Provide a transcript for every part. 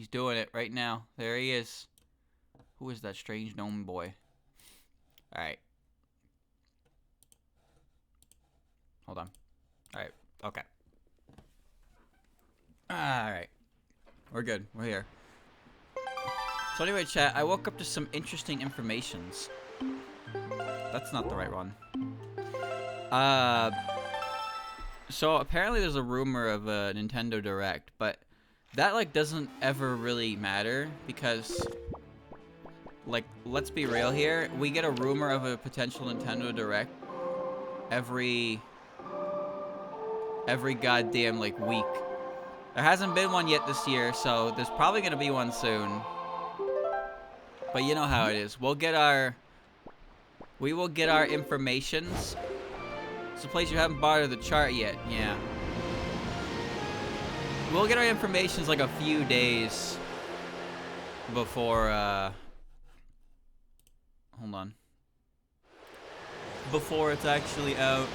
He's doing it right now. There he is. Who is that strange gnome boy? Alright. Hold on. Alright. Okay. Alright. We're good. We're here. So anyway, chat, I woke up to some interesting informations. That's not the right one. So apparently there's a rumor of a Nintendo Direct, but that, like, doesn't ever really matter because, like, let's be real here. We get a rumor of a potential Nintendo Direct every goddamn, like, week. There hasn't been one yet this year, so there's probably gonna be one soon. But you know how it is. We will get our informations. It's a place you haven't bothered the chart yet. Yeah. We'll get our informations like a few days before, hold on. Before it's actually out.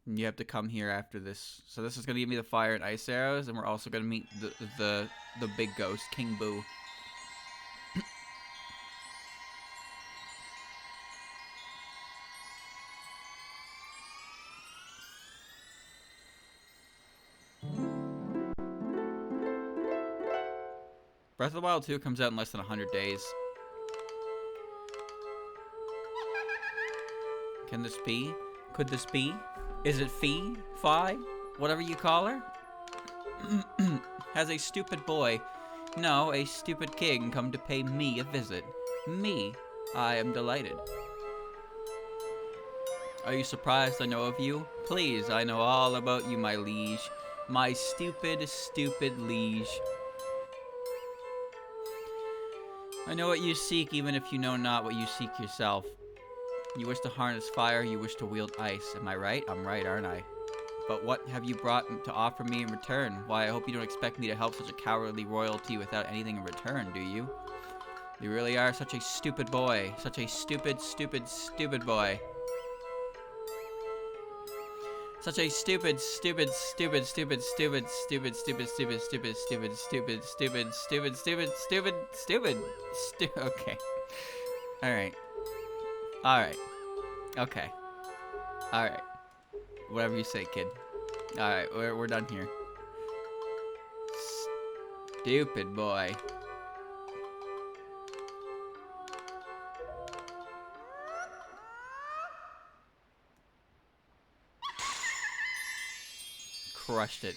You have to come here after this. So this is gonna give me the fire and ice arrows, and we're also gonna meet the big ghost, King Boo. Breath of the Wild 2 comes out in less than 100 days. Can this be? Could this be? Is it Fee? Fi? Whatever you call her? Has a stupid boy, no, a stupid king come to pay me a visit. Me? I am delighted. Are you surprised I know of you? Please, I know all about you, my liege. My stupid, stupid liege. I know what you seek, even if you know not what you seek yourself. You wish to harness fire, you wish to wield ice. Am I right? I'm right, aren't I? But what have you brought to offer me in return? Why, I hope you don't expect me to help such a cowardly royalty without anything in return, do you? You really are such a stupid boy. Such a stupid, stupid, stupid boy. Such a stupid, stupid, stupid, stupid, stupid, stupid, stupid, stupid, stupid, stupid, stupid, stupid, stupid, stupid, stupid, stupid, okay. Alright. Alright. Okay. Alright. Whatever you say, kid. Alright, we're done here. Stupid boy. Crushed it.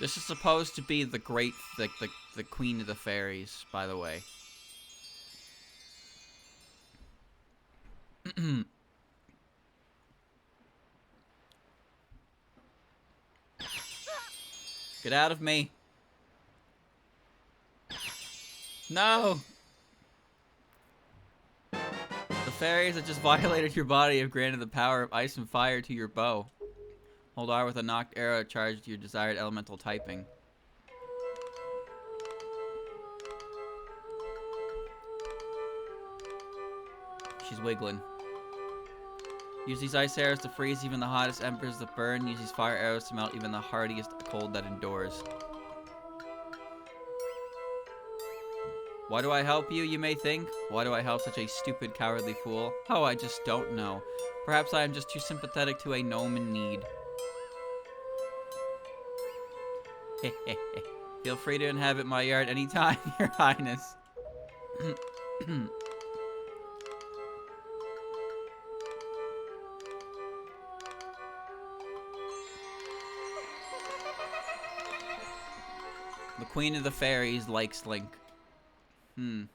This is supposed to be the great, the queen of the fairies, by the way. Get out of me. No! The fairies that just violated your body have granted the power of ice and fire to your bow. Hold R with a knocked arrow charged to your desired elemental typing. She's wiggling. Use these ice arrows to freeze even the hottest embers that burn. Use these fire arrows to melt even the hardiest cold that endures. Why do I help you, you may think? Why do I help such a stupid, cowardly fool? Oh, I just don't know. Perhaps I am just too sympathetic to a gnome in need. Feel free to inhabit my yard anytime, Your Highness. The Queen of the Fairies likes Link. The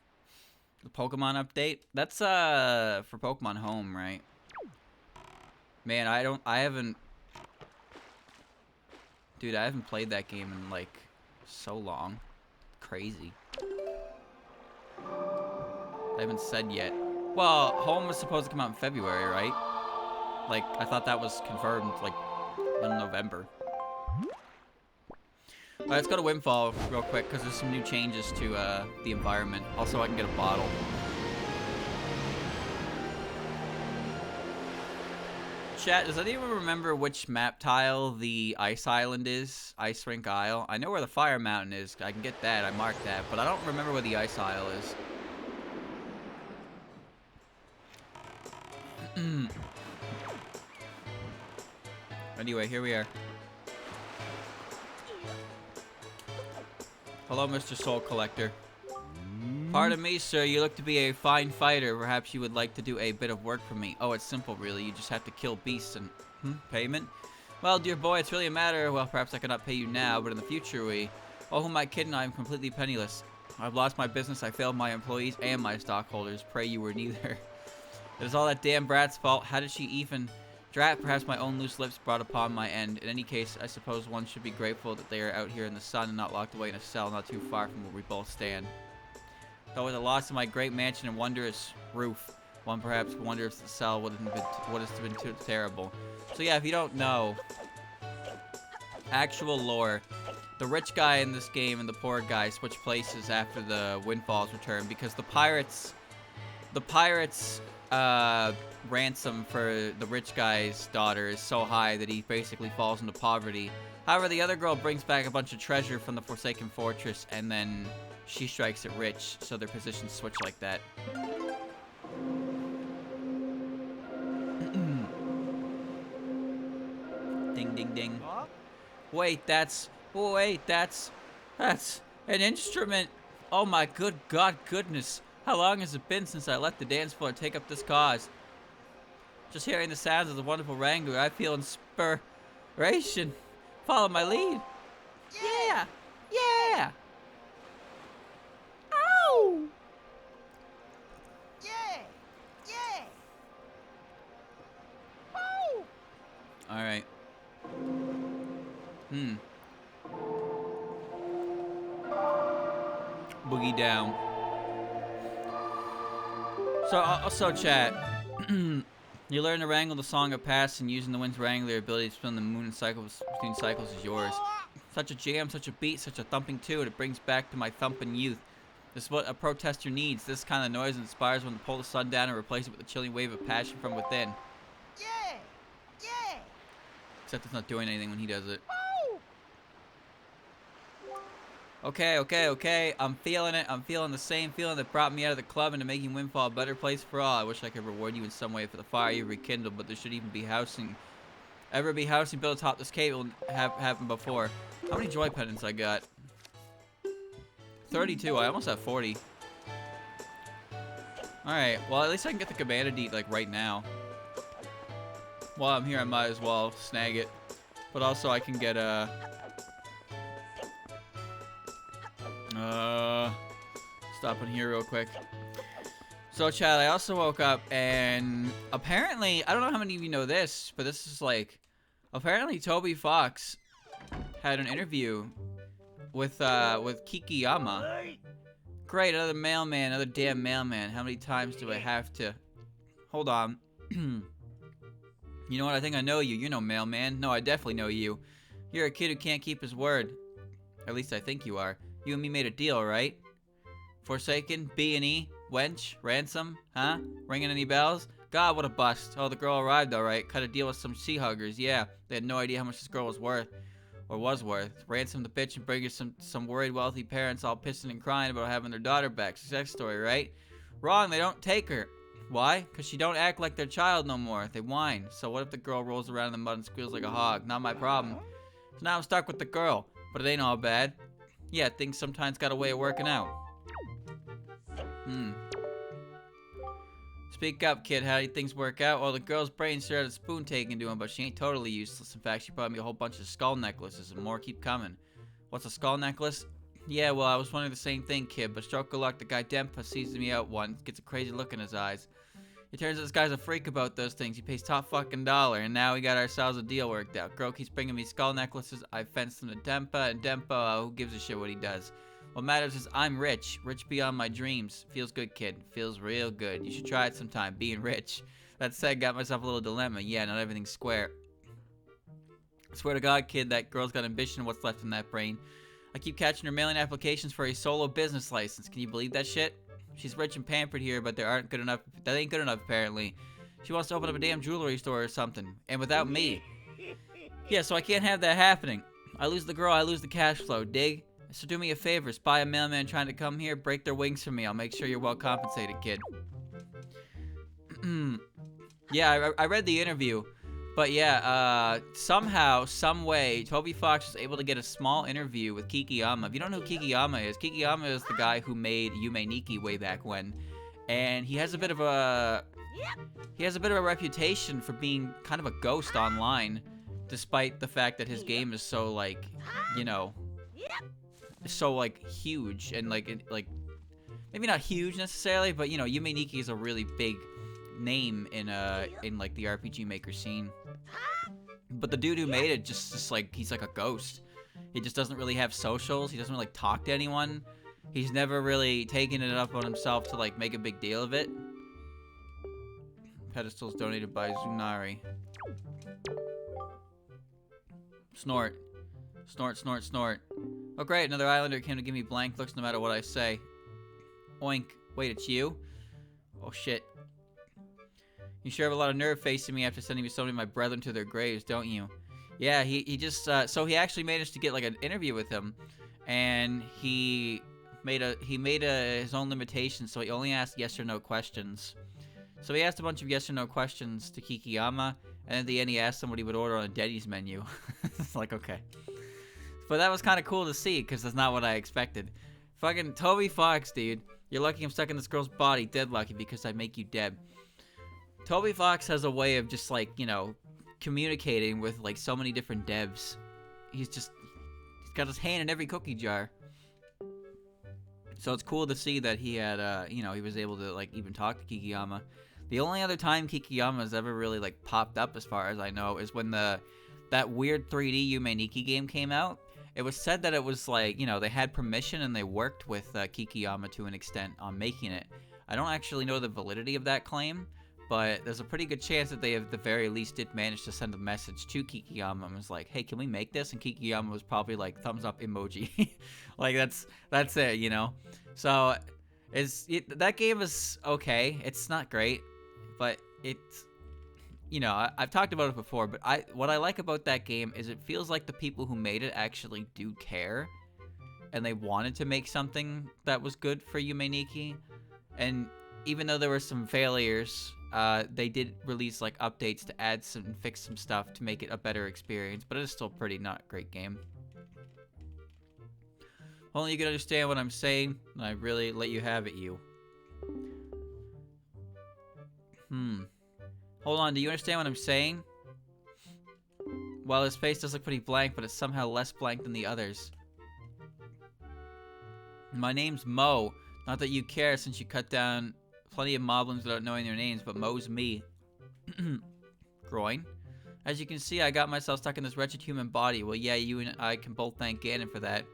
Pokemon update? That's for Pokemon Home, right? Man, I haven't Dude, I haven't played that game in like so long. Crazy. I haven't said yet. Well, Home was supposed to come out in February, right? Like, I thought that was confirmed like in November. Alright, let's go to Windfall real quick, because there's some new changes to the environment. Also, I can get a bottle. Chat, does anyone remember which map tile the ice island is? Ice Rink Isle? I know where the fire mountain is. I can get that. I marked that. But I don't remember where the ice isle is. Anyway, here we are. Hello, Mr. Soul Collector. Pardon me, sir. You look to be a fine fighter. Perhaps you would like to do a bit of work for me. Oh, it's simple, really. You just have to kill beasts and... payment? Well, dear boy, it's really a matter... Well, perhaps I cannot pay you now, but in the future we... Oh, who am I kidding? I am completely penniless. I've lost my business. I failed my employees and my stockholders. Pray you were neither. It is all that damn brat's fault. How did she even... Drat, perhaps my own loose lips brought upon my end. In any case, I suppose one should be grateful that they are out here in the sun and not locked away in a cell not too far from where we both stand. Though with the loss of my great mansion and wondrous roof, one perhaps wonders if the cell would have been too terrible. So yeah, if you don't know, actual lore, the rich guy in this game and the poor guy switch places after the Windfall's return because the pirates ransom for the rich guy's daughter is so high that he basically falls into poverty. However, the other girl brings back a bunch of treasure from the Forsaken Fortress, and then she strikes it rich, so their positions switch like that. Ding, ding, ding. Wait, that's an instrument. Oh my good God, goodness. How long has it been since I left the dance floor to take up this cause? Just hearing the sounds of the wonderful wrangler, I feel inspiration. Follow my lead. Yeah! Yeah! Ow! Yeah! Yeah! Woo! Alright. Boogie down. So chat. You learn to wrangle the Song of Past, and using the wind's wrangler ability to spin the moon in cycles between cycles is yours. Such a jam, such a beat, such a thumping too, and it brings back to my thumping youth. This is what a protester needs. This kind of noise inspires one to pull the sun down and replace it with a chilling wave of passion from within. Yeah! Yeah! Except it's not doing anything when he does it. Woo! Okay. I'm feeling it. I'm feeling the same feeling that brought me out of the club into making Windfall a better place for all. I wish I could reward you in some way for the fire you rekindled, but there should even be housing. Ever be housing built atop this cave will have happened before. How many joy pendants I got? 32. I almost have 40. Alright, well at least I can get the cabana deed like right now. While I'm here I might as well snag it. But also I can get stop in here real quick. So Chad, I also woke up and apparently, I don't know how many of you know this, but this is like, apparently Toby Fox had an interview with Kikiyama. Great, another mailman, another damn mailman. How many times do I have to? Hold on. You know what? I think I know you. You're no mailman. No, I definitely know you. You're a kid who can't keep his word. At least I think you are. You and me made a deal, right? Forsaken, B&E, wench, ransom, huh? Ringing any bells? God, what a bust. Oh, the girl arrived alright. Cut a deal with some sea huggers. Yeah, they had no idea how much this girl was worth. Or was worth. Ransom the bitch and bring her some worried wealthy parents all pissing and crying about having their daughter back. Success story, right? Wrong, they don't take her. Why? Because she don't act like their child no more. They whine. So what if the girl rolls around in the mud and squeals like a hog? Not my problem. So now I'm stuck with the girl. But it ain't all bad. Yeah, things sometimes got a way of working out. Speak up, kid. How do things work out? Well, the girl's brain sure had a spoon taken to him, but she ain't totally useless. In fact, she brought me a whole bunch of skull necklaces, and more keep coming. What's a skull necklace? Yeah, well, I was wondering the same thing, kid, but stroke of luck, the guy Dempa sees me out once, gets a crazy look in his eyes. It turns out this guy's a freak about those things. He pays top fucking dollar, and now we got ourselves a deal worked out. Girl keeps bringing me skull necklaces. I fenced them to Dempa, and Dempa, who gives a shit what he does? What matters is I'm rich. Rich beyond my dreams. Feels good, kid. Feels real good. You should try it sometime, being rich. That said, got myself a little dilemma. Yeah, not everything's square. I swear to God, kid, that girl's got ambition. What's left in that brain? I keep catching her mailing applications for a solo business license. Can you believe that shit? She's rich and pampered here, but they ain't good enough apparently. She wants to open up a damn jewelry store or something. And without me. Yeah, so I can't have that happening. I lose the girl, I lose the cash flow, dig? So do me a favor, spy a mailman trying to come here, break their wings for me. I'll make sure you're well compensated, kid. Yeah, I read the interview. But yeah, somehow, some way, Toby Fox was able to get a small interview with Kikiyama. If you don't know who Kikiyama is the guy who made Yume Nikki way back when. And he has a bit of a reputation for being kind of a ghost online, despite the fact that his game is so, like, you know, so, like, huge and, like, maybe not huge necessarily, but, you know, Yume Nikki is a really big name in like the RPG Maker scene. But the dude who made it just like, he's like a ghost. He just doesn't really have socials. He doesn't really talk to anyone. He's never really taken it up on himself to like make a big deal of it. Pedestals donated by Zunari. Snort. Snort, snort, snort. Oh great, another islander came to give me blank looks no matter what I say. Oink. Wait, it's you? Oh shit. You sure have a lot of nerve facing me after sending me so many of my brethren to their graves, don't you? Yeah, he just, so he actually managed to get, like, an interview with him, and he made his own limitations, so he only asked yes or no questions. So he asked a bunch of yes or no questions to Kikiyama, and at the end he asked him what he would order on a Denny's menu. It's like, okay. But that was kind of cool to see, because that's not what I expected. Fucking Toby Fox, dude. You're lucky I'm stuck in this girl's body, dead lucky, because I make you dead. Toby Fox has a way of just, like, you know, communicating with, like, so many different devs. He's got his hand in every cookie jar. So it's cool to see that he had, you know, he was able to, like, even talk to Kikiyama. The only other time Kikiyama's ever really, like, popped up, as far as I know, is when that weird 3D Yume Nikki game came out. It was said that it was, like, you know, they had permission and they worked with Kikiyama to an extent on making it. I don't actually know the validity of that claim, but there's a pretty good chance that they, at the very least, did manage to send a message to Kikiyama and was like, hey, can we make this? And Kikiyama was probably like, thumbs up emoji. Like, that's it, you know? So, that game is okay. It's not great, but it's, you know, I've talked about it before, but what I like about that game is it feels like the people who made it actually do care, and they wanted to make something that was good for Yume Nikki. And even though there were some failures, they did release like updates to add some and fix some stuff to make it a better experience, but it is still pretty not great game. Only you can understand what I'm saying, and I really let you have it, you. Hold on, do you understand what I'm saying? Well, his face does look pretty blank, but it's somehow less blank than the others. My name's Mo. Not that you care, since you cut down plenty of moblins without knowing their names, but Mo's me. Groin. As you can see, I got myself stuck in this wretched human body. Well, yeah, you and I can both thank Ganon for that.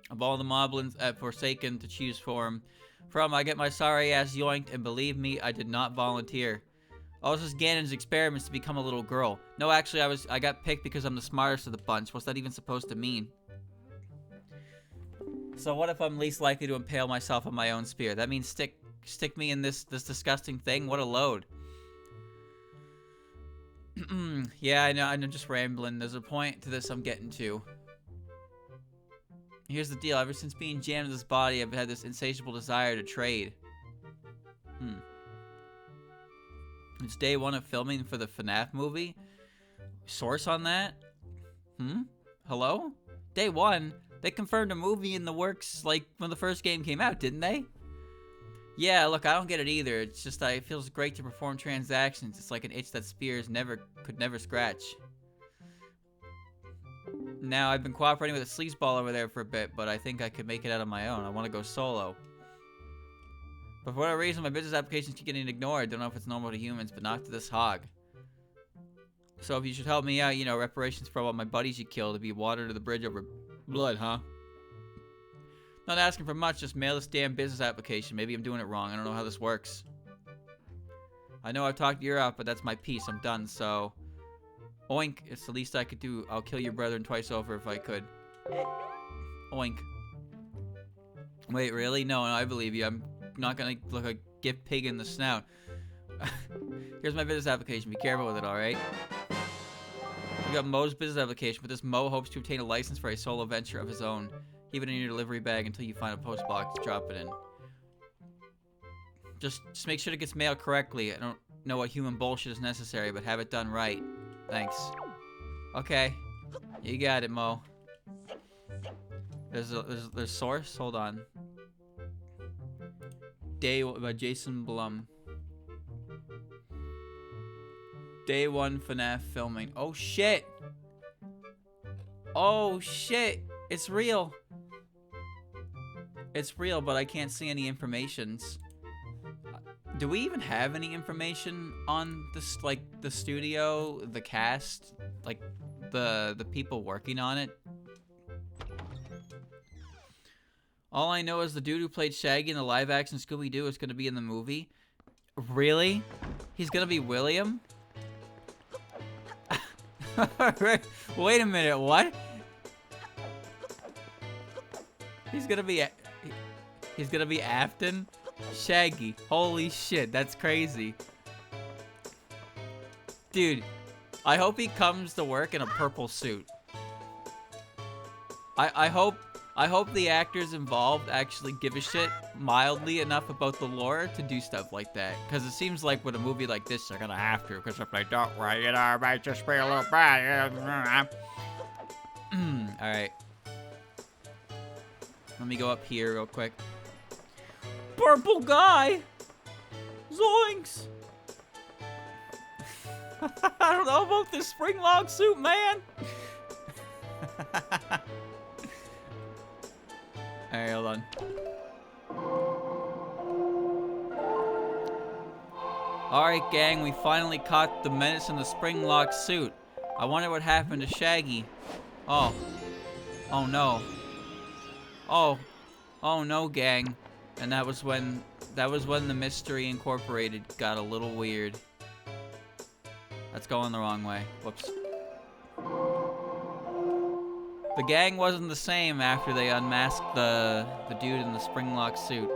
Of all the moblins at Forsaken to choose from, I get my sorry ass yoinked, and believe me, I did not volunteer. Oh, this is Ganon's experiments to become a little girl. No, actually, I got picked because I'm the smartest of the bunch. What's that even supposed to mean? So what if I'm least likely to impale myself on my own spear? That means stick me in this disgusting thing? What a load. Yeah, I know, I'm just rambling. There's a point to this I'm getting to. Here's the deal. Ever since being jammed in this body, I've had this insatiable desire to trade. It's day 1 of filming for the FNAF movie. Source on that? Hello? Day 1? They confirmed a movie in the works, like, when the first game came out, didn't they? Yeah, look, I don't get it either. It's just it feels great to perform transactions. It's like an itch that spears could never scratch. Now, I've been cooperating with a sleazeball over there for a bit, but I think I could make it out on my own. I want to go solo. But for whatever reason, my business applications keep getting ignored. Don't know if it's normal to humans, but not to this hog. So if you should help me out, you know, reparations for all my buddies you killed to be water to the bridge over blood, huh? Not asking for much, just mail this damn business application. Maybe I'm doing it wrong. I don't know how this works. I know I've talked your out, but that's my piece. I'm done, so... Oink, it's the least I could do. I'll kill your brethren twice over if I could. Oink. Wait, really? No, I believe you. not gonna look like gift pig in the snout. Here's my business application. Be careful with it, alright? We got Mo's business application, but this Mo hopes to obtain a license for a solo venture of his own. Keep it in your delivery bag until you find a post box to drop it in. Just make sure it gets mailed correctly. I don't know what human bullshit is necessary, but have it done right. Thanks. Okay. You got it, Mo. There's source? Hold on. Day by Jason Blum. Day 1 FNAF filming. Oh shit! Oh shit! It's real! It's real, but I can't see any informations. Do we even have any information on this, like, the studio, the cast, like, the people working on it? All I know is the dude who played Shaggy in the live-action Scooby-Doo is gonna be in the movie. Really? He's gonna be William? Wait a minute, what? He's gonna be Afton? Shaggy. Holy shit, that's crazy. Dude, I hope he comes to work in a purple suit. I hope the actors involved actually give a shit mildly enough about the lore to do stuff like that. Because it seems like with a movie like this, they're gonna have to. Because if they don't, well, you know, it might just be a little bad. Alright. Let me go up here real quick. Purple guy! Zoinks! I don't know about this spring log suit, man! Alright, hold on. Alright, gang, we finally caught the menace in the spring lock suit. I wonder what happened to Shaggy. Oh. Oh no. Oh. Oh no, gang. And that was when the Mystery Incorporated got a little weird. That's going the wrong way. Whoops. The gang wasn't the same after they unmasked the dude in the springlock suit.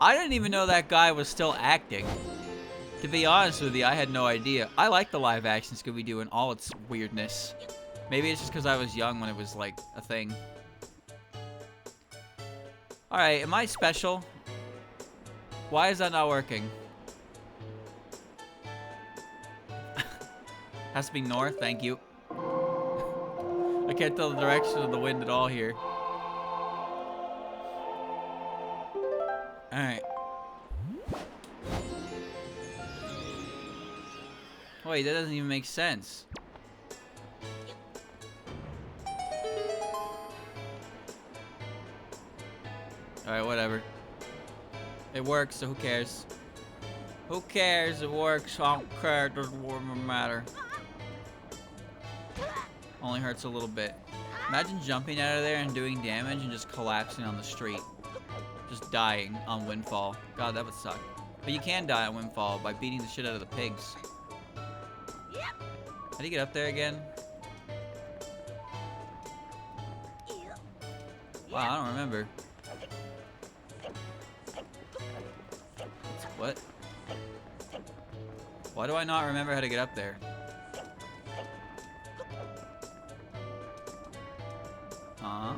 I didn't even know that guy was still acting. To be honest with you, I had no idea. I like the live action Scooby-Doo and all its weirdness. Maybe it's just because I was young when it was like a thing. Alright, am I special? Why is that not working? Has to be north, thank you. I can't tell the direction of the wind at all here. Alright. Wait, that doesn't even make sense. Alright, whatever. It works, so who cares? Who cares? It works. I don't care. It doesn't matter. Only hurts a little bit. Imagine jumping out of there and doing damage and just collapsing on the street. Just dying on Windfall. God, that would suck. But you can die on Windfall by beating the shit out of the pigs. How do you get up there again? Wow, I don't remember. What? Why do I not remember how to get up there? Huh?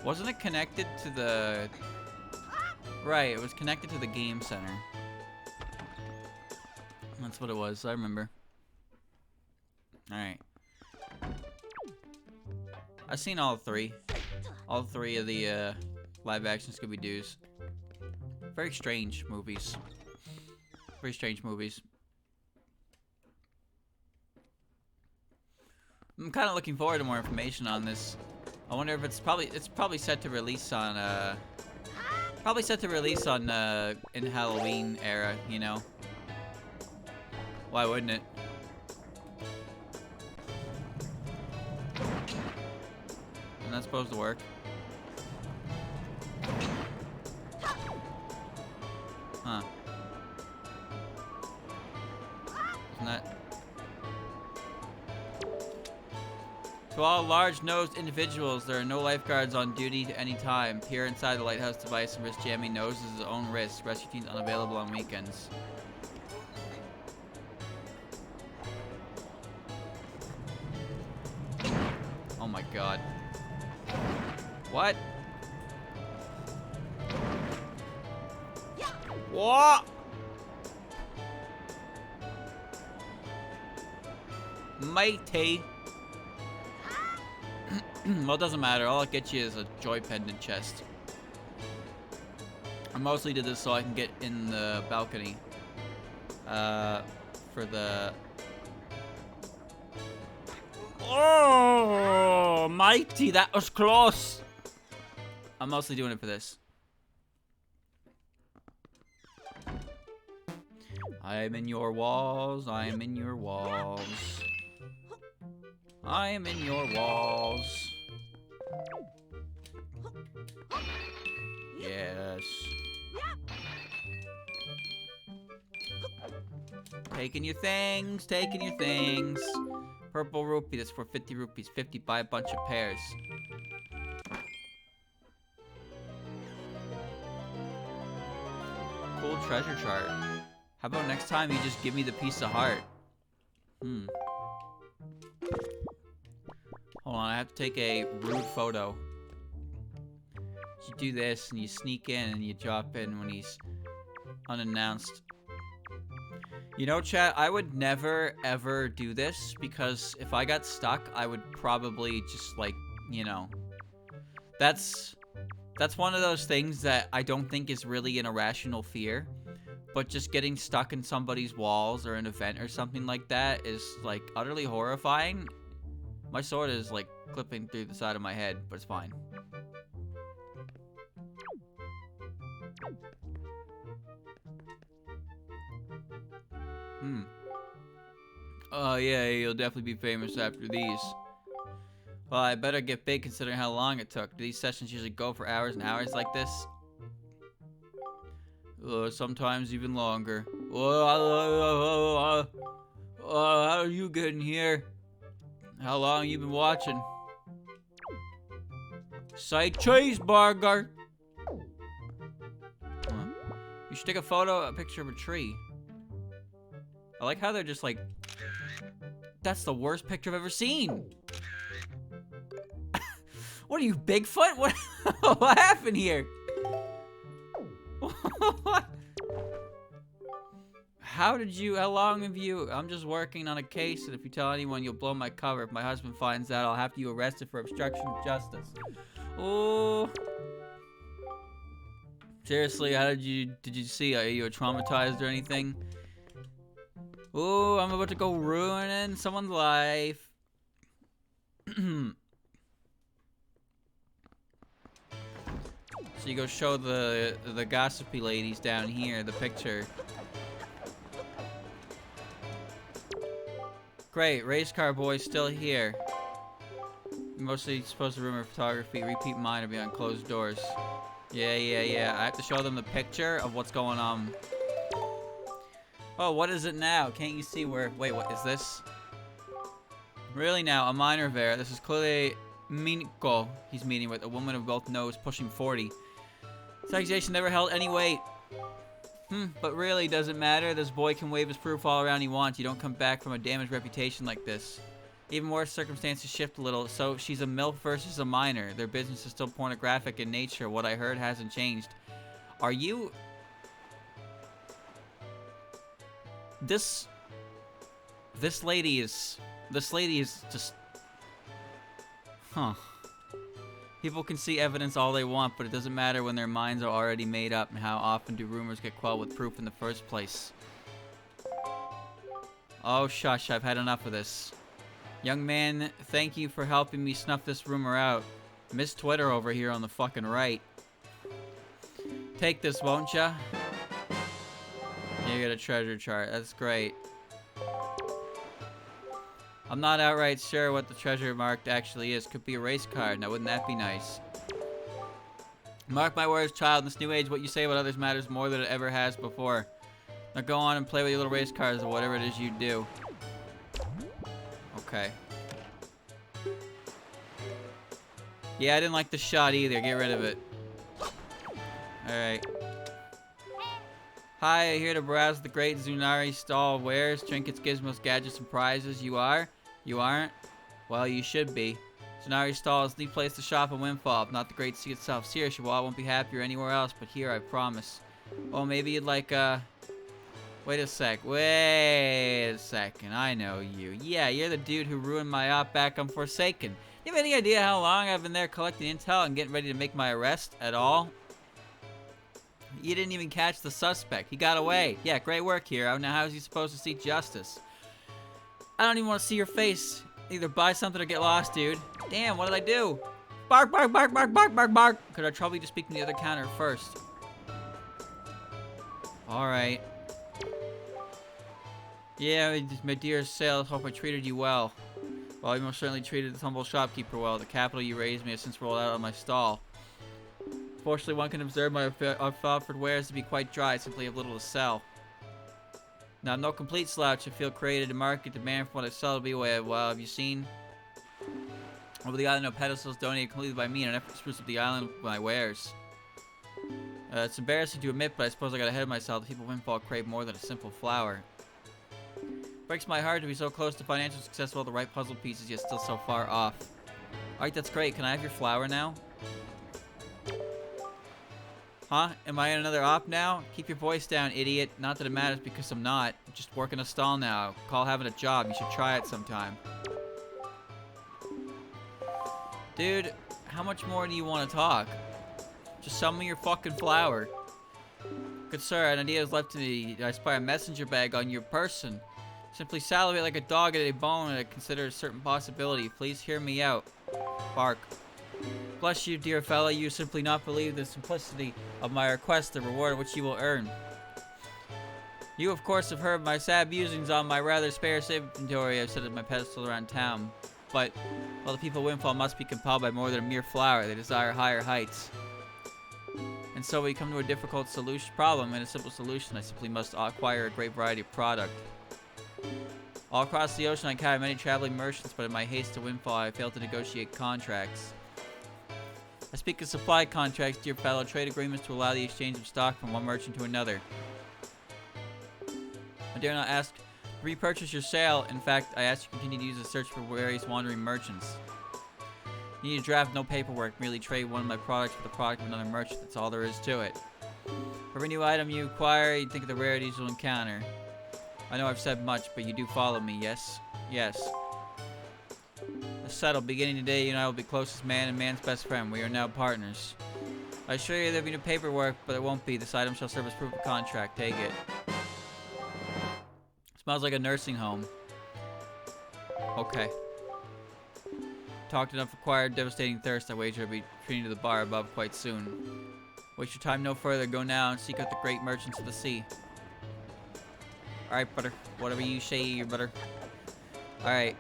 Wasn't it connected to the... Right, it was connected to the game center. That's what it was, I remember. Alright. I've seen all three. All three of the live action Scooby-Doos. Very strange movies. Very strange movies. I'm kind of looking forward to more information on this. I wonder if it's probably set to release on in Halloween era, you know. Why wouldn't it? Isn't that supposed to work? Huh. Isn't that To all large-nosed individuals, there are no lifeguards on duty at any time. Peer inside the lighthouse device and risk jamming noses at his own risk. Rescue teams unavailable on weekends. Oh my god. What? What? Matey. Well, it doesn't matter. All it gets you is a joy pendant chest. I mostly did this so I can get in the balcony. For the... Oh, mighty, that was close. I'm mostly doing it for this. I am in your walls. I am in your walls. I am in your walls. Yes. Taking your things, taking your things. Purple rupee, that's for 50 rupees. 50, buy a bunch of pairs. Cool treasure chart. How about next time you just give me the piece of heart? Hold on, I have to take a rude photo. You do this and you sneak in and you drop in when he's unannounced. You know, chat, I would never ever do this because if I got stuck, I would probably just like, you know, that's one of those things that I don't think is really an irrational fear, but just getting stuck in somebody's walls or an event or something like that is like utterly horrifying. My sword is like clipping through the side of my head, but it's fine. Oh yeah, you'll definitely be famous after these. Well, I better get big considering how long it took. Do these sessions usually go for hours and hours like this? Sometimes even longer. How are you getting here? How long you been watching? Say cheeseburger. Huh? You should take a picture of a tree. I like how they're just like, that's the worst picture I've ever seen. What are you, Bigfoot? What, what happened here? What? How long have you? I'm just working on a case, and if you tell anyone, you'll blow my cover. If my husband finds out, I'll have you arrested for obstruction of justice. Oh. Seriously, did you see? Are you traumatized or anything? Oh, I'm about to go ruining someone's life. So you go show the gossipy ladies down here the picture. Great, race car boy's still here. Mostly supposed to rumor photography, repeat mine or behind closed doors. Yeah. I have to show them the picture of what's going on. Oh, what is it now? Can't you see where... Wait, what is this? Really now, a minor there. This is clearly Minko he's meeting with, a woman who both knows pushing 40. This accusation never held any weight. But really, doesn't matter. This boy can wave his proof all around he wants. You don't come back from a damaged reputation like this. Even worse, circumstances shift a little. So she's a MILF versus a minor. Their business is still pornographic in nature. What I heard hasn't changed. Are you... This lady is just... Huh. People can see evidence all they want, but it doesn't matter when their minds are already made up, and how often do rumors get quelled with proof in the first place. Oh, shush, I've had enough of this. Young man, thank you for helping me snuff this rumor out. Miss Twitter over here on the fucking right. Take this, won't ya? You get a treasure chart. That's great. I'm not outright sure what the treasure marked actually is. Could be a race card. Now, wouldn't that be nice? Mark my words, child. In this new age, what you say about others matters more than it ever has before. Now go on and play with your little race cars or whatever it is you do. Okay. Yeah, I didn't like the shot either. Get rid of it. Alright. Hi, here to browse the great Zunari stall of wares, trinkets, gizmos, gadgets, and prizes. You are? You aren't? Well, you should be. Zunari stall is the place to shop in Windfall, if not the great sea itself. Seriously, well, I won't be happier anywhere else, but here, I promise. Oh, maybe you'd like, Wait a second. I know you. Yeah, you're the dude who ruined my op back on Forsaken. You have any idea how long I've been there collecting intel and getting ready to make my arrest at all? You didn't even catch the suspect. He got away. Yeah, great work, hero. Now how is he supposed to seek justice? I don't even want to see your face. Either buy something or get lost, dude. Damn, what did I do? Bark, bark, bark, bark, bark, bark, bark. Could I trouble you to speak to the other counter first? Alright. Yeah, my dear sales, hope I treated you well. Well, you most certainly treated the humble shopkeeper well. The capital you raised me has since rolled out of my stall. Fortunately, one can observe my offered wares to be quite dry. I simply have little to sell. Now, I'm no complete slouch. I feel created a market demand for what I sell to be away. Well, have you seen? Over the island of pedestals donated completely by me in an effort to spruce up the island with my wares. It's embarrassing to admit, but I suppose I got ahead of myself. The people of Windfall crave more than a simple flower. Breaks my heart to be so close to financial success with all the right puzzle pieces, yet still so far off. Alright, that's great. Can I have your flower now? Huh? Am I in another op now? Keep your voice down, idiot. Not that it matters because I'm not. I'm just working a stall now. Call having a job. You should try it sometime. Dude, how much more do you want to talk? Just sell me your fucking flower. Good sir, an idea is left to me. I spy a messenger bag on your person. Simply salivate like a dog at a bone and I consider a certain possibility. Please hear me out. Bark. Bless you, dear fellow. You simply not believe the simplicity of my request, the reward which you will earn. You, of course, have heard my sad musings on my rather sparse inventory I've set at my pedestal around town. But, well, the people of Windfall must be compelled by more than a mere flower. They desire higher heights. And so we come to a difficult problem and a simple solution. I simply must acquire a great variety of product. All across the ocean I encounter many traveling merchants, but in my haste to Windfall I failed to negotiate contracts. I speak of supply contracts, dear fellow, trade agreements to allow the exchange of stock from one merchant to another. I dare not ask to repurchase your sale. In fact, I ask you to continue to use the search for various wandering merchants. You need to draft no paperwork, merely trade one of my products for the product of another merchant. That's all there is to it. For every new item you acquire, you think of the rarities you'll encounter. I know I've said much, but you do follow me, yes? Yes. Settled. Beginning today, you and I will be closest man and man's best friend. We are now partners. I assure you there'll be no paperwork, but it won't be. This item shall serve as proof of contract. Take it. Smells like a nursing home. Okay. Talked enough, acquired devastating thirst. I wager I'll be treating to the bar above quite soon. Waste your time no further. Go now and seek out the great merchants of the sea. Alright, butter. Whatever you say, your butter. Alright.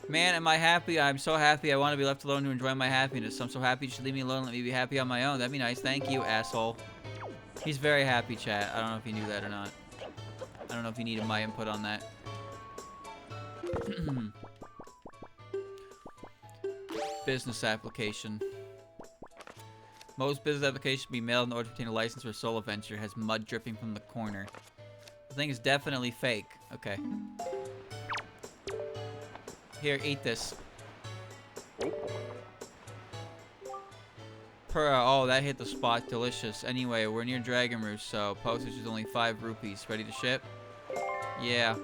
Man, am I happy? I'm so happy. I want to be left alone to enjoy my happiness. I'm so happy you should leave me alone. Let me be happy on my own. That'd be nice. Thank you, asshole. He's very happy, chat. I don't know if you knew that or not. I don't know if you needed my input on that. Business application. Most business applications should be mailed in order to obtain a license for a solo venture. It has mud dripping from the corner. The thing is definitely fake. Okay. Here, eat this. Oh, that hit the spot. Delicious. Anyway, we're near Dragon Roost, so postage is only 5 rupees. Ready to ship? Yeah.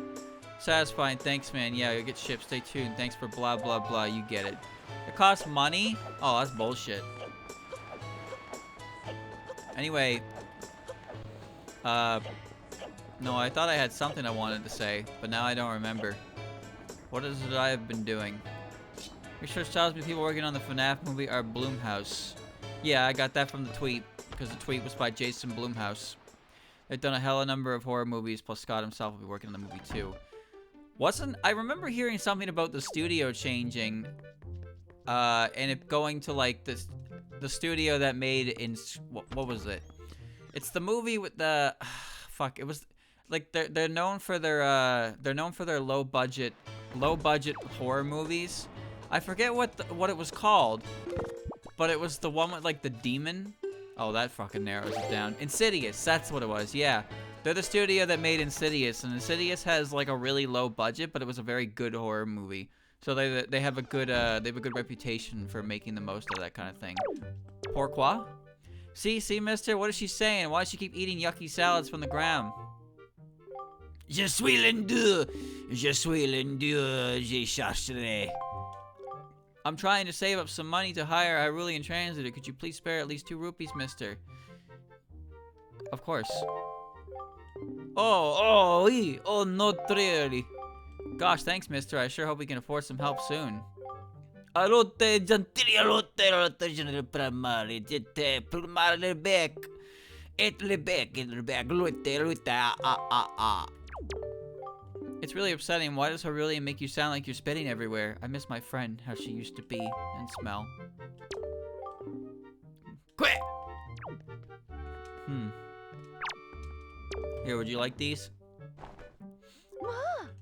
Satisfying. Thanks, man. Yeah, you'll get shipped. Stay tuned. Thanks for blah, blah, blah. You get it. It costs money? Oh, that's bullshit. Anyway. No, I thought I had something I wanted to say, but now I don't remember. What is it I have been doing? Research tells me people working on the FNAF movie are Blumhouse. Yeah, I got that from the tweet, because the tweet was by Jason Blumhouse. They've done a hella number of horror movies, plus Scott himself will be working on the movie too. I remember hearing something about the studio changing, and it going to like the studio that made what was it? It's the movie with the, fuck, it was, like, they're known for their low budget horror movies, I forget what it was called, but it was the one with like the demon. Oh, that fucking narrows it down. Insidious, that's what it was, yeah. They're the studio that made Insidious, and Insidious has like a really low budget, but it was a very good horror movie. So they have a good reputation for making the most of that kind of thing. Pourquoi? See, mister, what is she saying? Why does she keep eating yucky salads from the ground? Je suis l'endure. Je suis l'endure. Je chercherai. I'm trying to save up some money to hire a Hyrulean translator. Could you please spare at least 2 rupees, mister? Of course. Oh, oui. Oh, not really. Gosh, thanks, mister. I sure hope we can afford some help soon. It's really upsetting. Why does Hyrulean make you sound like you're spitting everywhere? I miss my friend, how she used to be and smell. Quit! Here, would you like these?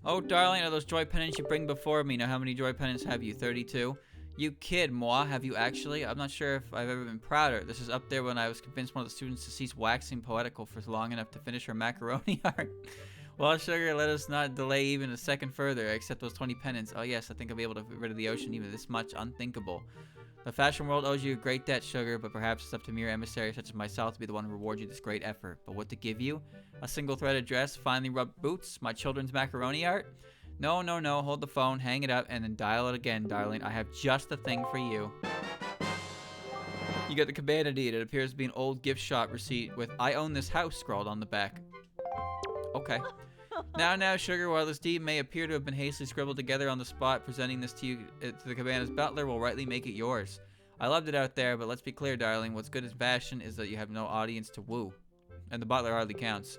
Oh, darling, are those joy pendants you bring before me? Now, how many joy pendants have you? 32? You kid, moi, have you actually? I'm not sure if I've ever been prouder. This is up there when I was convinced one of the students to cease waxing poetical for long enough to finish her macaroni art. Well, sugar, let us not delay even a second further. Accept those 20 pendants. Oh, yes, I think I'll be able to get rid of the ocean even this much. Unthinkable. The fashion world owes you a great debt, sugar, but perhaps it's up to mere emissaries such as myself to be the one to reward you this great effort. But what to give you? A single-threaded dress, finely rubbed boots, my children's macaroni art? No, hold the phone, hang it up, and then dial it again, darling. I have just the thing for you. You get the cabana deed. It appears to be an old gift shop receipt with "I own this house" scrawled on the back. Okay. Now, sugar, while this deed may appear to have been hastily scribbled together on the spot, presenting this to you to the cabana's butler will rightly make it yours. I loved it out there, but let's be clear, darling. What's good as fashion is that you have no audience to woo. And the butler hardly counts.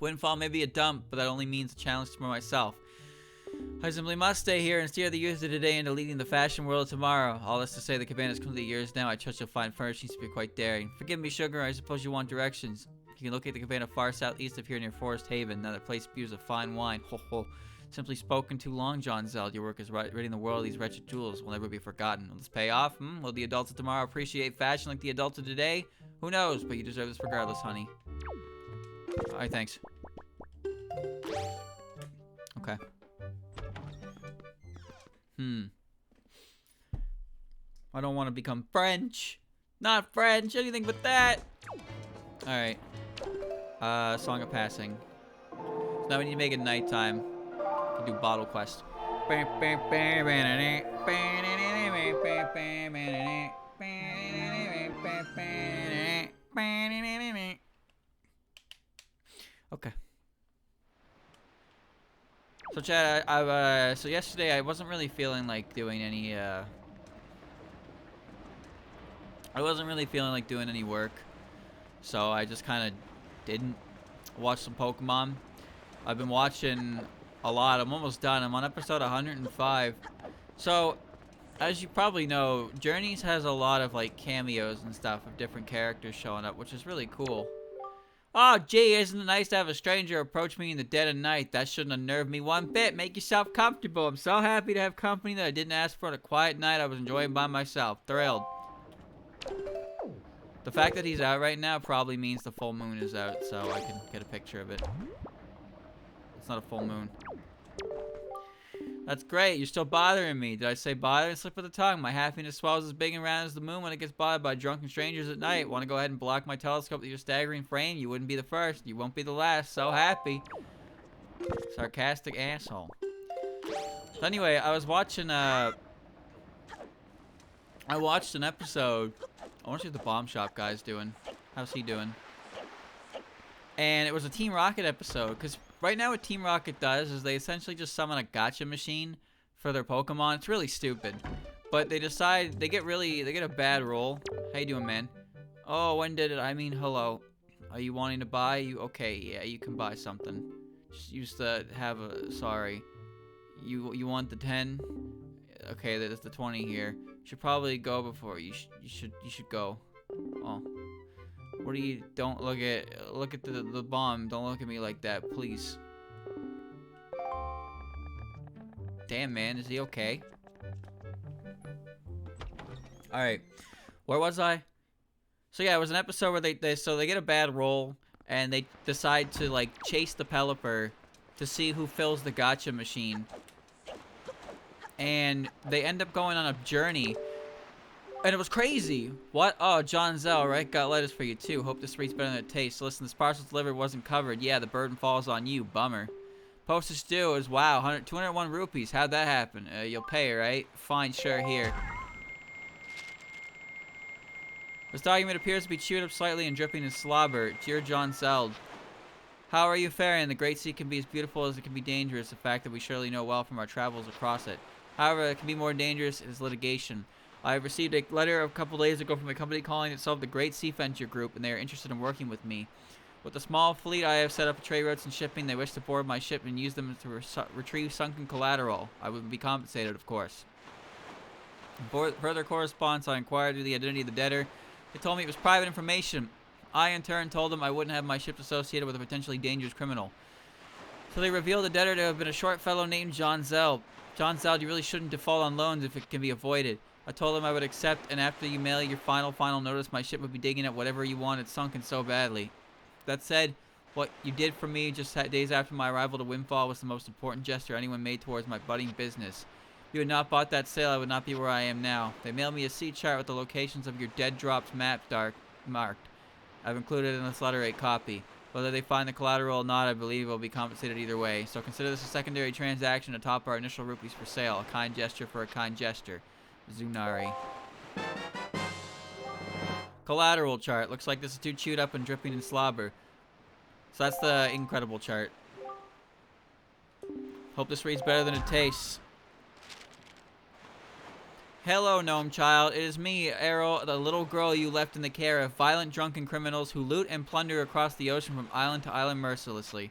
Windfall may be a dump, but that only means a challenge for myself. I simply must stay here and steer the youth of today into leading the fashion world tomorrow. All this to say, the cabana is completely yours now. I trust you'll find furnishings to be quite daring. Forgive me, sugar. I suppose you want directions. You can locate the cabana far southeast of here near Forest Haven. Now that place spews of fine wine. Ho ho. Simply spoken too long, John Zeld. Your work is ridding the world of these wretched jewels. Will never be forgotten. Will this pay off? Will the adults of tomorrow appreciate fashion like the adults of today? Who knows? But you deserve this regardless, honey. Alright, thanks. Okay. I don't want to become French. Not French, anything but that. Alright. Song of Passing. So now we need to make it nighttime. We can do Bottle Quest. Okay. So Chad, so yesterday I wasn't really feeling like doing any, work. So I just kind of didn't watch some Pokemon. I've been watching a lot. I'm almost done. I'm on episode 105. So, as you probably know, Journeys has a lot of, like, cameos and stuff of different characters showing up, which is really cool. Oh, gee, isn't it nice to have a stranger approach me in the dead of night? That shouldn't unnerve me one bit. Make yourself comfortable. I'm so happy to have company that I didn't ask for on a quiet night I was enjoying by myself. Thrilled. The fact that he's out right now probably means the full moon is out, so I can get a picture of it. It's not a full moon. That's great. You're still bothering me. Did I say bother and slip of the tongue? My happiness swells as big and round as the moon when it gets bothered by drunken strangers at night. Want to go ahead and block my telescope with your staggering frame? You wouldn't be the first. You won't be the last. So happy. Sarcastic asshole. So anyway, I was watching, I watched an episode. I want to see what the Bomb Shop guy's doing. How's he doing? And it was a Team Rocket episode, because right now what Team Rocket does is they essentially just summon a gacha machine for their Pokemon. It's really stupid. But they decide, they get a bad roll. How you doing, man? Oh, when did it? I mean, hello. Are you wanting to buy? Okay, yeah, you can buy something. Just use the, sorry. You want the 10? Okay, there's the 20 here. Should probably go before, you should go. Oh. What do you, don't look at the bomb. Don't look at me like that, please. Damn, man, is he okay? Alright. Where was I? So yeah, it was an episode where they get a bad roll, and they decide to, like, chase the Pelipper to see who fills the gacha machine. And they end up going on a journey. And it was crazy. What? Oh, John Zell, right? Got letters for you, too. Hope this reads better than it tastes. Listen, this parcel delivered wasn't covered. Yeah, the burden falls on you. Bummer. Postage due is, wow, 201 rupees. How'd that happen? You'll pay, right? Fine, sure, here. This document appears to be chewed up slightly and dripping in slobber. Dear John Zeld. How are you faring? The Great Sea can be as beautiful as it can be dangerous, a fact that we surely know well from our travels across it. However, it can be more dangerous is litigation. I have received a letter a couple days ago from a company calling itself the Great Sea Venture Group, and they are interested in working with me. With a small fleet, I have set up trade routes and shipping. They wish to board my ship and use them to retrieve sunken collateral. I would be compensated, of course. In further correspondence, I inquired into the identity of the debtor. They told me it was private information. I, in turn, told them I wouldn't have my ship associated with a potentially dangerous criminal. So they revealed the debtor to have been a short fellow named John Zell. John Zell, you really shouldn't default on loans if it can be avoided. I told them I would accept, and after you mail your final notice, my ship would be digging up whatever you wanted sunken so badly. That said, what you did for me just days after my arrival to Windfall was the most important gesture anyone made towards my budding business. If you had not bought that sale, I would not be where I am now. They mailed me a sea chart with the locations of your dead drops marked. I've included in this letter a copy. Whether they find the collateral or not, I believe it will be compensated either way. So consider this a secondary transaction to top our initial rupees for sale. A kind gesture for a kind gesture. Zunari. Collateral chart. Looks like this is too chewed up and dripping in slobber. So that's the incredible chart. Hope this reads better than it tastes. Hello, gnome child. It is me, Arrow, the little girl you left in the care of violent drunken criminals who loot and plunder across the ocean from island to island mercilessly.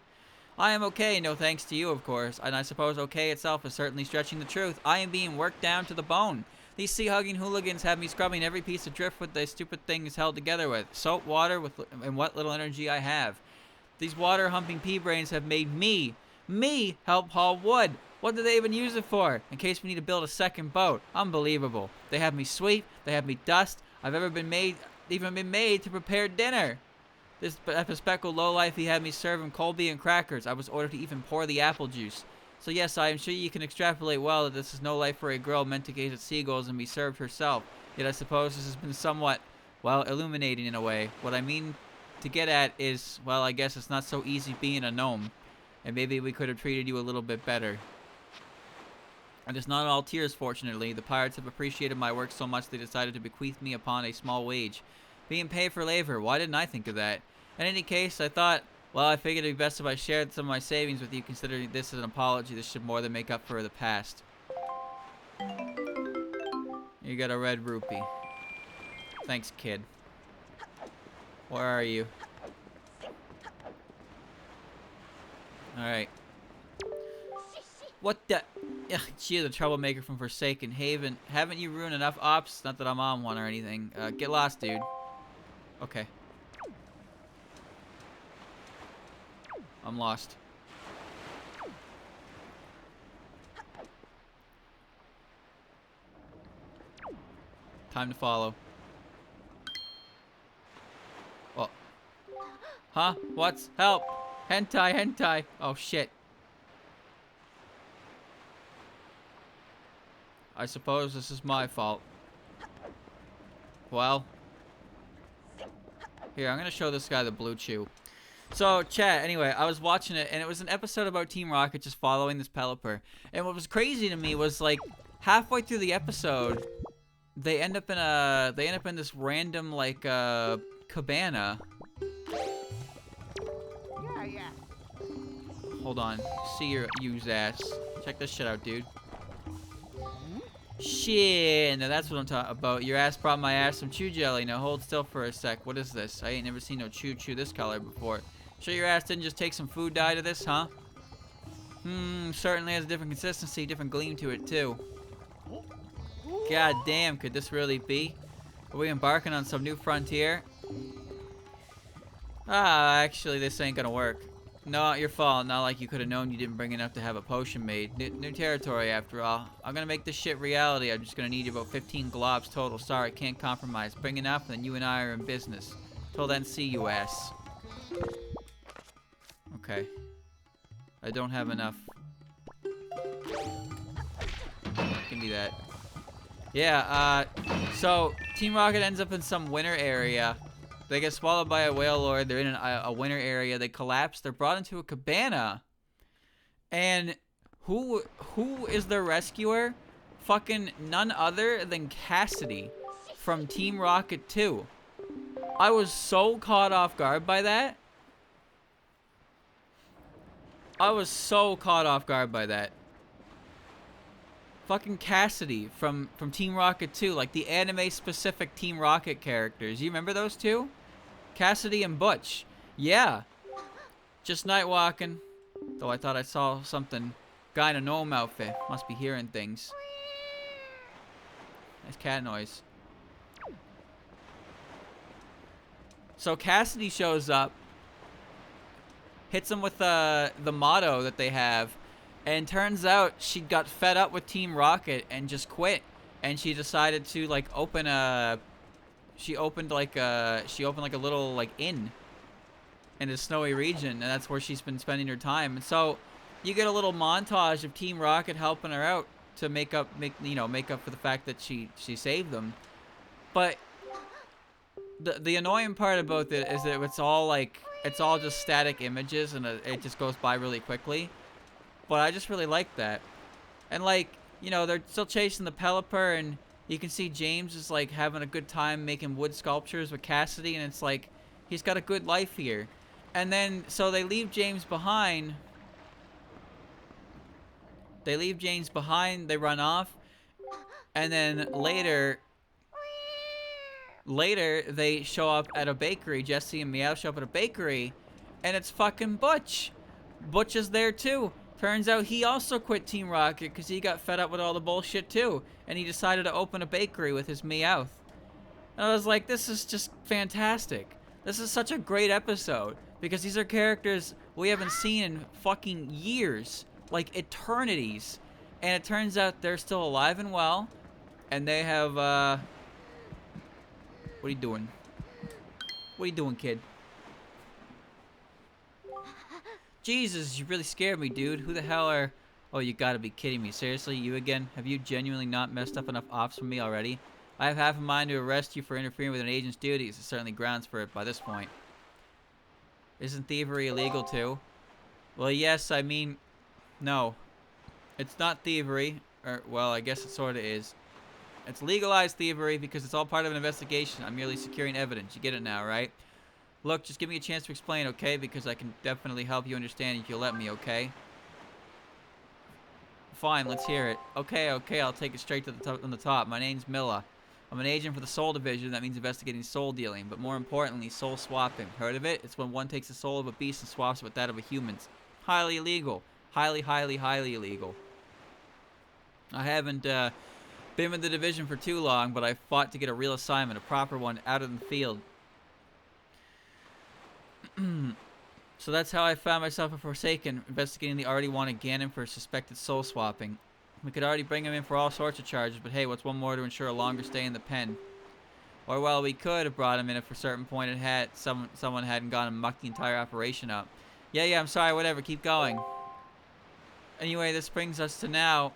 I am okay, no thanks to you, of course, and I suppose okay itself is certainly stretching the truth. I am being worked down to the bone. These sea-hugging hooligans have me scrubbing every piece of driftwood this stupid thing is held together with. Soap, water, and what little energy I have. These water-humping pea-brains have made me help haul wood. What do they even use it for? In case we need to build a second boat. Unbelievable. They have me sweep. They have me dust. I've even been made to prepare dinner. This speckled lowlife he had me serve him cold beef and crackers. I was ordered to even pour the apple juice. So yes, I am sure you can extrapolate well that this is no life for a girl meant to gaze at seagulls and be served herself. Yet I suppose this has been somewhat, well, illuminating in a way. What I mean to get at is, well, I guess it's not so easy being a gnome. And maybe we could have treated you a little bit better. And it's not all tears, fortunately. The pirates have appreciated my work so much they decided to bequeath me upon a small wage. Being paid for labor, why didn't I think of that? In any case, I thought, well, I figured it'd be best if I shared some of my savings with you, considering this is an apology. This should more than make up for the past. You got a red rupee. Thanks, kid. Where are you? Alright. What the? Ugh, she is a troublemaker from Forsaken Haven. Haven't you ruined enough ops? Not that I'm on one or anything. Get lost, dude. Okay. I'm lost. Time to follow. Oh. Huh? What's? Help! Hentai, hentai! Oh, shit. I suppose this is my fault. Well. Here, I'm gonna show this guy the blue chew. So, chat, anyway, I was watching it, and it was an episode about Team Rocket just following this Pelipper. And what was crazy to me was, like, halfway through the episode, they end up in this random, like, cabana. Yeah. Hold on. See your use ass. Check this shit out, dude. Shit, now that's what I'm talking about. Your ass brought my ass some chew jelly. Now hold still for a sec. What is this? I ain't never seen no chew this color before. Sure your ass didn't just take some food dye to this, huh? Certainly has a different consistency, different gleam to it, too. God damn, could this really be? Are we embarking on some new frontier? Actually, this ain't gonna work. Not your fault. Not like you could have known you didn't bring enough to have a potion made. New territory, after all. I'm gonna make this shit reality. I'm just gonna need about 15 globs total. Sorry, can't compromise. Bring enough, and then you and I are in business. Till then, see you, ass. Okay. I don't have enough. Give me that. Yeah, so Team Rocket ends up in some winter area. They get swallowed by a whale lord. They're in a winter area. They collapse. They're brought into a cabana. And who is their rescuer? Fucking none other than Cassidy from Team Rocket 2. I was so caught off guard by that. I was so caught off guard by that. Fucking Cassidy from Team Rocket 2, like the anime-specific Team Rocket characters. You remember those two? Cassidy and Butch. Yeah. Just night walking. Though I thought I saw something. Guy in a gnome outfit. Must be hearing things. Nice cat noise. So Cassidy shows up. Hits him with the motto that they have. And turns out she got fed up with Team Rocket and just quit. And she decided to like open a... She opened like a little like inn in a snowy region, and that's where she's been spending her time. And so you get a little montage of Team Rocket helping her out to make up for the fact that she saved them. But the annoying part about it is that it's all just static images, and it just goes by really quickly. But I just really like that. And like, you know, they're still chasing the Pelipper, and you can see James is like having a good time making wood sculptures with Cassidy, and it's like he's got a good life here. And then so they leave James behind. They leave James behind, they run off, and then later they show up at a bakery. Jesse and Meow show up at a bakery, and it's fucking Butch. Butch is there too. Turns out he also quit Team Rocket because he got fed up with all the bullshit too. And he decided to open a bakery with his Meowth. And I was like, this is just fantastic. This is such a great episode. Because these are characters we haven't seen in fucking years. Like eternities. And it turns out they're still alive and well. And they have, What are you doing? What are you doing, kid? Jesus, you really scared me, dude. Who the hell are... Oh, you gotta be kidding me. Seriously, you again? Have you genuinely not messed up enough ops for me already? I have half a mind to arrest you for interfering with an agent's duties. There's certainly grounds for it by this point. Isn't thievery illegal too? Well, yes, I mean... No. It's not thievery. Or, well, I guess it sorta is. It's legalized thievery because it's all part of an investigation. I'm merely securing evidence. You get it now, right? Look, just give me a chance to explain, okay? Because I can definitely help you understand if you'll let me, okay? Fine, let's hear it. Okay, I'll take it straight to the top. My name's Milla. I'm an agent for the Soul Division. That means investigating soul dealing, but more importantly, soul swapping. Heard of it? It's when one takes the soul of a beast and swaps it with that of a human. Highly illegal. Highly, highly, highly illegal. I haven't been with the division for too long, but I fought to get a real assignment, a proper one, out in the field. So that's how I found myself a Forsaken, investigating the already wanted Ganon for suspected soul swapping. We could already bring him in for all sorts of charges, but hey, what's one more to ensure a longer stay in the pen? Or well, we could have brought him in if for a certain point it had someone hadn't gone and mucked the entire operation up. Yeah, I'm sorry, whatever, keep going. Anyway, this brings us to now,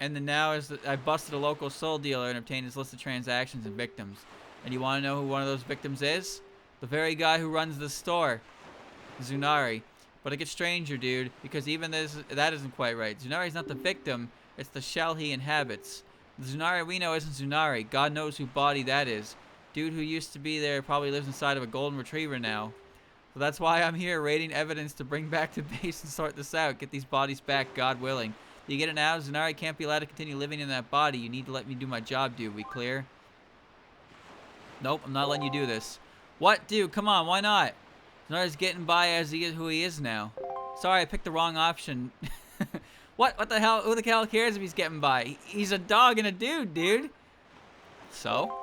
and the now is that I busted a local soul dealer and obtained his list of transactions and victims. And you want to know who one of those victims is? The very guy who runs the store. Zunari. But it gets stranger, dude, because even that isn't quite right. Zunari's not the victim, it's the shell he inhabits. The Zunari we know isn't Zunari. God knows who body that is. Dude who used to be there probably lives inside of a golden retriever now. So that's why I'm here, raiding evidence to bring back to base and sort this out. Get these bodies back, God willing. You get it now? Zunari can't be allowed to continue living in that body. You need to let me do my job, dude. We clear? Nope, I'm not letting you do this. What? Dude, come on, why not? Zunari's getting by as he is who he is now. Sorry, I picked the wrong option. What the hell? Who the hell cares if he's getting by? He's a dog and a dude. So?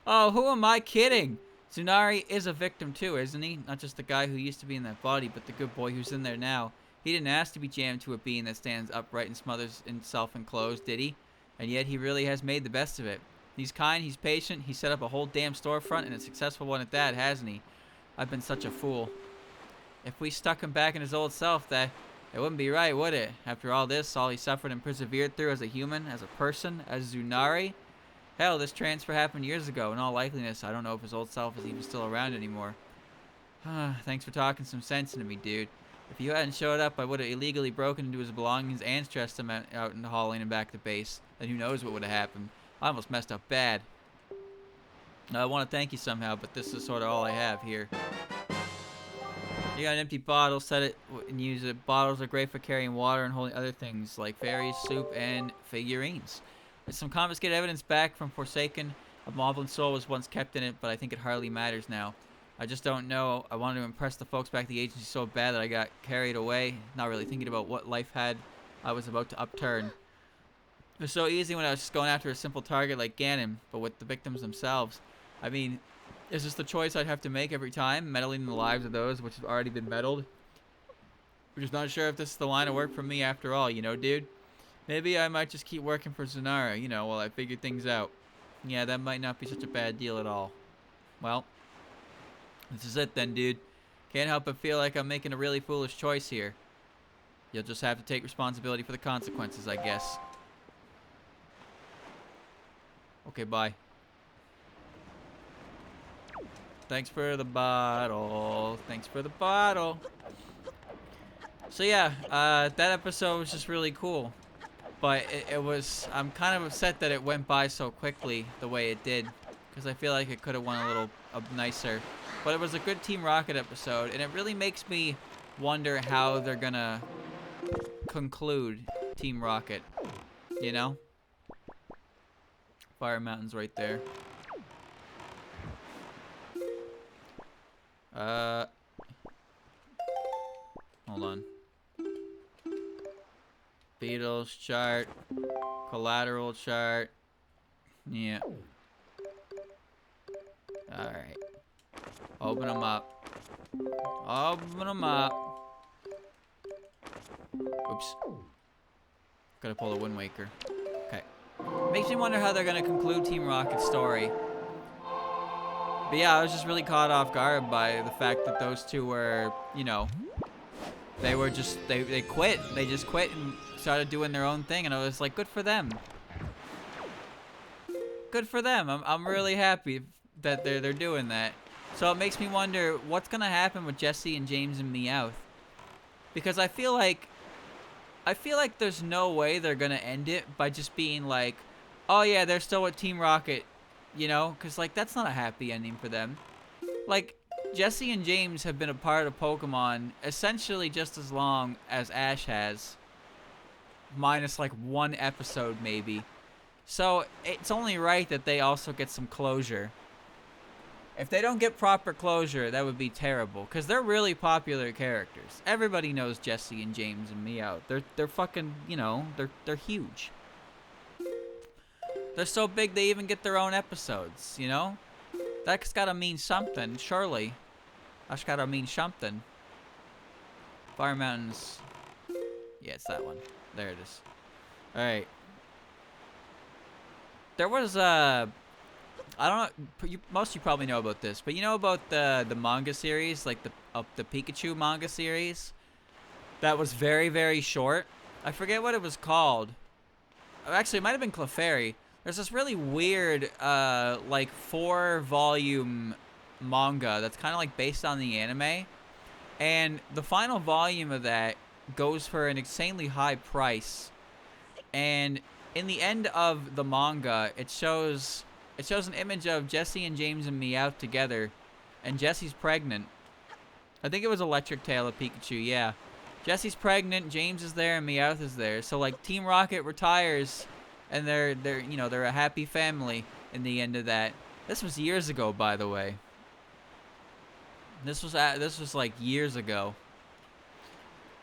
Oh, who am I kidding? Tsunari is a victim too, isn't he? Not just the guy who used to be in that body, but the good boy who's in there now. He didn't ask to be jammed to a being that stands upright and smothers himself in clothes, did he? And yet he really has made the best of it. He's kind, he's patient, he set up a whole damn storefront, and a successful one at that, hasn't he? I've been such a fool. If we stuck him back in his old self, that it wouldn't be right, would it? After all this, all he suffered and persevered through as a human, as a person, as Tsunari? Hell, this transfer happened years ago. In all likeliness, I don't know if his old self is even still around anymore. Thanks for talking some sense into me, dude. If you hadn't showed up, I would have illegally broken into his belongings and stressed him out in hauling him back to base. Then who knows what would have happened. I almost messed up bad. I want to thank you somehow, but this is sort of all I have here. You got an empty bottle, set it and use it. Bottles are great for carrying water and holding other things like fairies, soup, and figurines. There's some confiscated evidence back from Forsaken. A Moblin soul was once kept in it, but I think it hardly matters now. I just don't know. I wanted to impress the folks back at the agency so bad that I got carried away, not really thinking about what life had I was about to upturn. It was so easy when I was just going after a simple target like Ganon, but with the victims themselves. I mean, is this the choice I'd have to make every time, meddling in the lives of those which have already been meddled? I'm just not sure if this is the line of work for me after all, you know, dude? Maybe I might just keep working for Zanara, you know, while I figure things out. Yeah, that might not be such a bad deal at all. Well, this is it then, dude. Can't help but feel like I'm making a really foolish choice here. You'll just have to take responsibility for the consequences, I guess. Okay, bye. Thanks for the bottle. Thanks for the bottle. So yeah, that episode was just really cool. But I'm kind of upset that it went by so quickly the way it did. Because I feel like it could have went a little nicer. But it was a good Team Rocket episode. And it really makes me wonder how they're gonna conclude Team Rocket. You know? Fire Mountain's right there. Hold on. Beatles chart. Collateral chart. Yeah. Alright. Open them up. Open them up. Oops. Gotta pull the Wind Waker. Okay. Makes me wonder how they're gonna conclude Team Rocket's story. But yeah, I was just really caught off guard by the fact that those two were, you know, they were just, they quit. They just quit and started doing their own thing. And I was like, good for them. Good for them. I'm really happy that they're doing that. So it makes me wonder what's going to happen with Jesse and James and Meowth. Because I feel like there's no way they're going to end it by just being like, oh yeah, they're still with Team Rocket. You know, because, like, that's not a happy ending for them. Like, Jesse and James have been a part of Pokemon essentially just as long as Ash has. Minus, like, one episode, maybe. So, it's only right that they also get some closure. If they don't get proper closure, that would be terrible. Because they're really popular characters. Everybody knows Jesse and James and Meowth. They're fucking, you know, they're huge. They're so big they even get their own episodes, you know? That's gotta mean something, surely. That's gotta mean something. Fire Mountains. Yeah, it's that one. There it is. Alright. There was I don't know, most of you probably know about this, but you know about the manga series, like the Pikachu manga series? That was very, very short. I forget what it was called. Actually, it might have been Clefairy. There's this really weird, like 4-volume manga that's kind of like based on the anime. And the final volume of that goes for an insanely high price. And in the end of the manga, it shows an image of Jesse and James and Meowth together. And Jesse's pregnant. I think it was Electric Tail of Pikachu, yeah. Jesse's pregnant, James is there, and Meowth is there. So, like, Team Rocket retires... And they're you know, they're a happy family in the end of that. This was years ago, by the way. This was like years ago.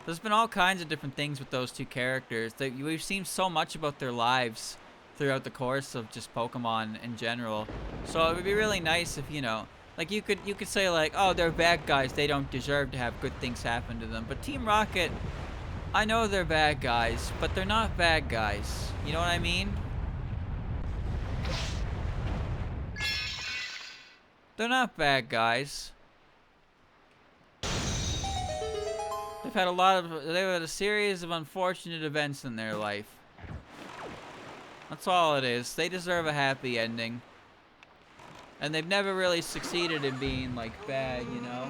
There's been all kinds of different things with those two characters. We've seen so much about their lives throughout the course of just Pokemon in general. So it would be really nice if, you know, Like you could say like, oh, they're bad guys. They don't deserve to have good things happen to them. But Team Rocket, I know they're bad guys, but they're not bad guys. You know what I mean? They're not bad guys. They've had a series of unfortunate events in their life. That's all it is. They deserve a happy ending. And they've never really succeeded in being, like, bad, you know?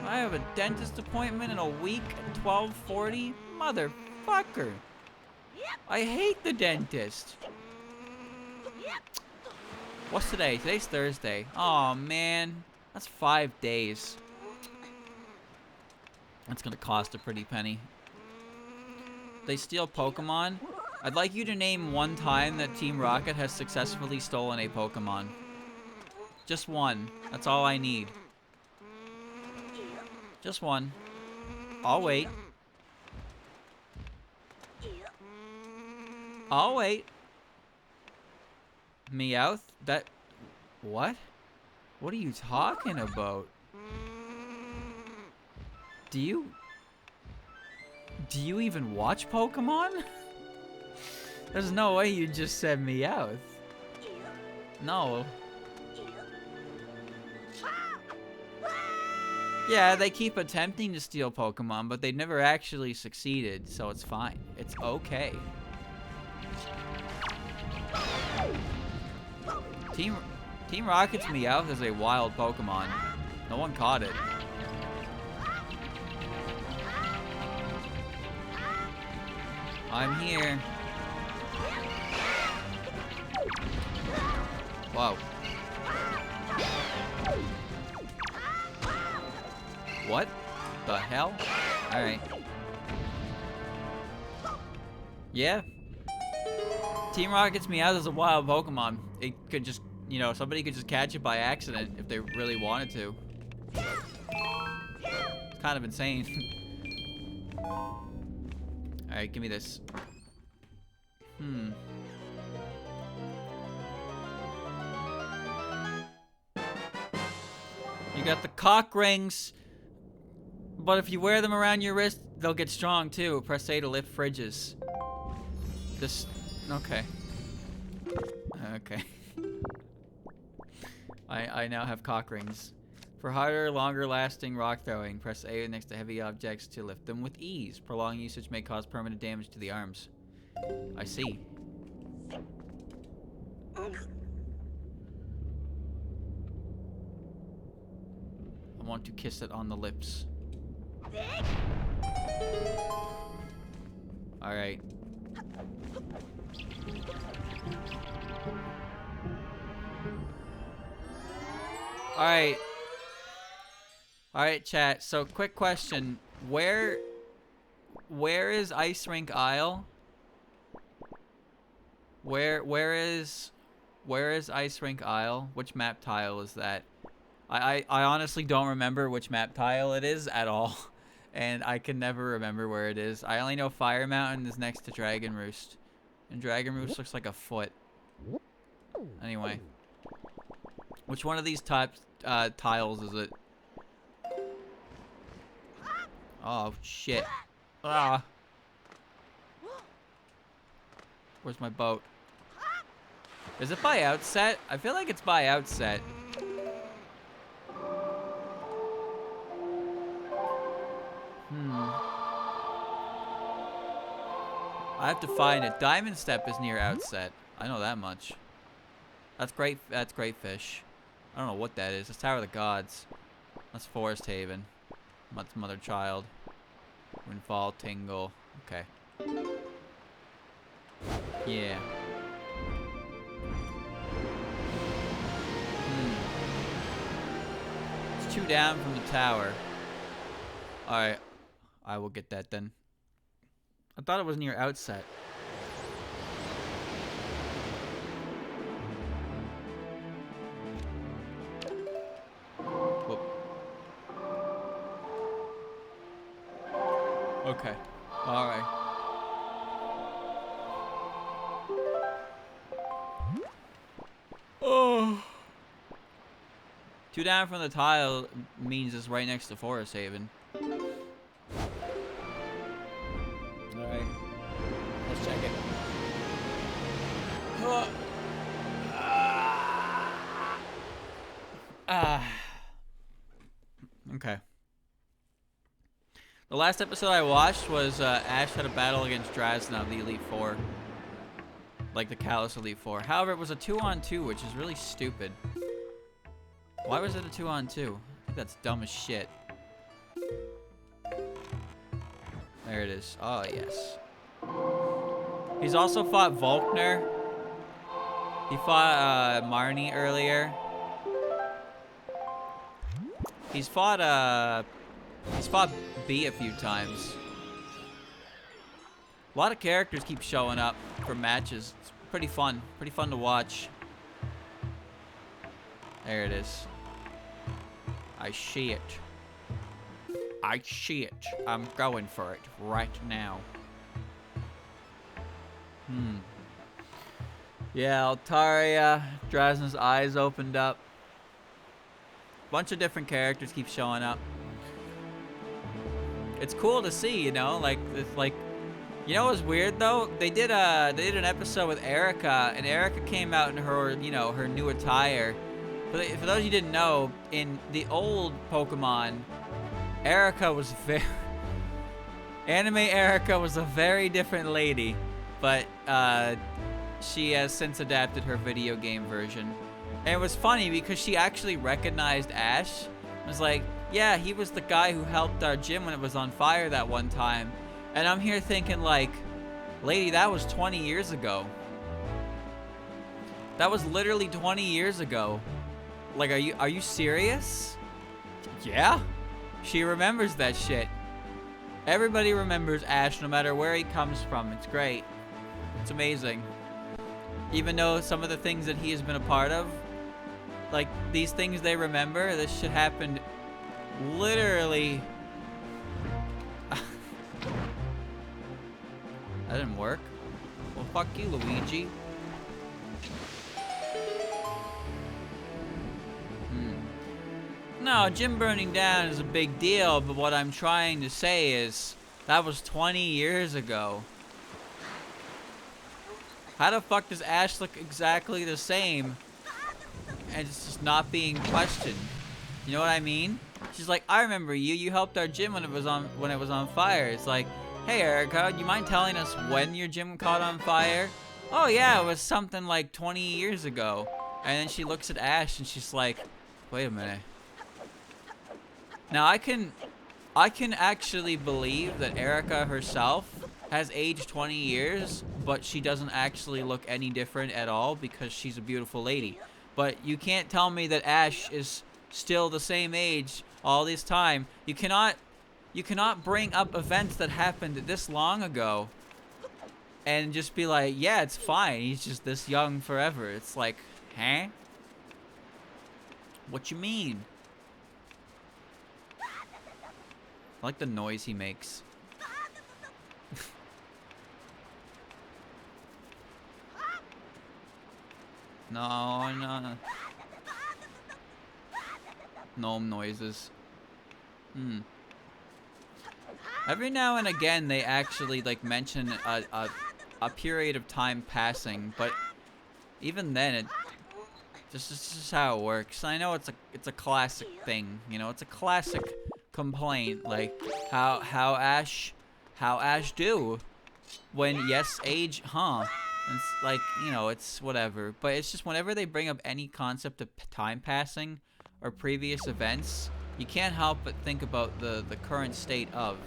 I have a dentist appointment in a week at 12:40? Motherfucker. I hate the dentist. What's today? Today's Thursday. Aw, man. That's 5 days. That's gonna cost a pretty penny. They steal Pokemon? I'd like you to name one time that Team Rocket has successfully stolen a Pokemon. Just one. That's all I need. Just one. I'll wait. I'll wait. Meowth? That... What? What are you talking about? Do you even watch Pokemon? There's no way you just said Meowth. No. Yeah, they keep attempting to steal Pokemon, but they never actually succeeded, so it's fine. It's okay. Team Rocket's Meowth is a wild Pokemon. No one caught it. I'm here. Whoa. What the hell? Alright. Yeah. Team Rocket's Meowth is a wild Pokemon. It could just, you know, somebody could just catch it by accident if they really wanted to. It's kind of insane. Alright, give me this. You got the cock rings, but if you wear them around your wrist, they'll get strong too. Press A to lift fridges. This, okay. Okay. I now have cock rings. For harder, longer lasting rock throwing, press A next to heavy objects to lift them with ease. Prolonged usage may cause permanent damage to the arms. I see. I want to kiss it on the lips. Alright. Alright. Alright, chat. So, quick question. Where is Ice Rink Isle? Where is Ice Rink Isle? Which map tile is that? I honestly don't remember which map tile it is at all. And I can never remember where it is. I only know Fire Mountain is next to Dragon Roost. And Dragon Roost looks like a foot. Anyway. Which one of these tiles is it? Oh, shit. Ah. Where's my boat? Is it by outset? I feel like it's by outset. I have to find it. Diamond Step is near outset. I know that much. That's great. That's Great Fish. I don't know what that is. That's Tower of the Gods. That's Forest Haven. That's Mother Child. Windfall, Tingle. Okay. Yeah. It's 2 down from the tower. Alright. I will get that then. I thought it was near outset. Whoop. Okay. Alright. Oh. 2 down from the tile means it's right next to Forest Haven. Alright. Let's check it. Okay. The last episode I watched was Ash had a battle against Drasna of the Elite Four. Like the Callous Elite Four. However, it was a 2-on-2, which is really stupid. Why was it a 2-on-2? I think that's dumb as shit. There it is. Oh, yes. He's also fought Volkner. He fought Marnie earlier. He's fought B a few times. A lot of characters keep showing up for matches. It's pretty fun to watch. There it is. I see it. I see it. I'm going for it right now. Yeah, Altaria, Drasna's eyes opened up. Bunch of different characters keep showing up. It's cool to see, you know, like you know what's weird though? They did an episode with Erica, and Erica came out in her, you know, her new attire. But for those of you who didn't know, in the old Pokemon, Erica was anime Erica was a very different lady, but she has since adapted her video game version. And it was funny because she actually recognized Ash. It was like, yeah, he was the guy who helped our gym when it was on fire that one time. And I'm here thinking like, lady, that was 20 years ago. That was literally 20 years ago. Like, are you serious? Yeah. She remembers that shit. Everybody remembers Ash no matter where he comes from. It's great. It's amazing. Even though some of the things that he has been a part of, like these things they remember, this shit happened literally. That didn't work. Well, fuck you, Luigi. No, gym burning down is a big deal, but what I'm trying to say is that was 20 years ago. How the fuck does Ash look exactly the same and it's just not being questioned? You know what I mean? She's like, I remember you. You helped our gym when it was on fire. It's like, hey Erica, you mind telling us when your gym caught on fire? Oh yeah, it was something like 20 years ago. And then she looks at Ash and she's like, wait a minute. Now I can actually believe that Erica herself has aged 20 years, but she doesn't actually look any different at all because she's a beautiful lady. But you can't tell me that Ash is still the same age all this time. You cannot bring up events that happened this long ago and just be like, yeah, it's fine. He's just this young forever. It's like, huh? What you mean? I like the noise he makes. No. Gnome noises. Every now and again, they actually like mention a period of time passing, but even then, it just how it works. I know it's a classic thing, you know, it's a classic complaint, like how Ash do when yes age, huh? It's like, you know, it's whatever, but it's just whenever they bring up any concept of time passing or previous events, you can't help but think about the current state of.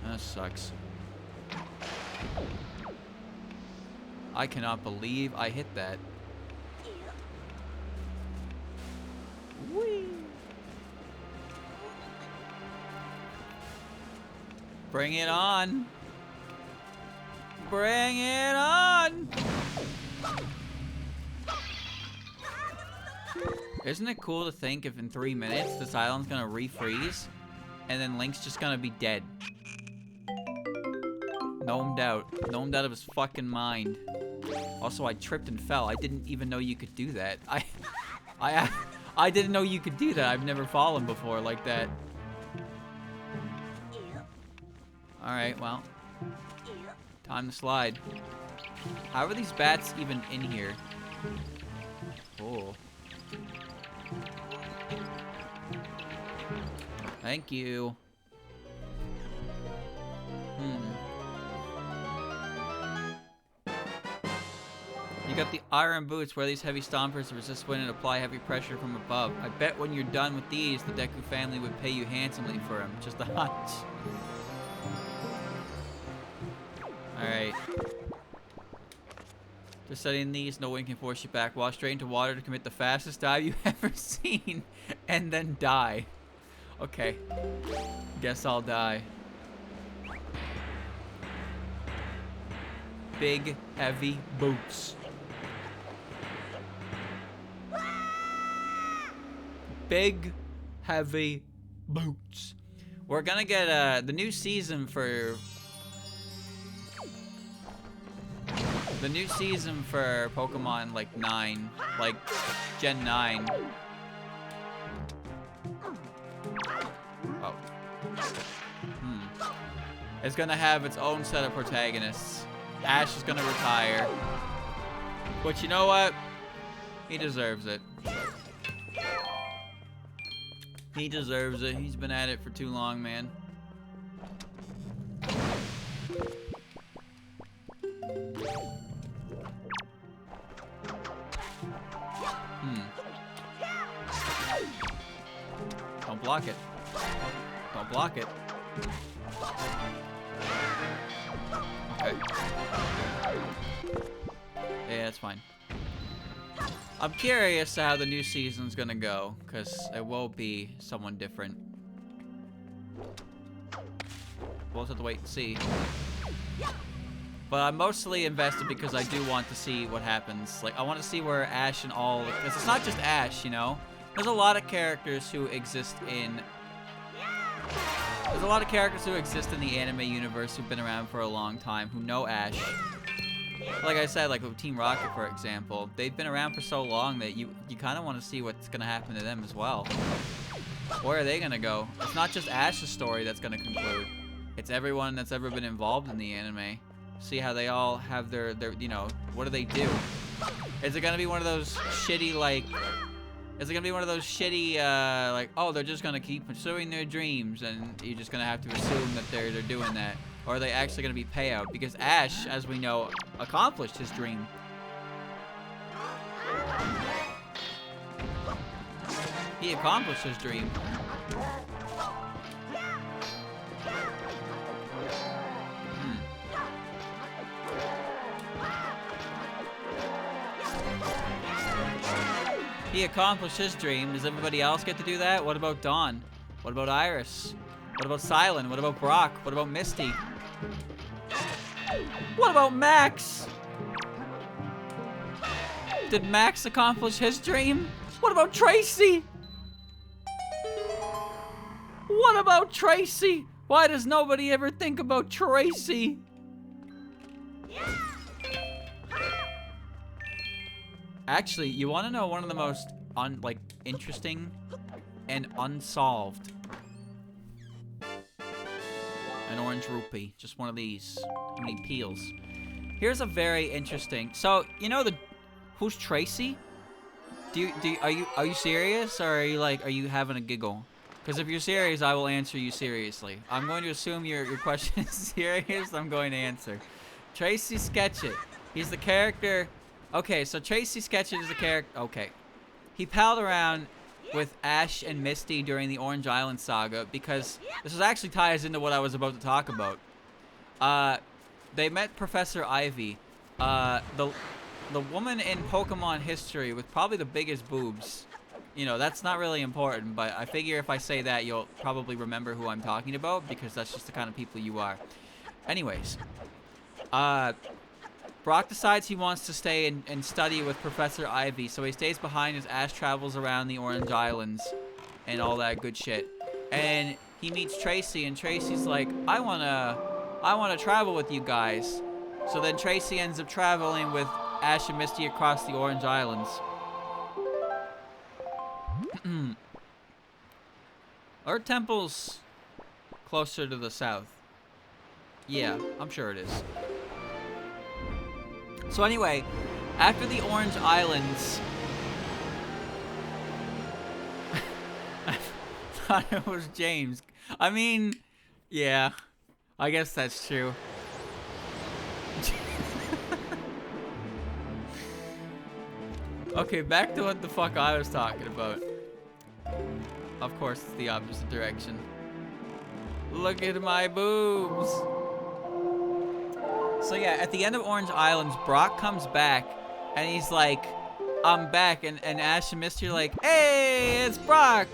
That sucks. I cannot believe I hit that. Whee! Bring it on! Bring it on! Isn't it cool to think if in 3 minutes this island's gonna refreeze and then Link's just gonna be dead? Gnomed out of his fucking mind. Also, I tripped and fell. I didn't even know you could do that. I didn't know you could do that. I've never fallen before like that. Alright, well. Time to slide. How are these bats even in here? Oh. Thank you. You got the iron boots. Wear these heavy stompers to resist wind and apply heavy pressure from above. I bet when you're done with these, the Deku family would pay you handsomely for them. Just a hunch. Alright. Just studying these, no one can force you back. Walk straight into water to commit the fastest dive you've ever seen. And then die. Okay. Guess I'll die. Big, heavy boots. Big, heavy boots. We're gonna get the new season for Pokemon like 9, like Gen 9. Oh. It's gonna have its own set of protagonists. Ash is gonna retire. But you know what? He deserves it. He deserves it. He's been at it for too long, man. Don't block it. Don't block it. Okay. Yeah, that's fine. I'm curious how the new season's gonna go, because it will be someone different. We'll just have to wait and see. But I'm mostly invested because I do want to see what happens. Like, I want to see where Ash and all... Because it's not just Ash, you know? There's a lot of characters who exist in... There's a lot of characters who exist in the anime universe who've been around for a long time, who know Ash. Like I said, like with Team Rocket, for example, they've been around for so long that you kind of want to see what's going to happen to them as well. Where are they going to go? It's not just Ash's story that's going to conclude. It's everyone that's ever been involved in the anime. See how they all have their you know, what do they do? Is it going to be one of those shitty, like... Is it going to be one of those shitty, like, oh, they're just going to keep pursuing their dreams, and you're just going to have to assume that they're doing that? Or are they actually going to be payout? Because Ash, as we know, accomplished his dream. He accomplished his dream. He accomplished his dream. Does everybody else get to do that? What about Dawn? What about Iris? What about Silent? What about Brock? What about Misty? What about Max? Did Max accomplish his dream? What about Tracy? What about Tracy? Why does nobody ever think about Tracy? Actually, you want to know one of the most interesting and unsolved? An orange rupee, just one of these. How many peels? Here's a very interesting. So you know who's Tracy? Are you serious, or are you having a giggle? Because if you're serious, I will answer you seriously. I'm going to assume your question is serious. I'm going to answer. Tracy Sketchit. He's the character. Okay, so Tracy Sketchit is the character. Okay, he palled around with Ash and Misty during the Orange Island saga because this actually ties into what I was about to talk about. They met Professor Ivy, the woman in Pokemon history with probably the biggest boobs. You know, that's not really important, but I figure if I say that, you'll probably remember who I'm talking about because that's just the kind of people you are. Anyways, Brock decides he wants to stay and study with Professor Ivy, so he stays behind as Ash travels around the Orange Islands and all that good shit. And he meets Tracy, and Tracy's like, I wanna travel with you guys. So then Tracy ends up traveling with Ash and Misty across the Orange Islands. Our temple's closer to the south. Yeah, I'm sure it is. So anyway, after the Orange Islands... I thought it was James. I mean, yeah, I guess that's true. Okay, back to what the fuck I was talking about. Of course, it's the opposite direction. Look at my boobs. So yeah, at the end of Orange Islands, Brock comes back, and he's like, I'm back, and Ash and Misty are like, hey, it's Brock!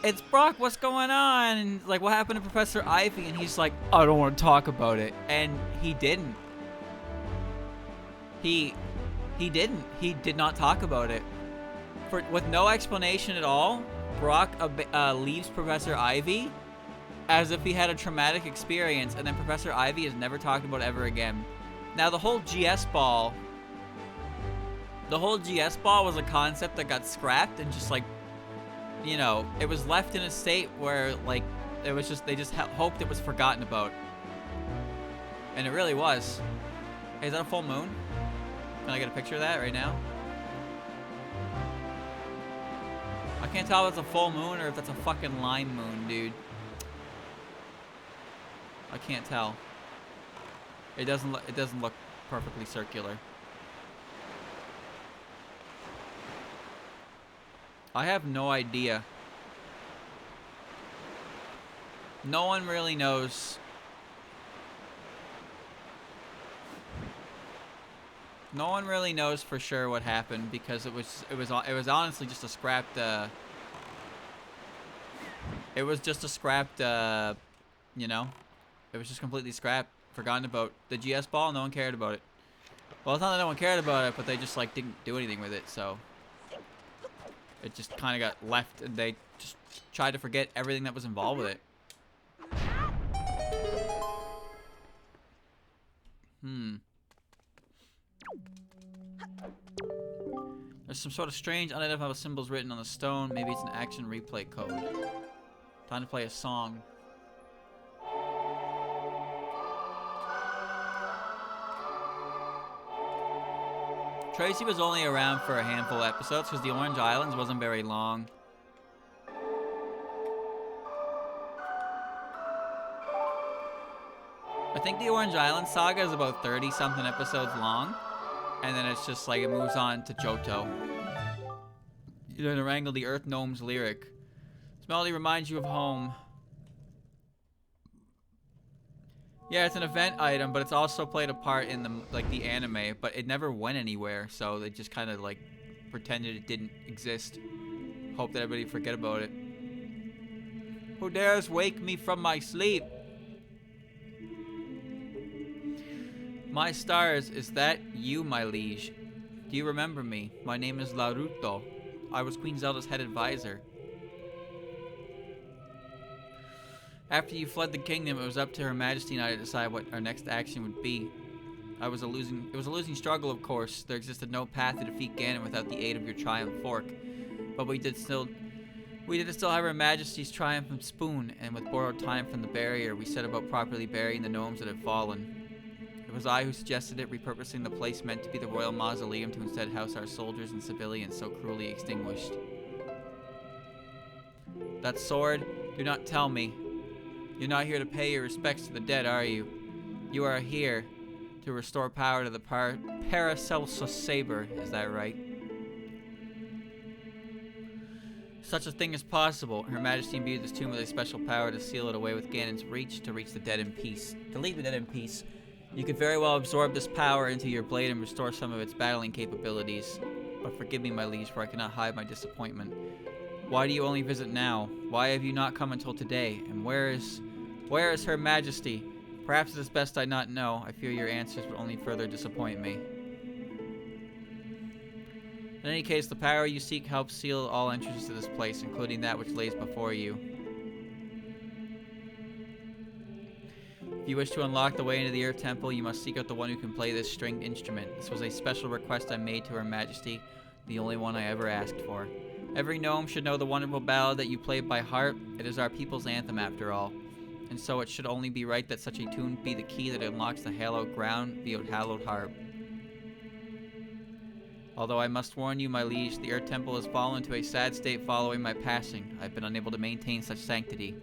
It's Brock, what's going on? And like, what happened to Professor Ivy? And he's like, I don't want to talk about it. And he didn't. He didn't. He did not talk about it. With no explanation at all, Brock leaves Professor Ivy as if he had a traumatic experience, and then Professor Ivy is never talked about ever again. Now, the whole GS ball was a concept that got scrapped and just like, you know, it was left in a state where like it was just, they just hoped it was forgotten about. And it really was. Hey, is that a full moon? Can I get a picture of that right now? I can't tell if it's a full moon or if that's a fucking line moon, dude. I can't tell. It doesn't look perfectly circular. I have no idea. No one really knows. No one really knows for sure what happened because it was honestly just a scrapped it was just a scrapped you know, it was just completely scrapped, forgotten about. The GS ball, no one cared about it. Well, it's not that no one cared about it, but they just like didn't do anything with it, so it just kind of got left, and they just tried to forget everything that was involved with it. There's some sort of strange unidentifiable symbols written on the stone. Maybe it's an action replay code. Time to play a song. Tracy was only around for a handful of episodes because the Orange Islands wasn't very long. I think the Orange Island saga is about 30-something episodes long. And then it's just like it moves on to Johto. You're gonna wrangle the Earth Gnome's lyric. This melody reminds you of home. Yeah, it's an event item, but it's also played a part in the anime, but it never went anywhere, so they just kind of like pretended it didn't exist. Hope that everybody forget about it. Who dares wake me from my sleep? My stars, is that you, my liege? Do you remember me? My name is Naruto. I was Queen Zelda's head advisor. After you fled the kingdom, it was up to Her Majesty and I to decide what our next action would be. It was a losing struggle, of course. There existed no path to defeat Ganon without the aid of your Triumph Fork. But we did still have Her Majesty's triumphant spoon, and with borrowed time from the barrier, we set about properly burying the gnomes that had fallen. It was I who suggested it, repurposing the place meant to be the royal mausoleum to instead house our soldiers and civilians so cruelly extinguished. That sword, do not tell me. You're not here to pay your respects to the dead, are you? You are here to restore power to the Paracelsus Saber, is that right? Such a thing is possible. Her Majesty imbued this tomb with a special power to seal it away with Ganon's reach to reach the dead in peace. To leave the dead in peace. You could very well absorb this power into your blade and restore some of its battling capabilities. But forgive me, my liege, for I cannot hide my disappointment. Why do you only visit now? Why have you not come until today? And where is Her Majesty? Perhaps it is best I not know. I fear your answers will only further disappoint me. In any case, the power you seek helps seal all entrances to this place, including that which lays before you. If If you wish to unlock the way into the Earth Temple, you must seek out the one who can play this stringed instrument. This was a special request I made to Her Majesty, the only one I ever asked for. Every gnome should know the wonderful ballad that you play by heart. It is our people's anthem, after all. And so it should only be right that such a tune be the key that unlocks the hallowed ground, the hallowed harp. Although I must warn you, my liege, the Earth Temple has fallen to a sad state following my passing. I've been unable to maintain such sanctity.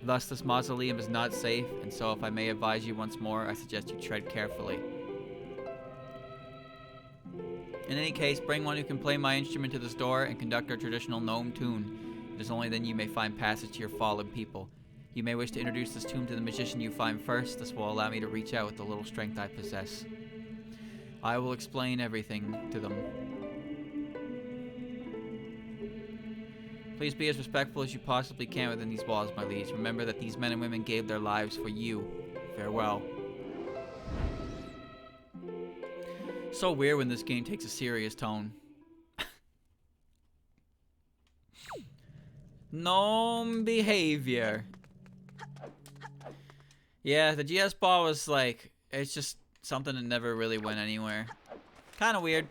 Thus, this mausoleum is not safe, and so if I may advise you once more, I suggest you tread carefully. In any case, bring one who can play my instrument to this door and conduct our traditional gnome tune. It is only then you may find passage to your fallen people. You may wish to introduce this tune to the magician you find first. This will allow me to reach out with the little strength I possess. I will explain everything to them. Please be as respectful as you possibly can within these walls, my liege. Remember that these men and women gave their lives for you. Farewell. So weird when this game takes a serious tone. Gnome behavior. Yeah, the GS ball was like, it's just something that never really went anywhere. Kind of weird.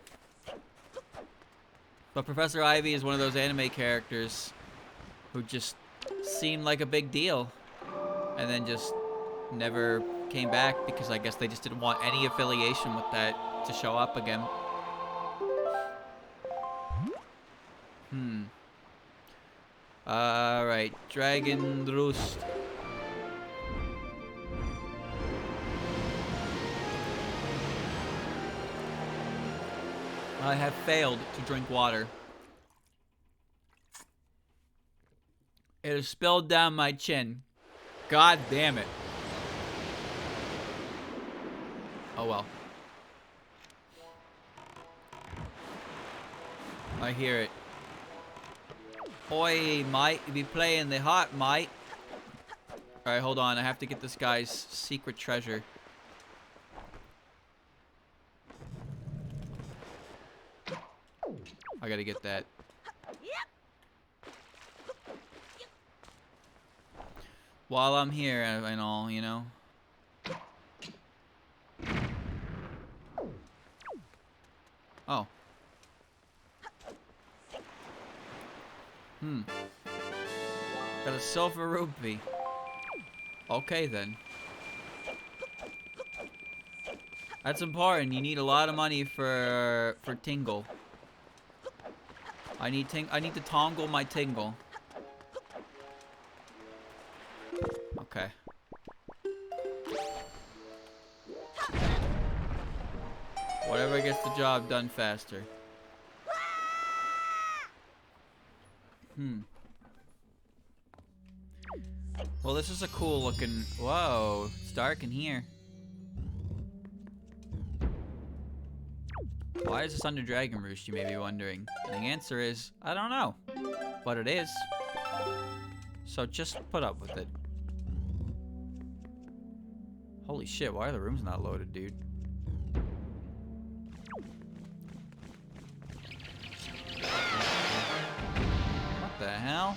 But Professor Ivy is one of those anime characters who just seemed like a big deal. And then just never came back because I guess they just didn't want any affiliation with that to show up again. Alright, Dragon Roost. I have failed to drink water. It has spilled down my chin. God damn it. Oh well. I hear it. Oi, mate, you be playing the harp, mate. Alright, hold on. I have to get this guy's secret treasure. I gotta get that. While I'm here and all, you know. Oh. Got a silver rupee. Okay then. That's important. You need a lot of money for Tingle. I need to tongle my Tingle. Okay. Whatever gets the job done faster. Well, this is a cool looking... Whoa, it's dark in here. Why is this under Dragon Roost, you may be wondering? And the answer is, I don't know. But it is. So just put up with it. Holy shit, why are the rooms not loaded, dude? What the hell?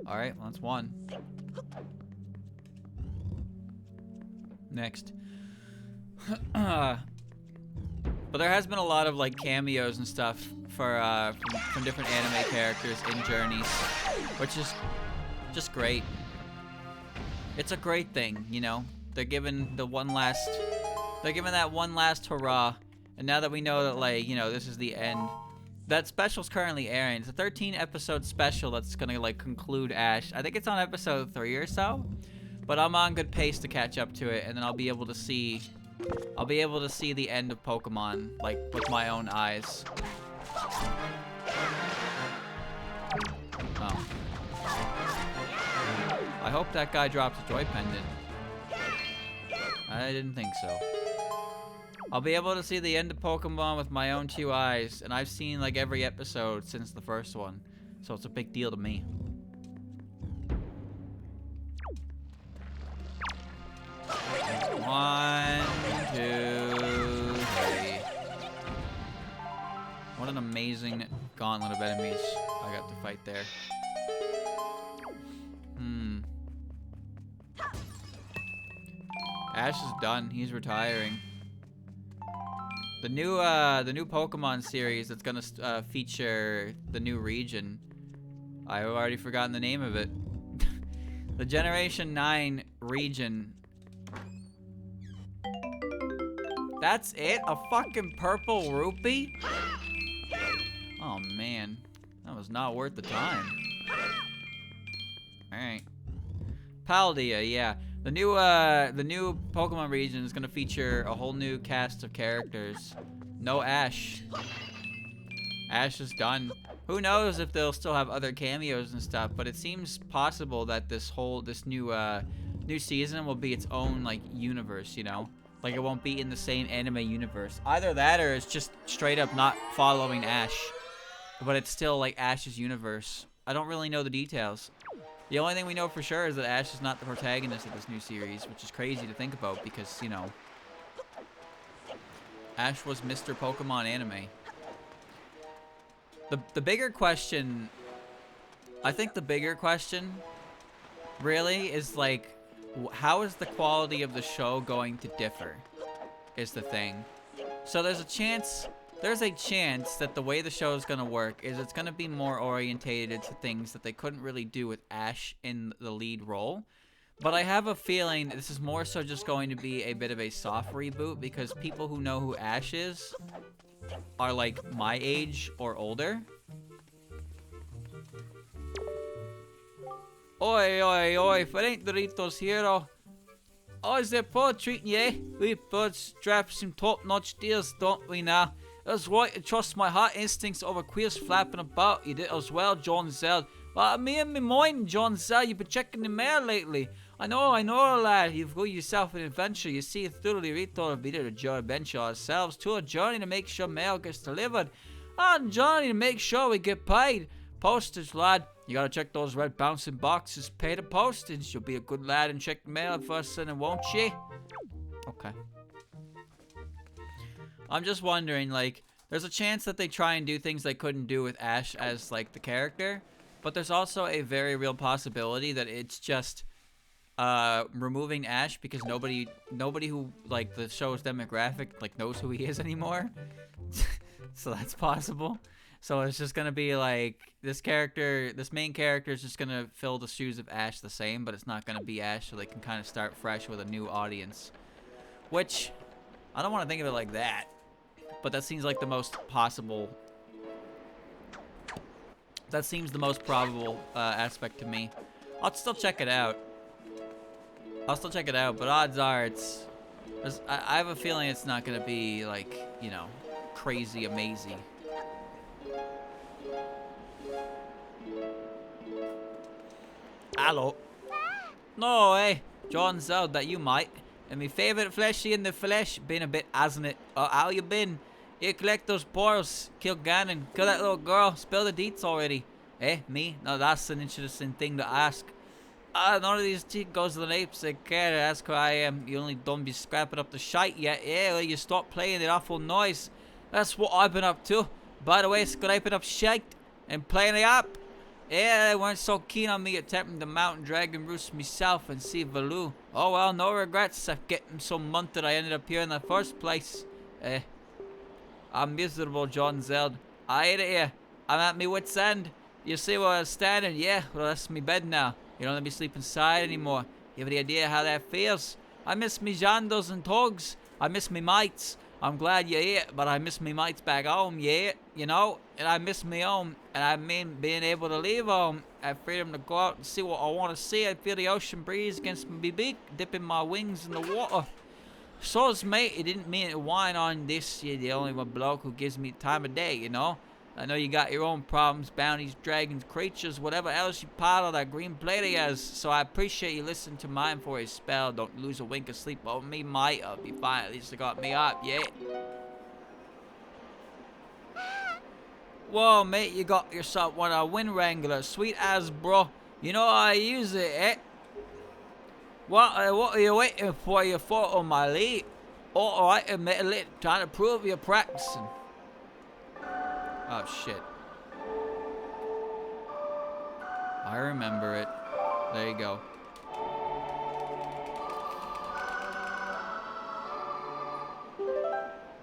Alright, well, that's one. Next. But there has been a lot of like cameos and stuff for from different anime characters in Journeys, which is just great. It's a great thing, you know. They're giving that one last hurrah, and now that we know that, like, you know, this is the end, that special's currently airing. It's a 13-episode special that's gonna like conclude Ash. I think it's on episode 3 or so, but I'm on good pace to catch up to it, and then I'll be able to see the end of Pokemon, like, with my own eyes. Oh. I hope that guy drops a Joy Pendant. I didn't think so. I'll be able to see the end of Pokemon with my own 2 eyes, and I've seen, like, every episode since the first one, so it's a big deal to me. One, 2, 3. What an amazing gauntlet of enemies I got to fight there. Ash is done. He's retiring. The new Pokemon series that's gonna feature the new region. I've already forgotten the name of it. The Generation 9 region. That's it? A fucking purple rupee? Oh man, that was not worth the time. All right, Paldea, yeah. The new Pokemon region is gonna feature a whole new cast of characters. No Ash. Ash is done. Who knows if they'll still have other cameos and stuff, but it seems possible that this new season will be its own like universe, you know? Like it won't be in the same anime universe. Either that or it's just straight up not following Ash. But it's still like Ash's universe. I don't really know the details. The only thing we know for sure is that Ash is not the protagonist of this new series, which is crazy to think about because, you know, Ash was Mr. Pokemon anime. The bigger question, I think the bigger question really is like, how is the quality of the show going to differ is the thing. So there's a chance that the way the show is going to work is it's going to be more orientated to things that they couldn't really do with Ash in the lead role. But I have a feeling this is more so just going to be a bit of a soft reboot because people who know who Ash is are like my age or older. Oi, oi, oi, if it ain't Doritos Hero. Oh, is there Paul treating you, eh? We birds strap some top-notch deals, don't we now? That's right, I trust my heart instincts over queers flapping about. You did as well, John Zell. Well, me and me mind, John Zell, you've been checking the mail lately. I know, lad. You've got yourself an adventure. You see, thoroughly Rito will be there to journey adventure ourselves to a journey to make sure mail gets delivered. And journey to make sure we get paid. Postage, lad. You gotta check those red bouncing boxes. Pay the postage. You'll be a good lad and check the mail first thing, won't you? Okay. I'm just wondering, like, there's a chance that they try and do things they couldn't do with Ash as, like, the character. But there's also a very real possibility that it's just removing Ash because nobody who, like, the show's demographic, like, knows who he is anymore. So that's possible. So it's just gonna be like this main character is just gonna fill the shoes of Ash the same, but it's not gonna be Ash, so they can kind of start fresh with a new audience. Which I don't want to think of it like that, but that seems like the most possible. That seems the most probable aspect to me. I'll still check it out. But odds are I have a feeling it's not gonna be like, you know, crazy amazing. Hello. No, John Zelda, that you might. And me favourite fleshy in the flesh. Been a bit, hasn't it? How you been? You collect those boars, kill Ganon, kill that little girl, spill the deets already. Me? No, that's an interesting thing to ask. None of these goes to the apes, they care to ask who I am. You only don't be scrapping up the shite yet. Yeah, well, you stop playing that awful noise. That's what I've been up to. By the way, scraping up shite and playing it up. Yeah, they weren't so keen on me attempting the mountain dragon roost myself and see Valoo. Oh well, no regrets. I'm getting so munted I ended up here in the first place. I'm miserable, John Zeld. I hate it here. I'm at me wit's end. You see where I'm standing? Yeah, well that's me bed now. You don't let me sleep inside anymore. You have any idea how that feels? I miss me Jandos and Togs. I miss me mates. I'm glad you're here, but I miss me mates back home, yeah, you know? And I miss me home, and I mean being able to leave home. I have freedom to go out and see what I want to see. I feel the ocean breeze against my beak, dipping my wings in the water. So's mate, it didn't mean to whine on this. You're the only one bloke who gives me time of day, you know? I know you got your own problems, bounties, dragons, creatures, whatever else you pile on that green plate of yours. So I appreciate you listening to mine for a spell. Don't lose a wink of sleep over me, mate. I'll be fine. At least I got me up, yeah? Whoa, mate, you got yourself one of Wind Wrangler. Sweet as, bro. You know how I use it, eh? What are you waiting for? Your photo, my lead? Oh, alright, admit it. Trying to prove you're practicing. Oh, shit. I remember it. There you go.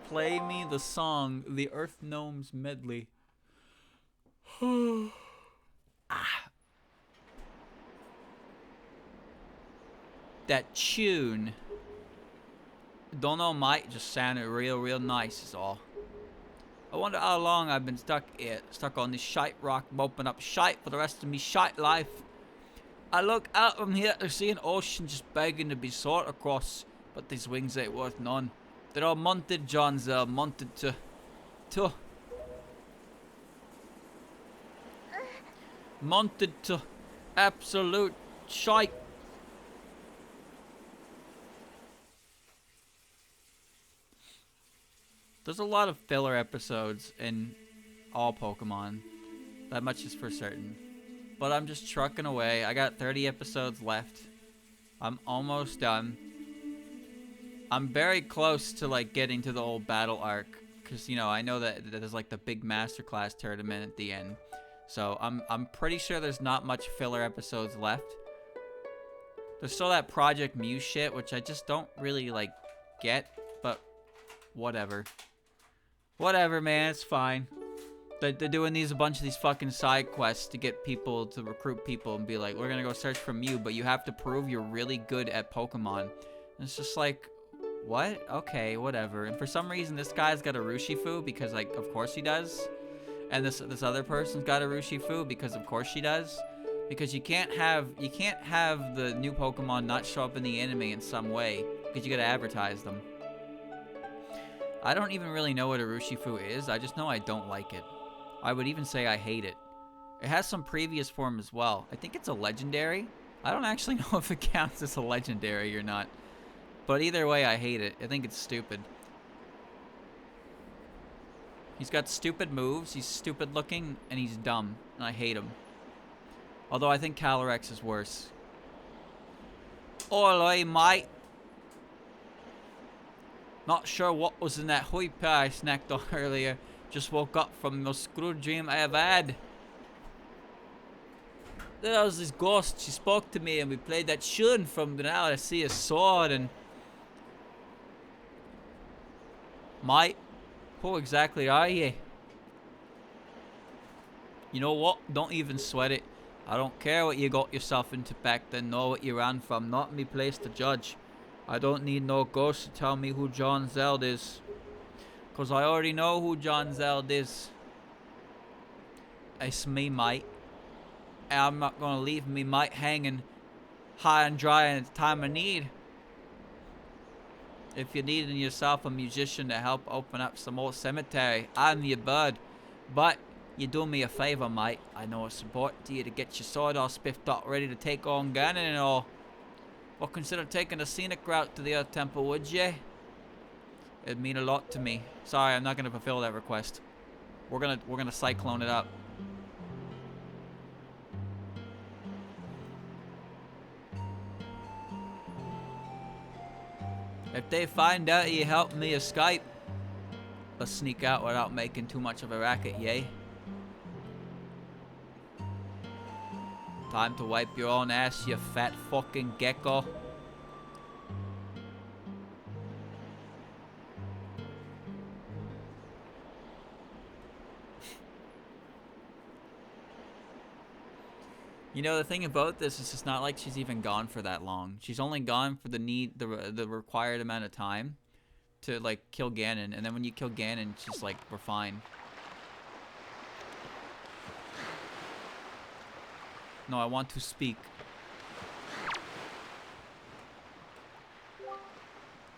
Play me the song, the Earth Gnomes Medley. That tune. Don't know, might just sounded real nice is all. I wonder how long I've been stuck on this shite rock, moping up shite for the rest of me shite life. I look out from here to see an ocean just begging to be sought across, but these wings ain't worth none. They're all munted, John Zell, munted to absolute shite. There's a lot of filler episodes in all Pokemon. That much is for certain. But I'm just trucking away. I got 30 episodes left. I'm almost done. I'm very close to like getting to the old battle arc. Because, you know, I know that there's like the big masterclass tournament at the end. So I'm pretty sure there's not much filler episodes left. There's still that Project Mew shit, which I just don't really like get. But whatever. Whatever, man, it's fine. They're doing a bunch of these fucking side quests to get people, to recruit people and be like, we're gonna go search for Mew, but you have to prove you're really good at Pokemon. And it's just like, what? Okay, whatever. And for some reason, this guy's got a Urshifu because, like, of course he does. And this other person's got a Urshifu because, of course she does. Because you can't have the new Pokemon not show up in the anime in some way because you gotta advertise them. I don't even really know what a Urshifu is. I just know I don't like it. I would even say I hate it. It has some previous form as well. I think it's a legendary. I don't actually know if it counts as a legendary or not. But either way, I hate it. I think it's stupid. He's got stupid moves, he's stupid looking, and he's dumb. And I hate him. Although I think Calyrex is worse. Oi, mate. Not sure what was in that hoi pie I snacked on earlier. Just woke up from the most screwed dream I have had. There was this ghost, she spoke to me and we played that tune from Now I See a Sword and... Mate, who exactly are you? You know what? Don't even sweat it. I don't care what you got yourself into back then, nor what you ran from. Not me place to judge. I don't need no ghost to tell me who John Zeld is. Cause I already know who John Zeld is. It's me, mate. And I'm not gonna leave me mate hanging high and dry in the time of need. If you're needing yourself a musician to help open up some old cemetery, I'm your bird. But you do me a favor, mate. I know it's important to you to get your sword all spiffed up, ready to take on Ganon and all. Well, consider taking a scenic route to the Earth Temple, would you? It'd mean a lot to me. Sorry, I'm not gonna fulfill that request. We're gonna cyclone it up. If they find out you helped me escape, let's sneak out without making too much of a racket, yay? Time to wipe your own ass, you fat fucking gecko. You know, the thing about this is it's not like she's even gone for that long. She's only gone for the required amount of time to, like, kill Ganon. And then when you kill Ganon, it's just like, we're fine. No, I want to speak.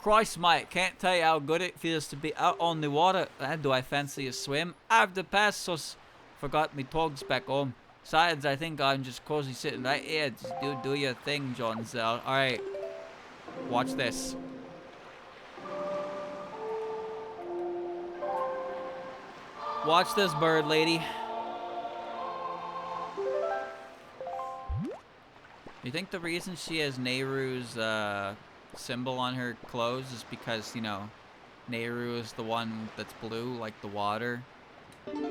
Christ, mate, can't tell you how good it feels to be out on the water. And do I fancy a swim? I've the passos. Forgot me togs back home. Besides, I think I'm just cozy sitting right here. Just do your thing, John Zell. Alright. Watch this. Watch this, bird lady. You think the reason she has Nehru's symbol on her clothes is because, you know, Nehru is the one that's blue, like the water,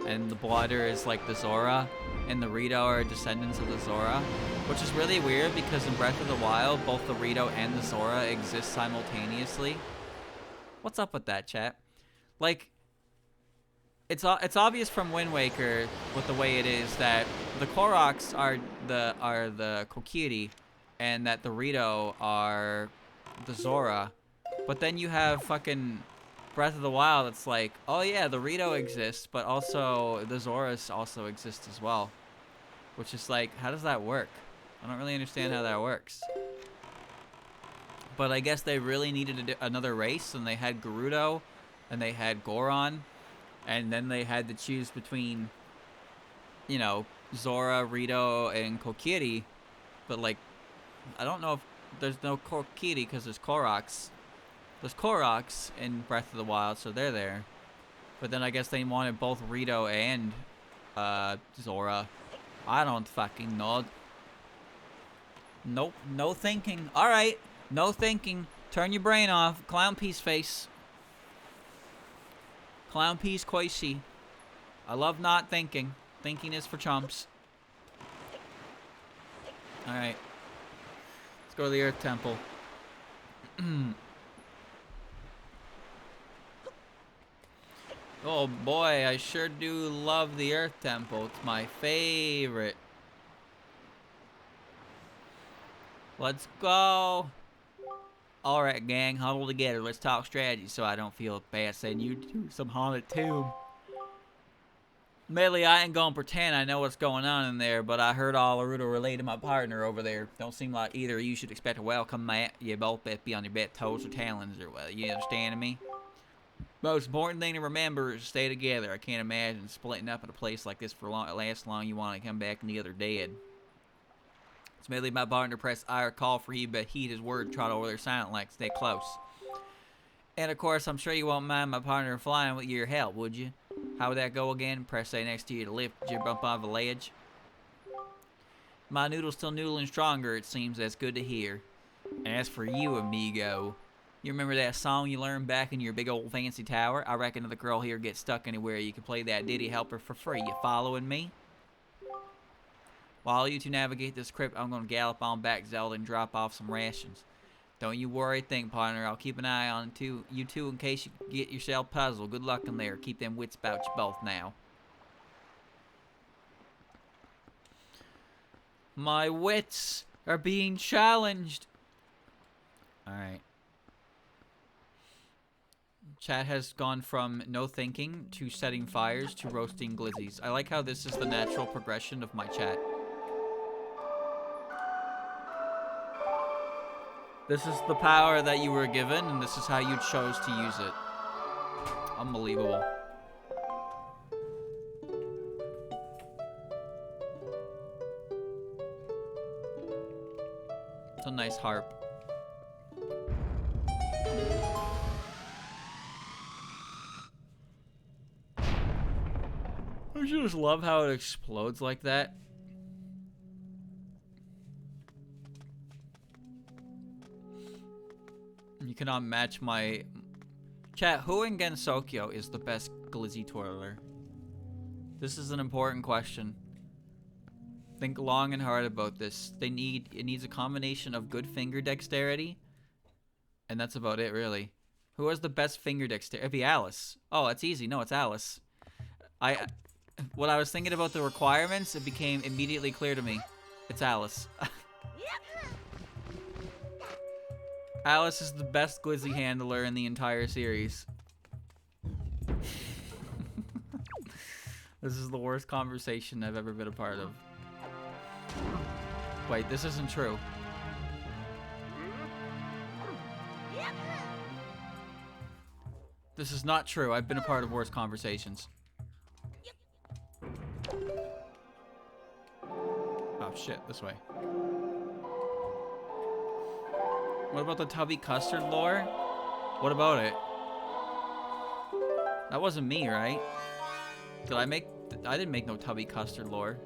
and the water is like the Zora, and the Rito are descendants of the Zora, which is really weird because in Breath of the Wild, both the Rito and the Zora exist simultaneously. What's up with that, chat? like, it's obvious from Wind Waker with the way it is that the Koroks are the Kokiri, and that the Rito are the Zora. But then you have fucking Breath of the Wild. It's like, oh yeah, the Rito exists, but also the Zoras also exist as well. Which is like, how does that work? I don't really understand how that works. But I guess they really needed another race, and they had Gerudo, and they had Goron, and then they had to choose between, you know, Zora, Rito, and Kokiri. But like, I don't know if there's no Kokiri because there's Koroks. There's Koroks in Breath of the Wild, so they're there. But then I guess they wanted both Rito and Zora. I don't fucking know. Nope, no thinking. Alright, no thinking. Turn your brain off. Clownpiece face. Clownpiece koishi. I love not thinking. Thinking is for chumps. Alright. Let's go to the Earth Temple. Oh boy, I sure do love the Earth Temple. It's my favorite. Let's go. Alright, gang, huddle together. Let's talk strategy so I don't feel bad saying you do some haunted tomb. Admittedly, I ain't gonna pretend I know what's going on in there, but I heard all Naruto related to my partner over there. Don't seem like either of you should expect a welcome mat. You both better be on your best toes or talons or well, you understand me? Most important thing to remember is to stay together. I can't imagine splitting up in a place like this for last long. You want to come back together dead. It's merely my partner pressed I or call for you, but heed his word, trot over there silent like stay close. And of course, I'm sure you won't mind my partner flying with your help, would you? How would that go again? Press A next to you to lift your bump off the ledge. My noodle's still noodling stronger, it seems. That's good to hear. And as for you, amigo, you remember that song you learned back in your big old fancy tower? I reckon if the girl here gets stuck anywhere, you can play that ditty helper for free. You following me? While you two navigate this crypt, I'm going to gallop on back Zelda and drop off some rations. Don't you worry, think, partner. I'll keep an eye on you two in case you get yourself puzzled. Good luck in there. Keep them wits about you both now. My wits are being challenged. Alright. Chat has gone from no thinking to setting fires to roasting glizzies. I like how this is the natural progression of my chat. This is the power that you were given, and this is how you chose to use it. Unbelievable. It's a nice harp. I just love how it explodes like that. You cannot match my... Chat, who in Gensokyo is the best glizzy twirler? This is an important question. Think long and hard about this. It needs a combination of good finger dexterity, and that's about it, really. Who has the best finger dexterity? It'd be Alice. Oh, it's easy. No, it's Alice. When I was thinking about the requirements, it became immediately clear to me. It's Alice. Alice is the best glizzy handler in the entire series. This is the worst conversation I've ever been a part of. Wait, this isn't true. This is not true. I've been a part of worse conversations. Oh shit, this way. What about the Tubby Custard lore? What about it? That wasn't me, right? Did I make... I didn't make no Tubby Custard lore.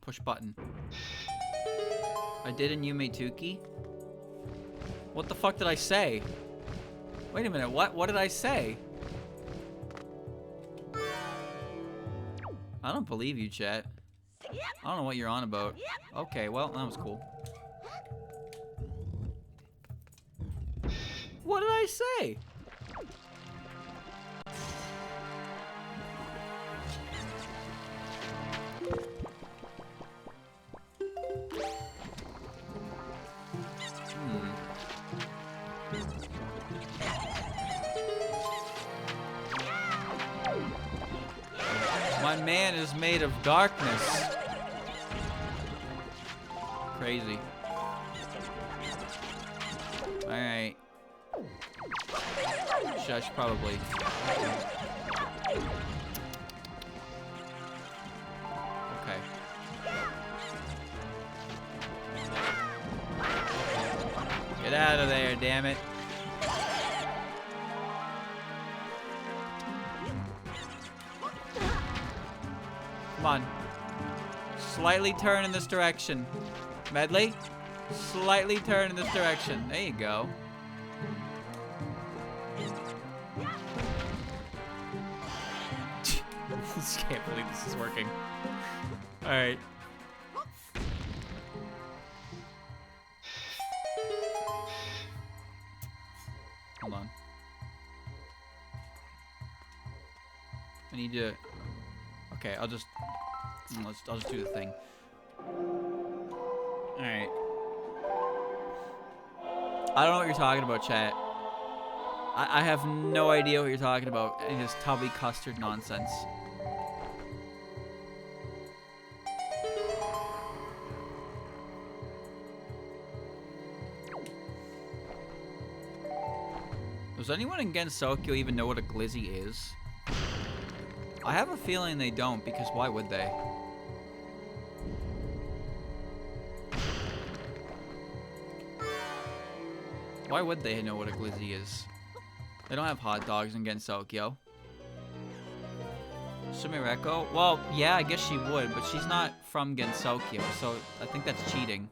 Push button. I did in Yume Tuki? What the fuck did I say? Wait a minute, what did I say? I don't believe you, chat. I don't know what you're on about. Okay, well, that was cool. What did I say? My man is made of darkness. Crazy. Alright. Shush, probably. Okay. Get out of there, damn it. Come on. Slightly turn in this direction. Medley? Slightly turn in this direction. There you go. I can't believe this is working. Alright. Hold on. I need to... Okay, I'll just do the thing. Alright. I don't know what you're talking about, chat. I have no idea what you're talking about. Any of this tubby custard nonsense. Does anyone in Gensokyo even know what a glizzy is? I have a feeling they don't, because why would they? Why would they know what a glizzy is? They don't have hot dogs in Gensokyo. Sumireko? Well, yeah, I guess she would, but she's not from Gensokyo, so I think that's cheating.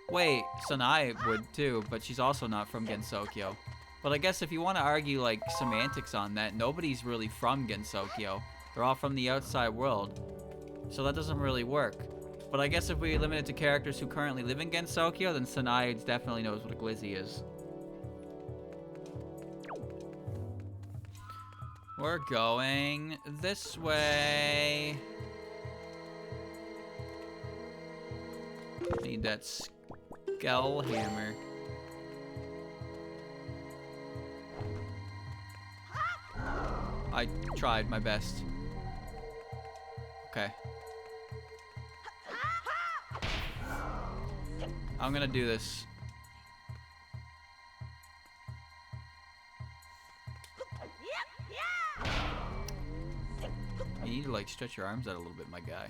Wait, Sanai would too, but she's also not from Gensokyo. But I guess if you want to argue, like, semantics on that, nobody's really from Gensokyo. They're all from the outside world. So that doesn't really work. But I guess if we limit it to characters who currently live in Gensokyo, then Sanai definitely knows what a glizzy is. We're going this way. Need that skull hammer. I tried my best. Okay. I'm gonna do this. You need to like stretch your arms out a little bit, my guy.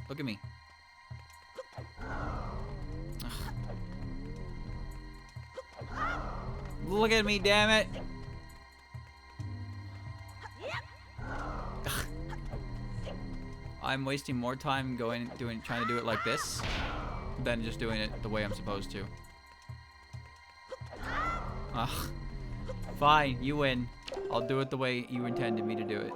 Look at me. Ugh. Look at me, damn it! Ugh. I'm wasting more time trying to do it like this than just doing it the way I'm supposed to. Ugh. Fine, you win. I'll do it the way you intended me to do it.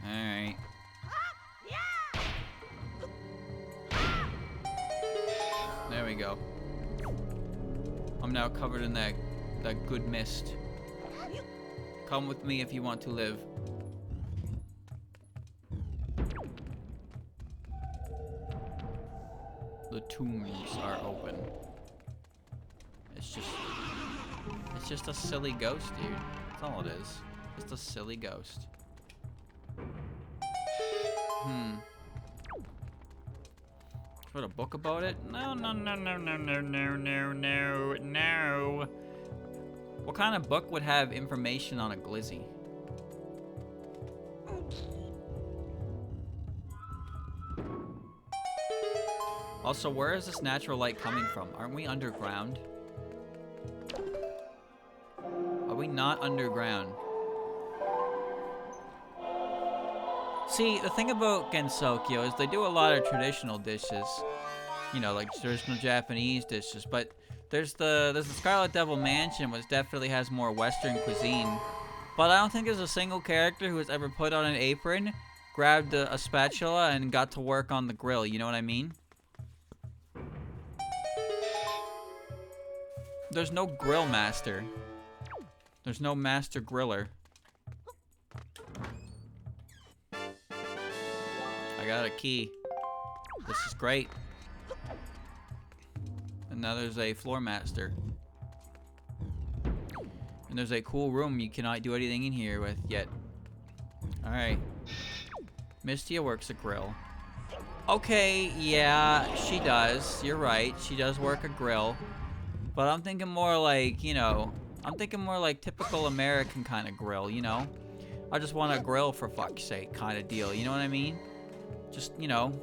Alright. There we go. I'm now covered in that good mist. Come with me if you want to live. The tombs are open. It's just a silly ghost, dude. That's all it is. Just a silly ghost. Wrote a book about it? No. What kind of book would have information on a glizzy? Also, where is this natural light coming from? Aren't we underground? Are we not underground? See, the thing about Gensokyo is they do a lot of traditional dishes. You know, like traditional Japanese dishes, but there's the Scarlet Devil Mansion, which definitely has more Western cuisine. But I don't think there's a single character who has ever put on an apron, grabbed a spatula, and got to work on the grill. You know what I mean? There's no grill master. There's no master griller. I got a key. This is great. And now there's a floor master. And there's a cool room you cannot do anything in here with yet. Alright. Mistia works a grill. Okay, yeah, she does. You're right. She does work a grill. But I'm thinking more like, you know, I'm thinking more like typical American kind of grill, you know? I just want a grill for fuck's sake kind of deal, you know what I mean? Just, you know,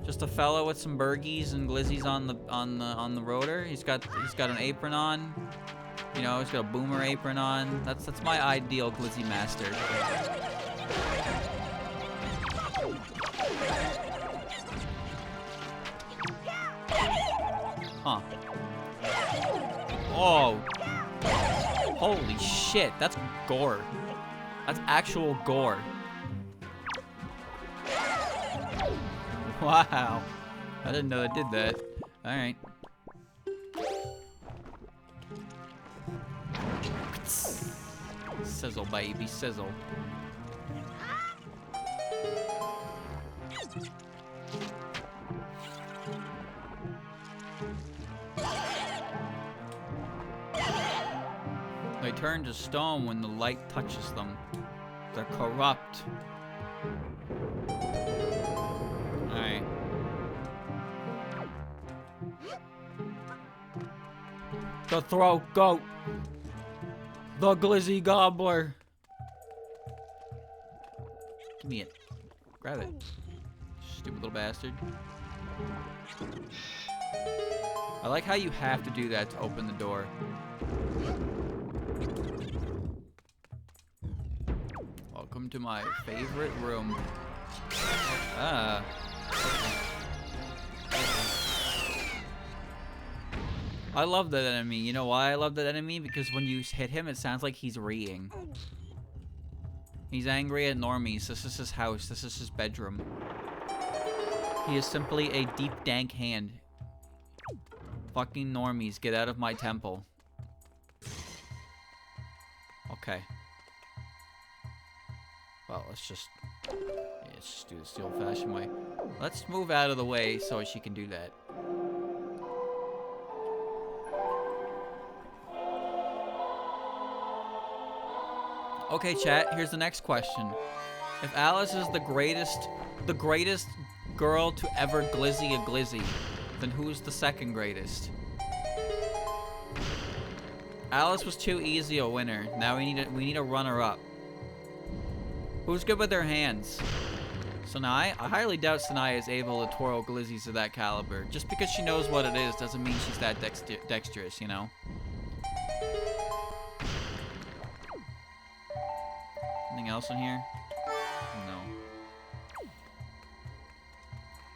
just a fella with some burgies and glizzies on the rotor. He's got an apron on. You know, he's got a boomer apron on. That's my ideal glizzy master. Huh. Oh. Holy shit, that's gore. That's actual gore. Wow. I didn't know it did that. Alright. Sizzle, baby, sizzle. They turn to stone when the light touches them. They're corrupt. Alright. The throat goat. The glizzy gobbler. Give me it. Grab it. Stupid little bastard. I like how you have to do that to open the door. Welcome to my favorite room. Ah. I love that enemy. You know why I love that enemy? Because when you hit him, it sounds like he's reeing. He's angry at normies. This is his house. This is his bedroom. He is simply a deep, dank hand. Fucking normies, get out of my temple. Okay. Well, let's just do this the old-fashioned way. Let's move out of the way so she can do that. Okay, chat, here's the next question. If Alice is the greatest girl to ever glizzy a glizzy, then who's the second greatest? Alice was too easy a winner. Now we need a runner-up. Who's good with their hands? Sanai? I highly doubt Sanai is able to twirl glizzies of that caliber. Just because she knows what it is doesn't mean she's that dexterous, you know? Anything else in here? No.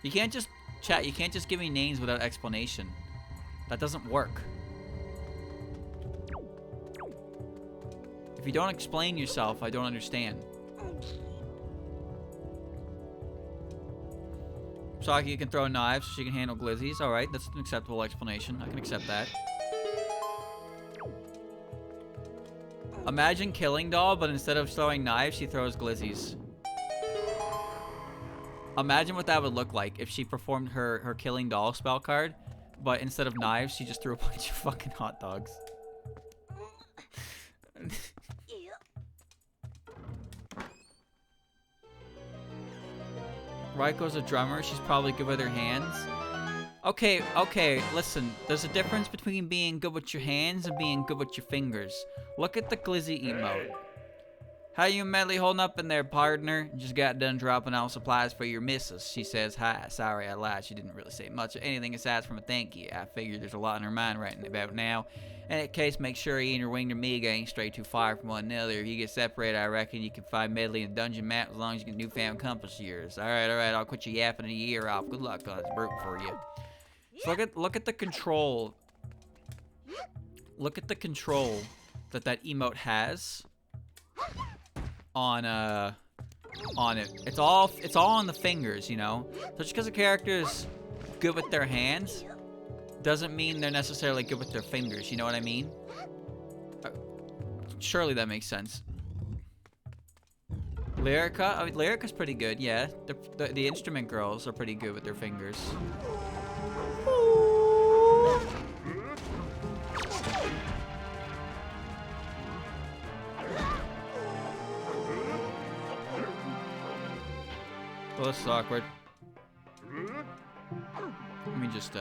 You can't just... Chat, you can't just give me names without explanation. That doesn't work. If you don't explain yourself, I don't understand. Saki can throw knives so she can handle glizzies. Alright, that's an acceptable explanation. I can accept that. Imagine Killing Doll, but instead of throwing knives, she throws glizzies. Imagine what that would look like if she performed her Killing Doll spell card, but instead of knives, she just threw a bunch of fucking hot dogs. Raiko's a drummer. She's probably good with her hands. Okay, listen. There's a difference between being good with your hands and being good with your fingers. Look at the glizzy emote. How you medley holding up in there, partner? Just got done dropping off supplies for your missus. She says hi. Sorry, I lied. She didn't really say much of anything aside from a thank you. I figured there's a lot in her mind right about now. In that case, make sure he and your winged amiga ain't straight too far from one another. If you get separated, I reckon you can find Medley in dungeon map as long as you get newfound compass yours. Alright, I'll quit you yapping a year off. Good luck, cause it's brutal for you. So look at the control. Look at the control that emote has on it. It's all on the fingers, you know? So just because a character is good with their hands doesn't mean they're necessarily good with their fingers, you know what I mean? Surely that makes sense. Lyrica? I mean, Lyrica's pretty good, yeah. The instrument girls are pretty good with their fingers. Well, this is awkward. Let me just,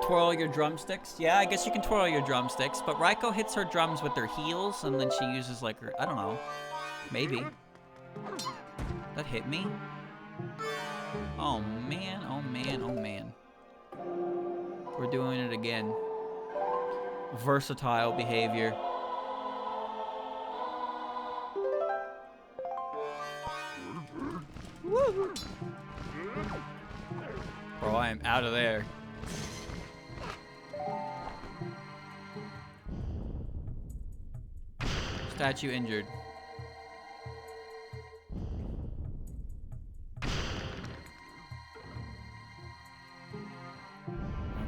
twirl your drumsticks. Yeah, I guess you can twirl your drumsticks, but Riko hits her drums with her heels, and then she uses, like, her, I don't know. Maybe. That hit me? Oh, man, oh, man, oh, man. We're doing it again. Versatile behavior. Bro, I am out of there. Statue injured.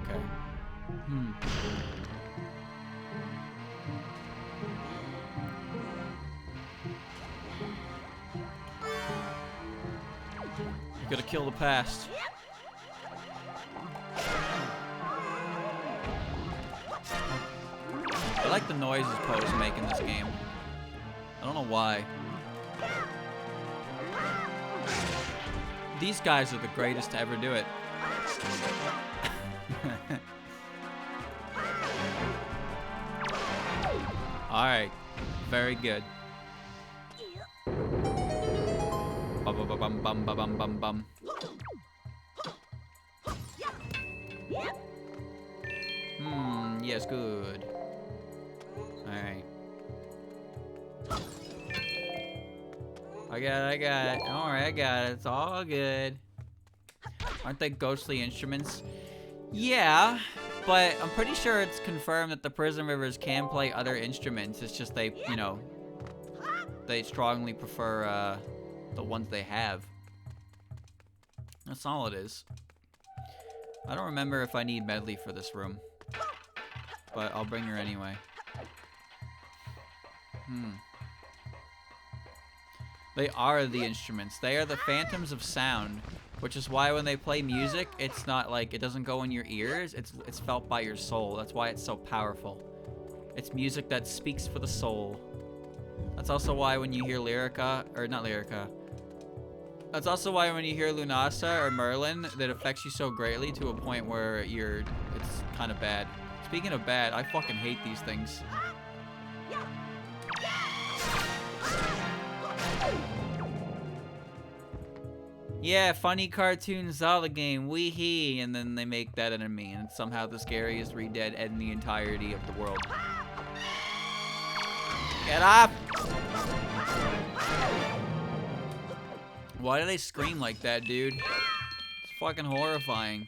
Okay. You gotta kill the past. I like the noises Poe's making this game. I don't know why. These guys are the greatest to ever do it. Alright. Very good. Bum bum bum bum bum bum bum. Yes, good. Alright. I got it. Alright, I got it. It's all good. Aren't they ghostly instruments? Yeah, but I'm pretty sure it's confirmed that the Prison Rivers can play other instruments. It's just they, you know, they strongly prefer, the ones they have. That's all it is. I don't remember if I need Medley for this room. But I'll bring her anyway. They are the instruments. They are the phantoms of sound. Which is why when they play music, it's not like, it doesn't go in your ears. It's felt by your soul. That's why it's so powerful. It's music that speaks for the soul. That's also why when you hear Lyrica, or not Lyrica. That's also why when you hear Lunasa or Merlin, that affects you so greatly to a point where it's kind of bad. Speaking of bad, I fucking hate these things. Yeah, funny cartoon Zelda game, wee hee, and then they make that enemy, and somehow the scariest re-dead in the entirety of the world. Get up! Why do they scream like that, dude? It's fucking horrifying.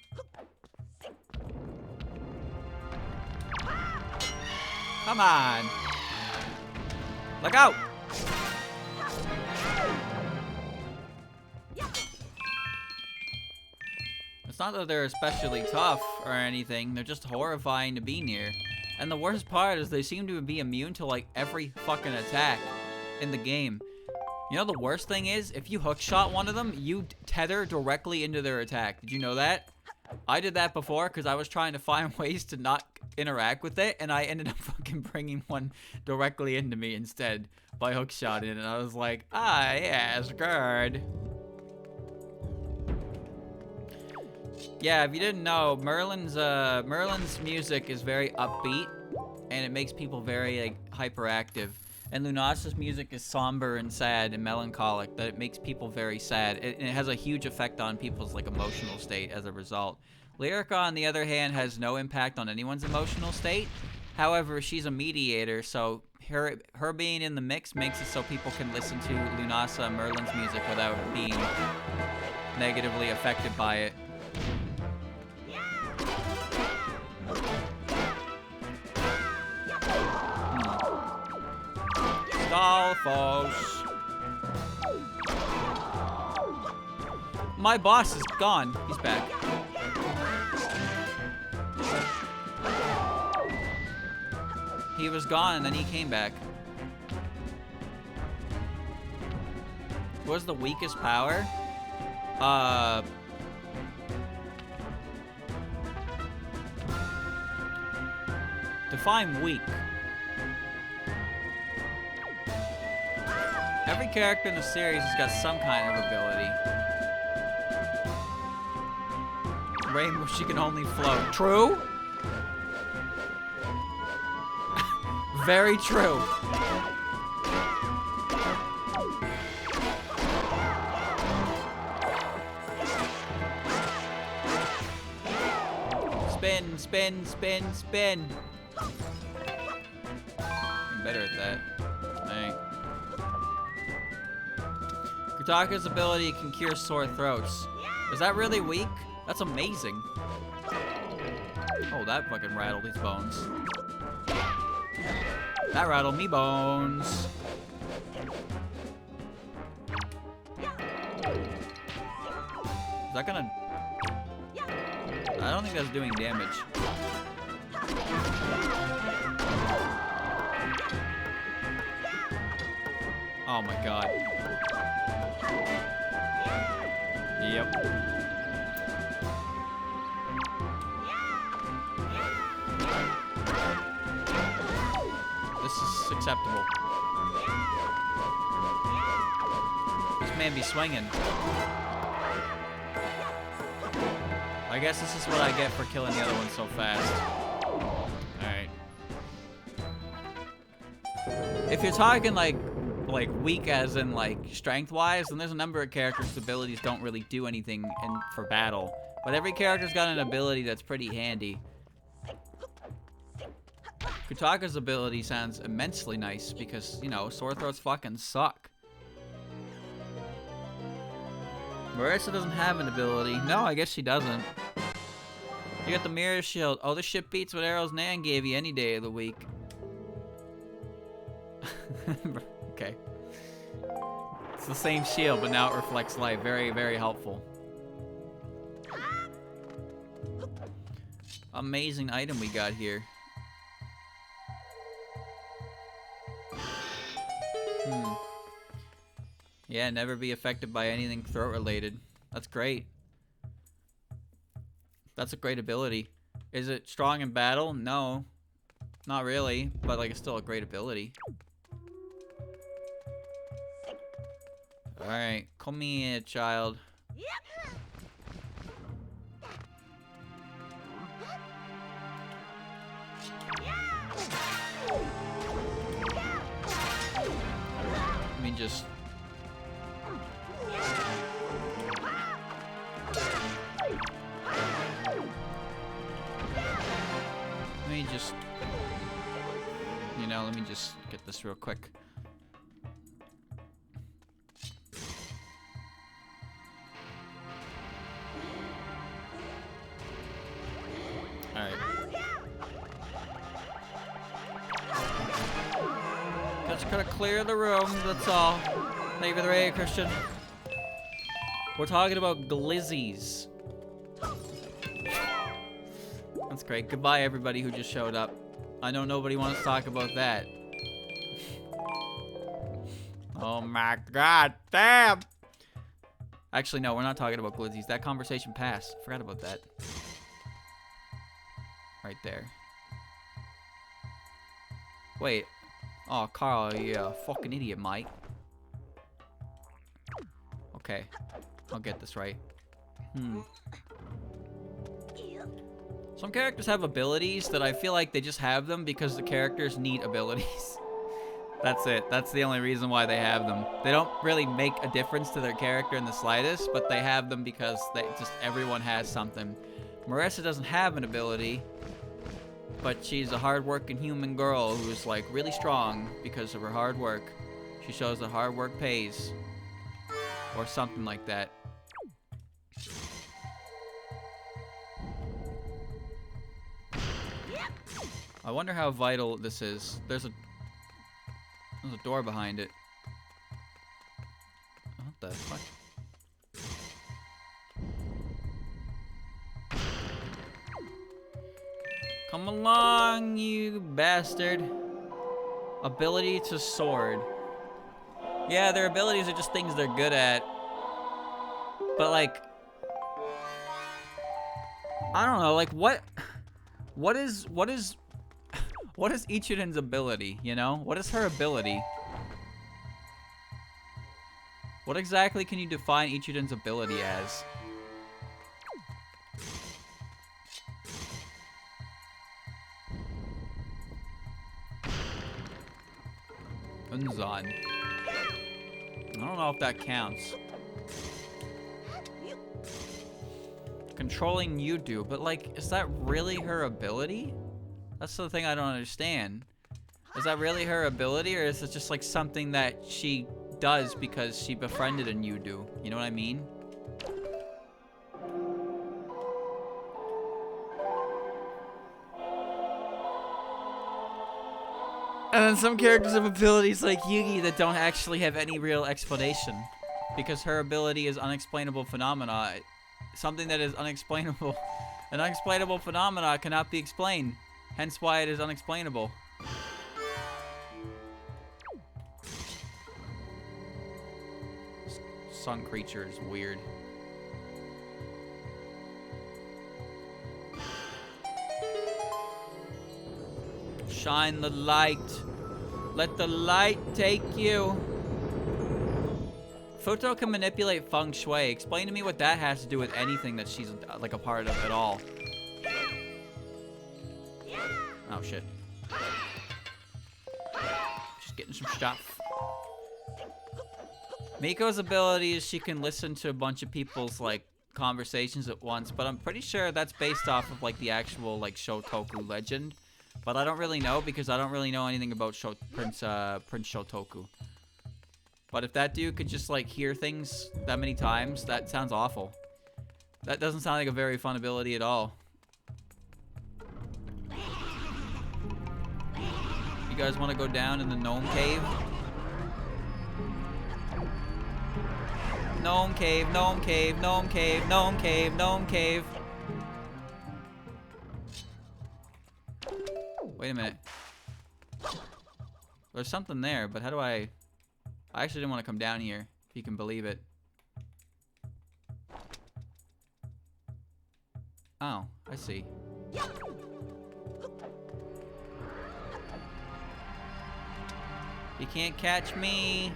Come on! Look out! It's not that they're especially tough or anything, they're just horrifying to be near. And the worst part is they seem to be immune to like every fucking attack in the game. You know the worst thing is, if you hookshot one of them, you tether directly into their attack. Did you know that? I did that before because I was trying to find ways to not interact with it, and I ended up fucking bringing one directly into me instead by hookshotting it, and I was like, ah, yes, good. Yeah, if you didn't know, Merlin's music is very upbeat, and it makes people very like hyperactive. And Lunasa's music is somber and sad and melancholic, that it makes people very sad. It has a huge effect on people's like emotional state as a result. Lyrica, on the other hand, has no impact on anyone's emotional state. However, she's a mediator, so her being in the mix makes it so people can listen to Lunasa and Merlin's music without being negatively affected by it. Stalfos. My boss is gone. He's back. He was gone and then he came back. What was the weakest power? Define weak. Every character in the series has got some kind of ability. Rainbow, she can only float. True? Very true. Spin, spin, spin, spin. I'm better at that. Dang. Kutaka's ability can cure sore throats. Is that really weak? That's amazing. Oh, that fucking rattled his bones. That rattled me bones. Is that gonna... I don't think that's doing damage. Oh my god. Yep. This is acceptable. This man be swinging. I guess this is what I get for killing the other one so fast. Alright. If you're talking like weak as in like strength-wise, then there's a number of characters' abilities don't really do anything for battle. But every character's got an ability that's pretty handy. Kutaka's ability sounds immensely nice because, you know, sore throats fucking suck. Marissa doesn't have an ability. No, I guess she doesn't. You got the mirror shield. Oh, this shit beats what Arrow's Nan gave you any day of the week. Okay. It's the same shield, but now it reflects light. Very, very helpful. Amazing item we got here. Yeah, never be affected by anything throat related. That's great. That's a great ability. Is it strong in battle? No. Not really, but like it's still a great ability. Alright, come here, child. Let me just... let me just get this real quick. Alright. Just gotta clear the room, that's all. Thank you for the raid, Christian. We're talking about glizzies. That's great. Goodbye, everybody who just showed up. I know nobody wants to talk about that. Oh my god, damn! Actually, no, we're not talking about glizzies. That conversation passed. Forgot about that. Right there. Wait. Oh, Carl, you're a fucking idiot, mate. Okay. I'll get this right. Some characters have abilities that I feel like they just have them because the characters need abilities. That's it. That's the only reason why they have them. They don't really make a difference to their character in the slightest, but they have them because everyone has something. Marissa doesn't have an ability, but she's a hard-working human girl who's like really strong because of her hard work. She shows that hard work pays. Or something like that. I wonder how vital this is. There's a door behind it. What the fuck? Come along, you bastard. Ability to sword. Yeah, their abilities are just things they're good at. But like, I don't know, like what is Ichirin's ability, you know? What is her ability? What exactly can you define Ichirin's ability as? Unzon. I don't know if that counts. Controlling you do, but like, is that really her ability? That's the thing I don't understand. Is that really her ability, or is it just like something that she does because she befriended a Yudu? You know what I mean? And then some characters have abilities like Yugi that don't actually have any real explanation. Because her ability is unexplainable phenomena. Something that is unexplainable. An unexplainable phenomena cannot be explained. Hence why it is unexplainable. Sun creature is weird. Shine the light. Let the light take you. Futo can manipulate feng shui. Explain to me what that has to do with anything that she's like a part of at all. Oh shit. Just getting some stuff. Miko's ability is she can listen to a bunch of people's like conversations at once, but I'm pretty sure that's based off of like the actual like Shotoku legend. But I don't really know because I don't really know anything about Prince Shotoku. But if that dude could just like hear things that many times, that sounds awful. That doesn't sound like a very fun ability at all. You guys want to go down in the gnome cave? Gnome cave, gnome cave, gnome cave, gnome cave, gnome cave. Wait a minute. There's something there, but how do I actually didn't want to come down here, if you can believe it. Oh, I see. You can't catch me.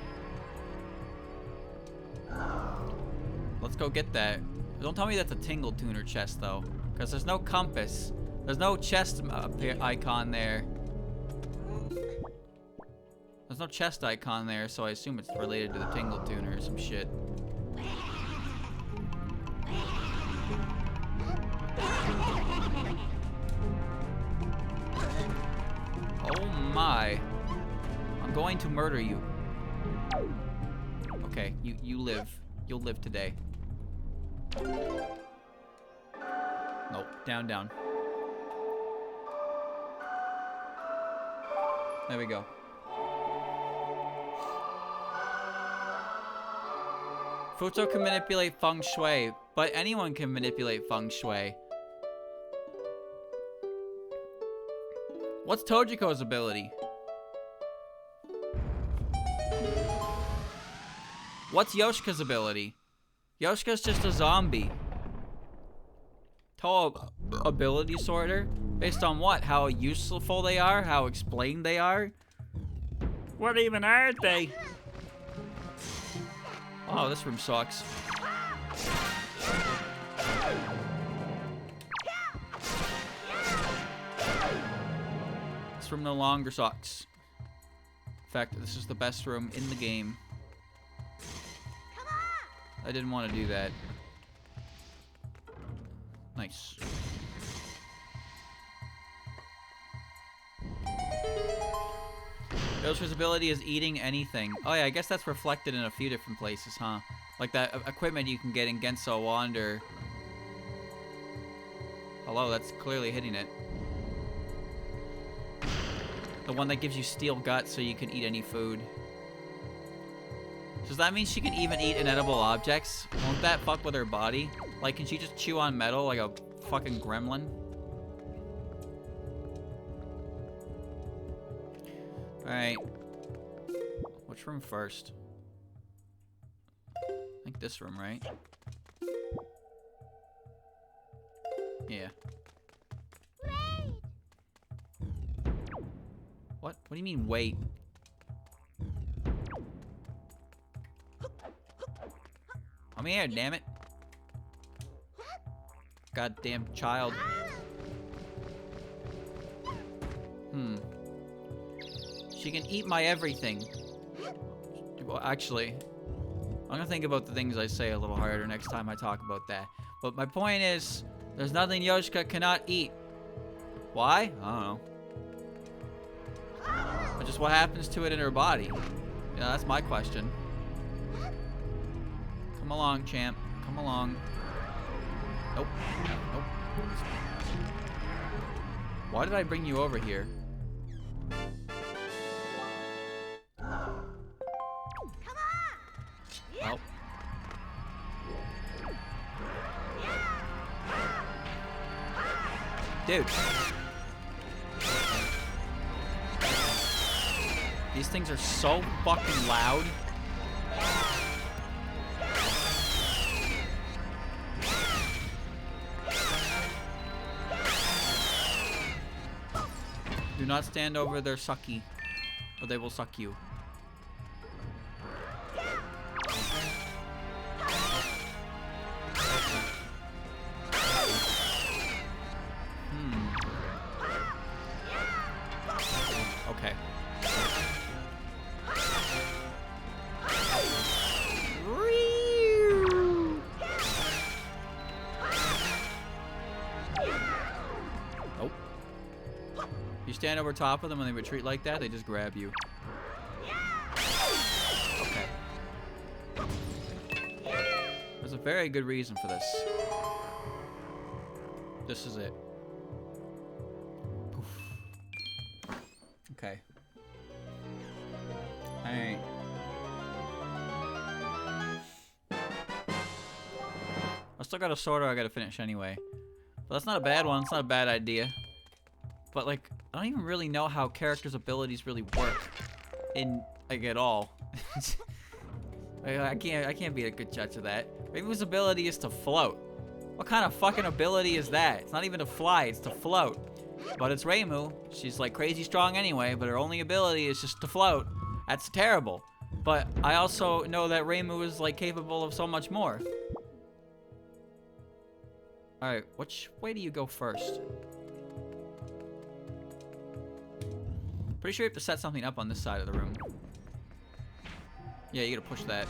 Let's go get that. Don't tell me that's a Tingle Tuner chest, though. Because there's no compass. There's no chest icon there. There's no chest icon there, so I assume it's related to the Tingle Tuner or some shit. Oh my. I'm going to murder you. Okay, you live. You'll live today. Nope. Down, down. There we go. Futo can manipulate feng shui, but anyone can manipulate feng shui. What's Tojiko's ability? What's Yoshika's ability? Yoshika's just a zombie. Touhou ability sorter? Based on what? How useful they are? How explained they are? What even are they? Oh, this room sucks. room no longer sucks. In fact, this is the best room in the game. Come on! I didn't want to do that. Nice. Ghoster's ability is eating anything. Oh yeah, I guess that's reflected in a few different places, huh? Like that equipment you can get in Genso Wander. Hello, that's clearly hitting it. The one that gives you steel guts so you can eat any food. Does that mean she can even eat inedible objects? Won't that fuck with her body? Like, can she just chew on metal like a fucking gremlin? Alright. Which room first? I think this room, right? Yeah. Wait! What? What do you mean, wait? Come here, damn it. Goddamn child. She can eat my everything. Well, actually, I'm gonna think about the things I say a little harder next time I talk about that. But my point is, there's nothing Yoshika cannot eat. Why? I don't know. But just what happens to it in her body? Yeah, that's my question. Come along, champ. Come along. Nope. Nope. Why did I bring you over here? Well. Dude. These things are so fucking loud. Do not stand over their sucky, or they will suck you. Okay. Nope. You stand over top of them when they retreat like that, they just grab you. Okay. There's a very good reason for this. This is it. Poof. Okay. Alright. I still got a sorter I gotta finish anyway. But that's not a bad one, it's not a bad idea. But like, I don't even really know how characters' abilities really work in like at all. I can't be a good judge of that. Reimu's ability is to float. What kind of fucking ability is that? It's not even to fly, it's to float. But it's Reimu. She's like crazy strong anyway, but her only ability is just to float. That's terrible. But I also know that Reimu is like capable of so much more. Alright, which way do you go first? Pretty sure you have to set something up on this side of the room. Yeah, you gotta push that.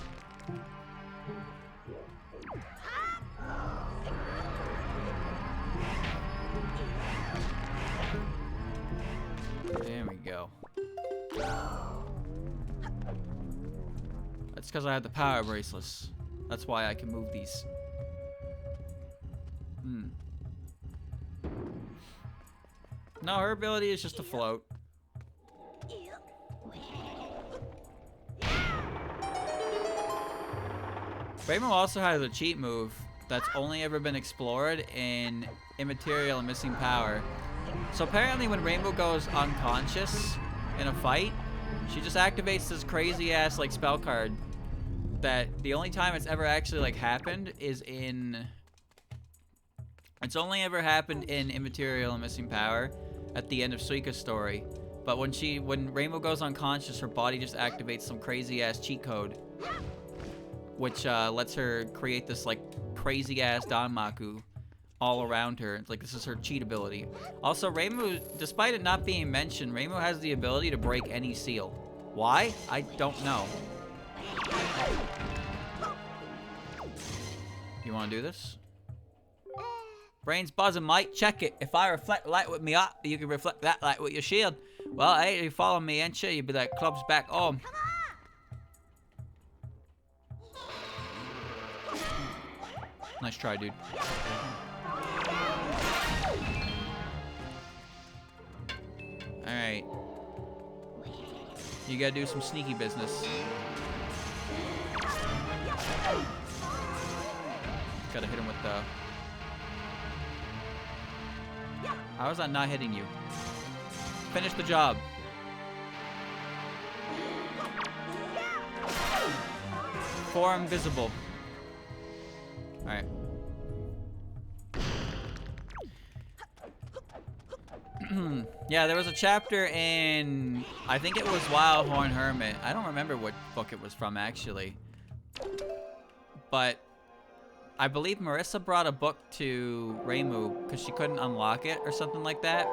There we go. That's because I have the power bracelets. That's why I can move these. No, her ability is just to float. Reimu also has a cheat move that's only ever been explored in Immaterial and Missing Power. So apparently when Reimu goes unconscious in a fight, she just activates this crazy ass like spell card that the only time it's ever actually like happened is in... It's only ever happened in Immaterial and Missing Power at the end of Suika's story. But when Reimu goes unconscious, her body just activates some crazy ass cheat code, which lets her create this like crazy ass Danmaku all around her. It's like this is her cheat ability. Also, Reimu, despite it not being mentioned, Reimu has the ability to break any seal. Why? I don't know. You want to do this? Brain's buzzing, mate. Check it. If I reflect light with me up, you can reflect that light with your shield. Well, hey, you follow me, ain't you? You'd be like, club's back home. Nice try, dude. Alright. You gotta do some sneaky business. Gotta hit him with the... How is that not hitting you? Finish the job. Form visible. Alright. Yeah, there was a chapter in... I think it was Wild Horn Hermit. I don't remember what book it was from, actually. But... I believe Marissa brought a book to Reimu because she couldn't unlock it or something like that.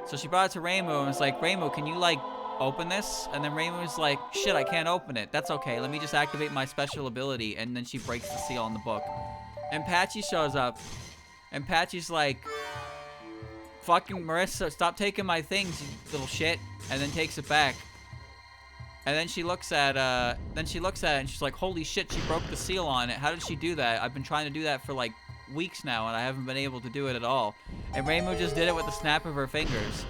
So she brought it to Reimu and was like, Reimu, can you, like, open this? And then Reimu was like, shit, I can't open it. That's okay. Let me just activate my special ability. And then she breaks the seal on the book. And Patchy shows up. And Patchy's like, fucking Marissa, stop taking my things, you little shit. And then takes it back. And then she looks at it and she's like, holy shit, she broke the seal on it. How did she do that? I've been trying to do that for like weeks now and I haven't been able to do it at all. And Reimu just did it with the snap of her fingers.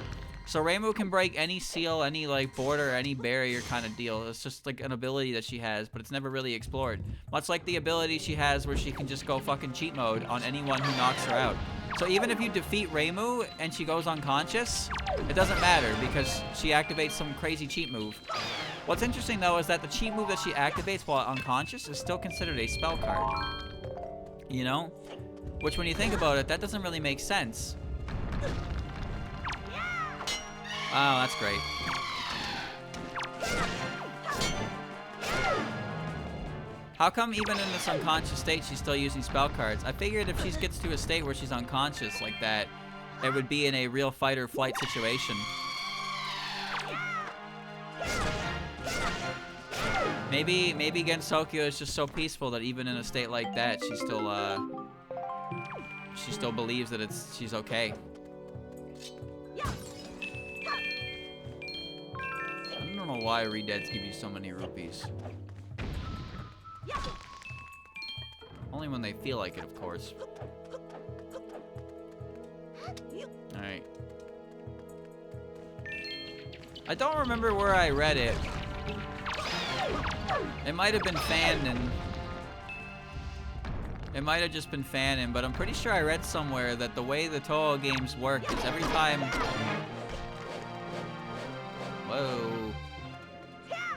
So Reimu can break any seal, any like border, any barrier kind of deal. It's just like an ability that she has, but it's never really explored. Much like the ability she has where she can just go fucking cheat mode on anyone who knocks her out. So even if you defeat Reimu and she goes unconscious, it doesn't matter because she activates some crazy cheat move. What's interesting though is that the cheat move that she activates while unconscious is still considered a spell card. You know? Which when you think about it, that doesn't really make sense. Oh, that's great. How come even in this unconscious state she's still using spell cards? I figured if she gets to a state where she's unconscious like that, it would be in a real fight or flight situation. Maybe Gensokyo is just so peaceful that even in a state like that, she still believes that she's okay. I don't know why redeads give you so many rupees. Only when they feel like it, of course. Alright. I don't remember where I read it. It might have been fanon. It might have just been fanon, but I'm pretty sure I read somewhere that the way the Touhou games work is every time... Whoa.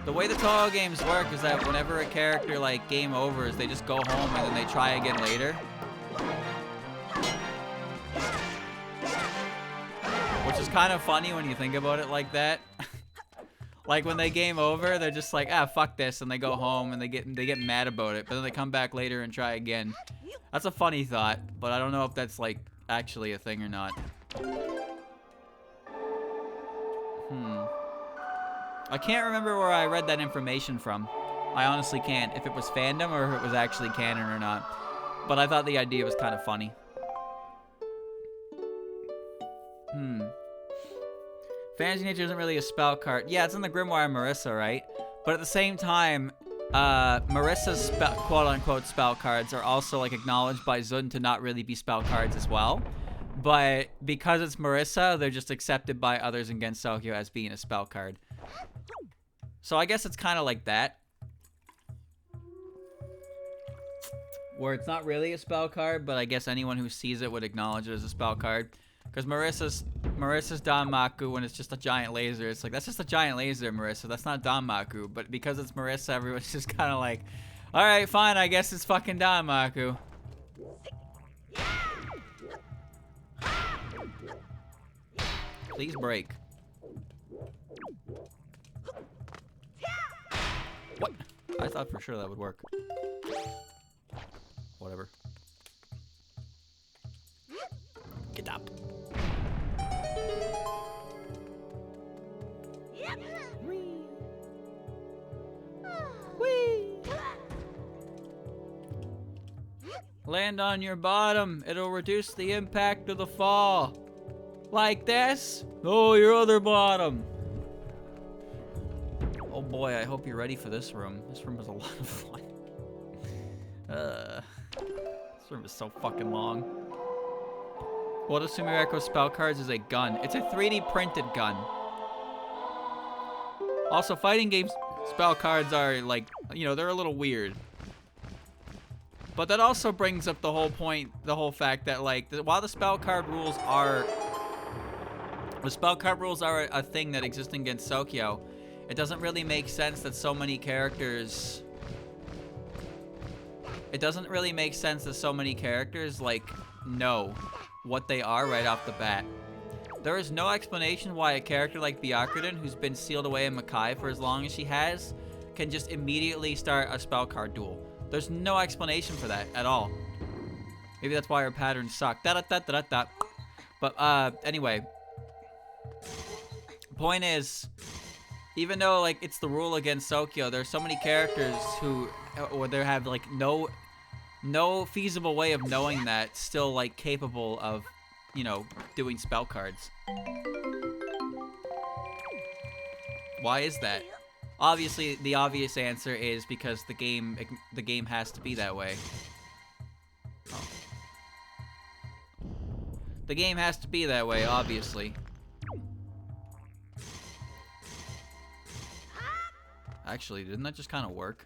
The way the Touhou games work is that whenever a character, like, game overs, they just go home and then they try again later. Which is kind of funny when you think about it like that. Like when they game over, they're just like, ah, fuck this, and they go home and they get mad about it, but then they come back later and try again. That's a funny thought, but I don't know if that's like actually a thing or not. I can't remember where I read that information from. I honestly can't, if it was fandom or if it was actually canon or not. But I thought the idea was kind of funny. Fantasy Nature isn't really a spell card. Yeah, it's in the Grimoire Marissa, right? But at the same time, Marissa's quote-unquote spell cards are also like acknowledged by Zun to not really be spell cards as well. But because it's Marissa, they're just accepted by others in Gensokyo as being a spell card. So I guess it's kind of like that. Where it's not really a spell card, but I guess anyone who sees it would acknowledge it as a spell card. Because Marissa's Danmaku, when it's just a giant laser, it's like, that's just a giant laser, Marissa. That's not Danmaku. But because it's Marissa, everyone's just kind of like, alright, fine, I guess it's fucking Danmaku. Please break. What? I thought for sure that would work. Whatever. Land on your bottom. It'll reduce the impact of the fall. Like this? Oh, your other bottom. Oh boy, I hope you're ready for this room. This room is a lot of fun. This room is so fucking long. What if Sumireko spell cards is a gun? It's a 3D printed gun. Also, fighting games spell cards are like, you know, they're a little weird. But that also brings up the whole point, the whole fact that like, while the spell card rules are a thing that exists against Sokyo, it doesn't really make sense that so many characters. It doesn't really make sense that so many characters like know what they are right off the bat. There is no explanation why a character like Byakuren, who's been sealed away in Makai for as long as she has, can just immediately start a spell card duel. There's no explanation for that at all. Maybe that's why her patterns suck. Da-da-da-da-da-da. But anyway, point is, even though like it's the rule against Sokyo, there's so many characters who, or they have like no feasible way of knowing that, still like capable of, you know, doing spell cards. Why is that? Obviously, the obvious answer is because the game has to be that way. Oh. The game has to be that way, obviously. Actually, didn't that just kind of work?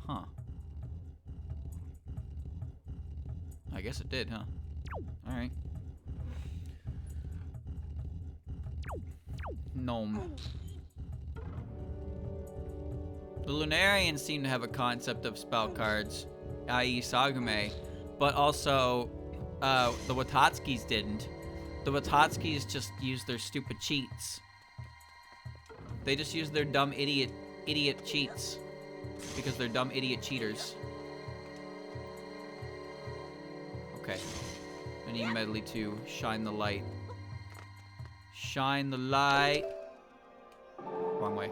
Huh. I guess it did, huh? Alright. Gnome. The Lunarians seem to have a concept of spell cards, i.e. Sagume, but also the Watatskis didn't. The Watatskis just used their stupid cheats. They just used their dumb idiot cheats because they're dumb idiot cheaters. Okay. I need Medley to shine the light. Shine the light. Wrong way.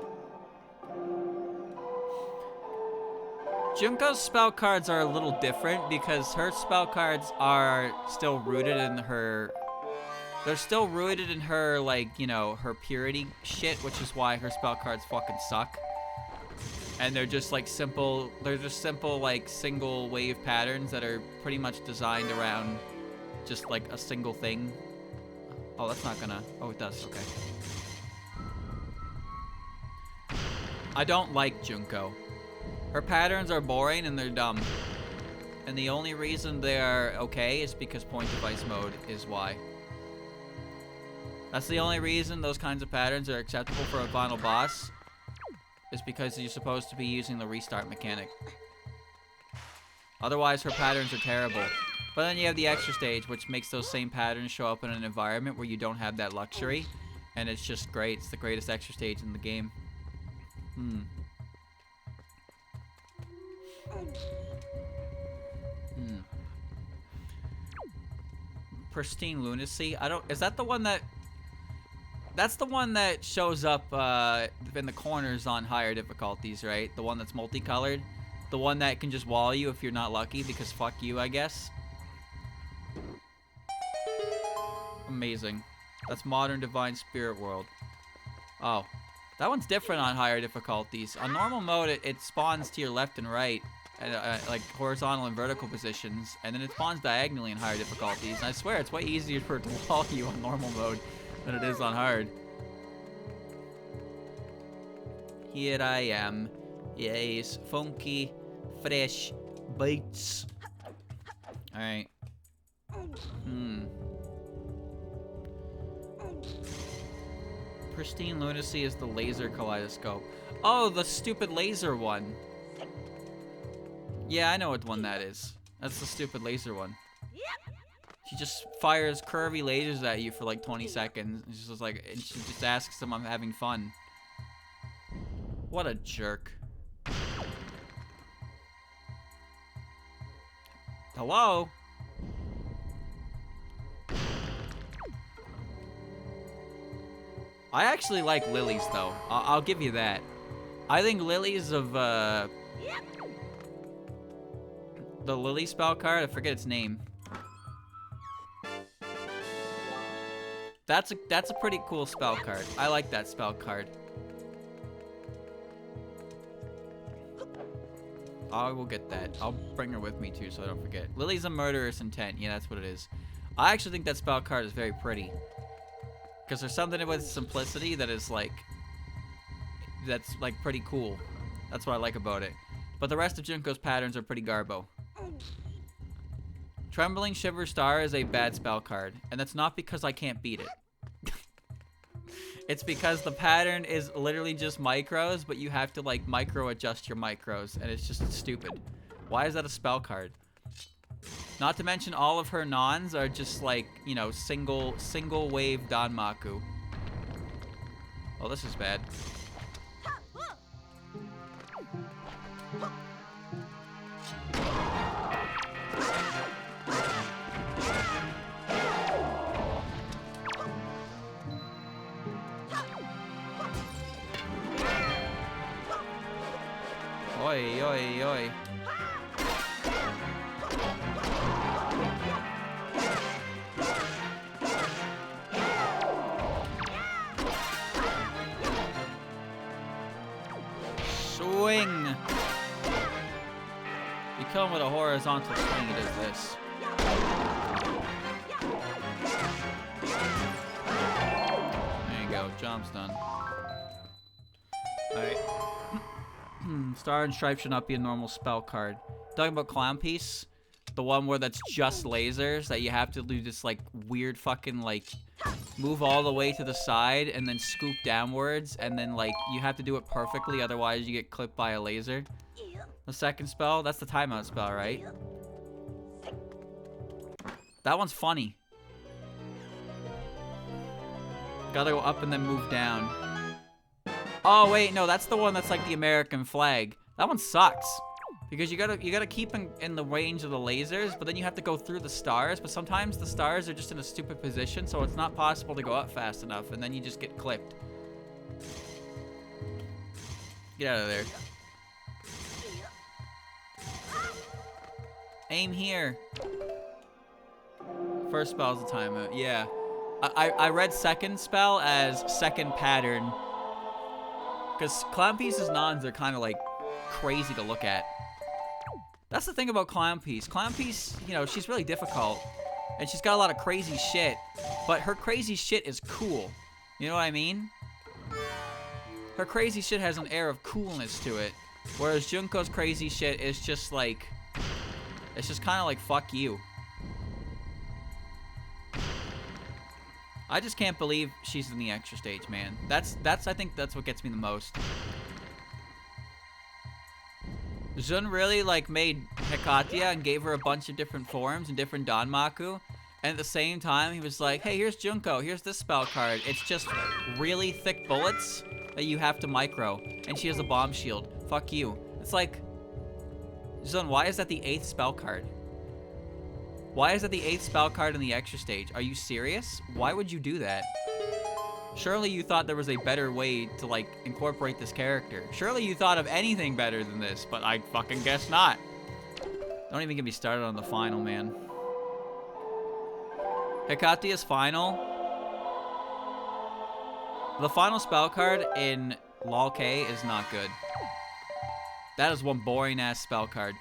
Junko's spell cards are a little different because her spell cards are still rooted in her... They're still rooted in her, like, you know, her purity shit, which is why her spell cards fucking suck. And they're just, like, simple... They're just simple, like, single wave patterns that are pretty much designed around just, like, a single thing. Oh, that's not gonna... Oh, it does. Okay. I don't like Junko. Her patterns are boring and they're dumb. And the only reason they are okay is because point device mode is why. That's the only reason those kinds of patterns are acceptable for a final boss, is because you're supposed to be using the restart mechanic. Otherwise, her patterns are terrible. But then you have the extra stage, which makes those same patterns show up in an environment where you don't have that luxury. And it's just great. It's the greatest extra stage in the game. Pristine Lunacy? I don't... Is that the one that... That's the one that shows up in the corners on higher difficulties, right? The one that's multicolored? The one that can just wall you if you're not lucky, because fuck you, I guess? Amazing. That's Modern Divine Spirit World. Oh. That one's different on higher difficulties. On normal mode, it spawns to your left and right, like horizontal and vertical positions, and then it spawns diagonally in higher difficulties. And I swear, it's way easier for it to wall you on normal mode than it is on hard. Here I am. Yes, funky, fresh bites. Alright. Pristine Lunacy is the laser kaleidoscope. Oh, the stupid laser one. Yeah, I know what one that is. That's the stupid laser one. She just fires curvy lasers at you for like 20 seconds. And she's just like, and she just asks them I'm having fun. What a jerk. Hello? I actually like lilies, though. I'll give you that. I think Lilies of, the Lily spell card, I forget its name. That's a pretty cool spell card. I like that spell card. I will get that. I'll bring her with me too so I don't forget. Lily's a murderous intent. Yeah, that's what it is. I actually think that spell card is very pretty. Because there's something with simplicity that is like... That's like pretty cool. That's what I like about it. But the rest of Junko's patterns are pretty garbo. Trembling Shiver Star is a bad spell card. And that's not because I can't beat it. It's because the pattern is literally just micros, but you have to like micro adjust your micros, and it's just stupid. Why is that a spell card? Not to mention all of her nons are just like, you know, single wave Danmaku. Oh, this is bad. Oi, oi, oi. Swing. You kill him with a horizontal swing, it is this. There you go, job's done. Alright. Star and Stripe should not be a normal spell card. Talking about Clownpiece, the one where that's just lasers, that you have to do this like weird fucking like move all the way to the side and then scoop downwards, and then like you have to do it perfectly, otherwise you get clipped by a laser. The second spell, that's the timeout spell, right? That one's funny. Gotta go up and then move down. Oh wait, no, that's the one that's like the American flag. That one sucks. Because you gotta keep in the range of the lasers, but then you have to go through the stars, but sometimes the stars are just in a stupid position, so it's not possible to go up fast enough, and then you just get clipped. Get out of there. Aim here. First spell's the timeout, yeah. I read second spell as second pattern. Because Clownpiece's nons are kind of like crazy to look at. That's the thing about Clownpiece. Clownpiece, you know, she's really difficult. And she's got a lot of crazy shit. But her crazy shit is cool. You know what I mean? Her crazy shit has an air of coolness to it. Whereas Junko's crazy shit is just like... It's just kind of like, fuck you. I just can't believe she's in the extra stage, man. I think that's what gets me the most. Jun really like made Hekatia and gave her a bunch of different forms and different Danmaku. And at the same time, he was like, hey, here's Junko. Here's this spell card. It's just really thick bullets that you have to micro. And she has a bomb shield. Fuck you. It's like, Jun, why is that the 8th spell card? Why is that the 8th spell card in the extra stage? Are you serious? Why would you do that? Surely you thought there was a better way to, like, incorporate this character. Surely you thought of anything better than this, but I fucking guess not. Don't even get me started on the final, man. Hekatia's final. The final spell card in LOL K is not good. That is one boring-ass spell card.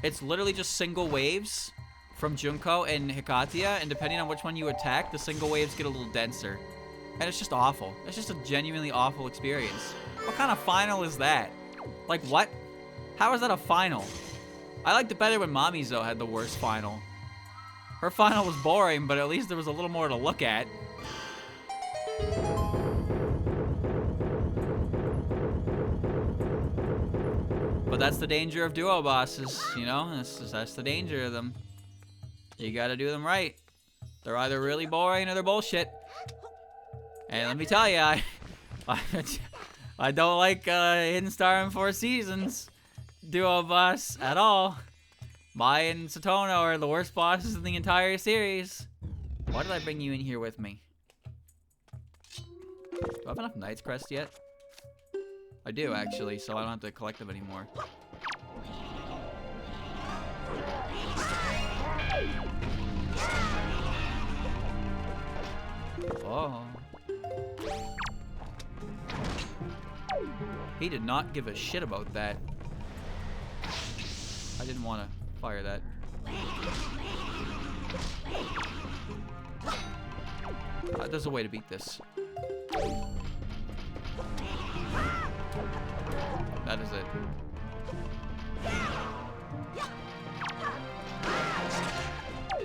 It's literally just single waves from Junko and Hekatia, and depending on which one you attack, the single waves get a little denser. And it's just awful. It's just a genuinely awful experience. What kind of final is that? Like, what? How is that a final? I liked it better when Mamizo had the worst final. Her final was boring, but at least there was a little more to look at. But that's the danger of duo bosses, you know? That's the danger of them. You gotta do them right. They're either really boring or they're bullshit. And let me tell you, I don't like Hidden Star and Four Seasons duo boss at all. Mai and Satono are the worst bosses in the entire series. Why did I bring you in here with me? Do I have enough Knight's Crest yet? I do, actually, so I don't have to collect them anymore. Oh. He did not give a shit about that. I didn't want to fire that. There's a way to beat this. That is it.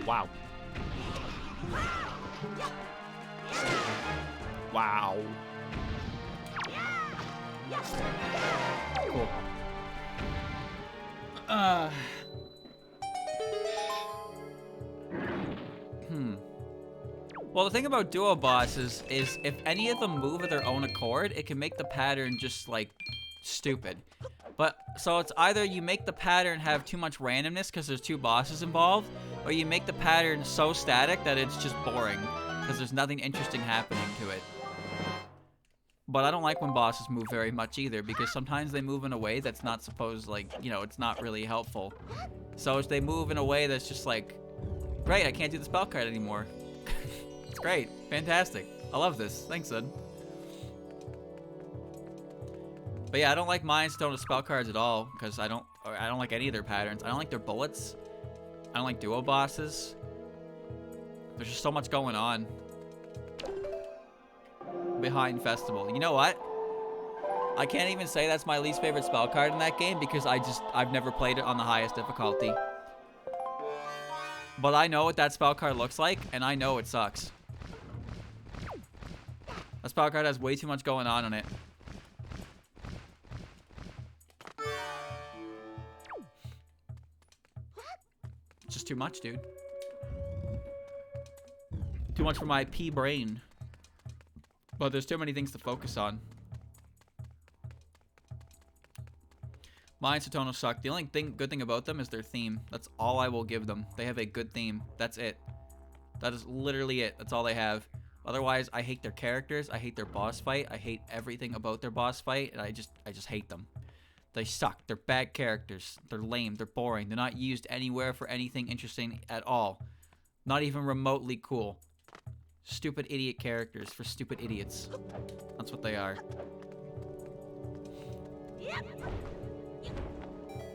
Wow. Wow. Cool. Well, the thing about duo bosses is if any of them move of their own accord, it can make the pattern just, like, stupid. But, so it's either you make the pattern have too much randomness because there's two bosses involved, or you make the pattern so static that it's just boring because there's nothing interesting happening to it. But I don't like when bosses move very much either, because sometimes they move in a way that's not supposed, like, you know, it's not really helpful. So if they move in a way that's just like, great, I can't do the spell card anymore. It's great. Fantastic. I love this. Thanks, Ed. But yeah, I don't like Mind Stone with spell cards at all, because I don't like any of their patterns. I don't like their bullets. I don't like duo bosses. There's just so much going on behind Festival. You know what? I can't even say that's my least favorite spell card in that game because I've never played it on the highest difficulty. But I know what that spell card looks like, and I know it sucks. That spell card has way too much going on in it. It's just too much, dude. Too much for my pea brain. But there's too many things to focus on. Mine and Satono suck. The only good thing about them is their theme. That's all I will give them. They have a good theme. That's it. That is literally it. That's all they have. Otherwise, I hate their characters. I hate their boss fight. I hate everything about their boss fight, and I just hate them. They suck. They're bad characters. They're lame. They're boring. They're not used anywhere for anything interesting at all. Not even remotely cool. Stupid idiot characters for stupid idiots. That's what they are.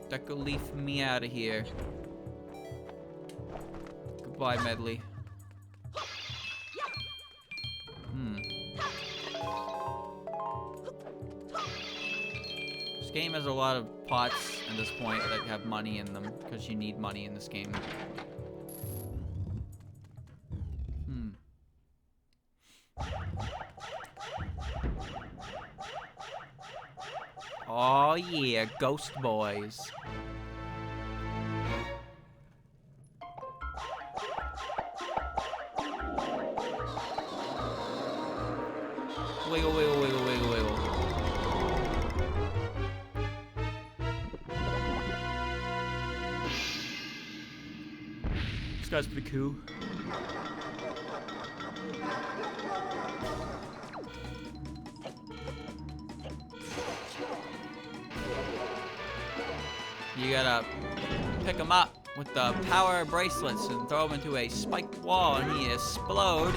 Deco leaf me out of here. Goodbye, Medley. This game has a lot of pots at this point that have money in them, because you need money in this game. Oh yeah, Ghost Boys. Wiggle, wiggle, wiggle, wiggle, wiggle. This guy's pretty cool. You gotta pick him up with the power bracelets and throw him into a spiked wall, and he explode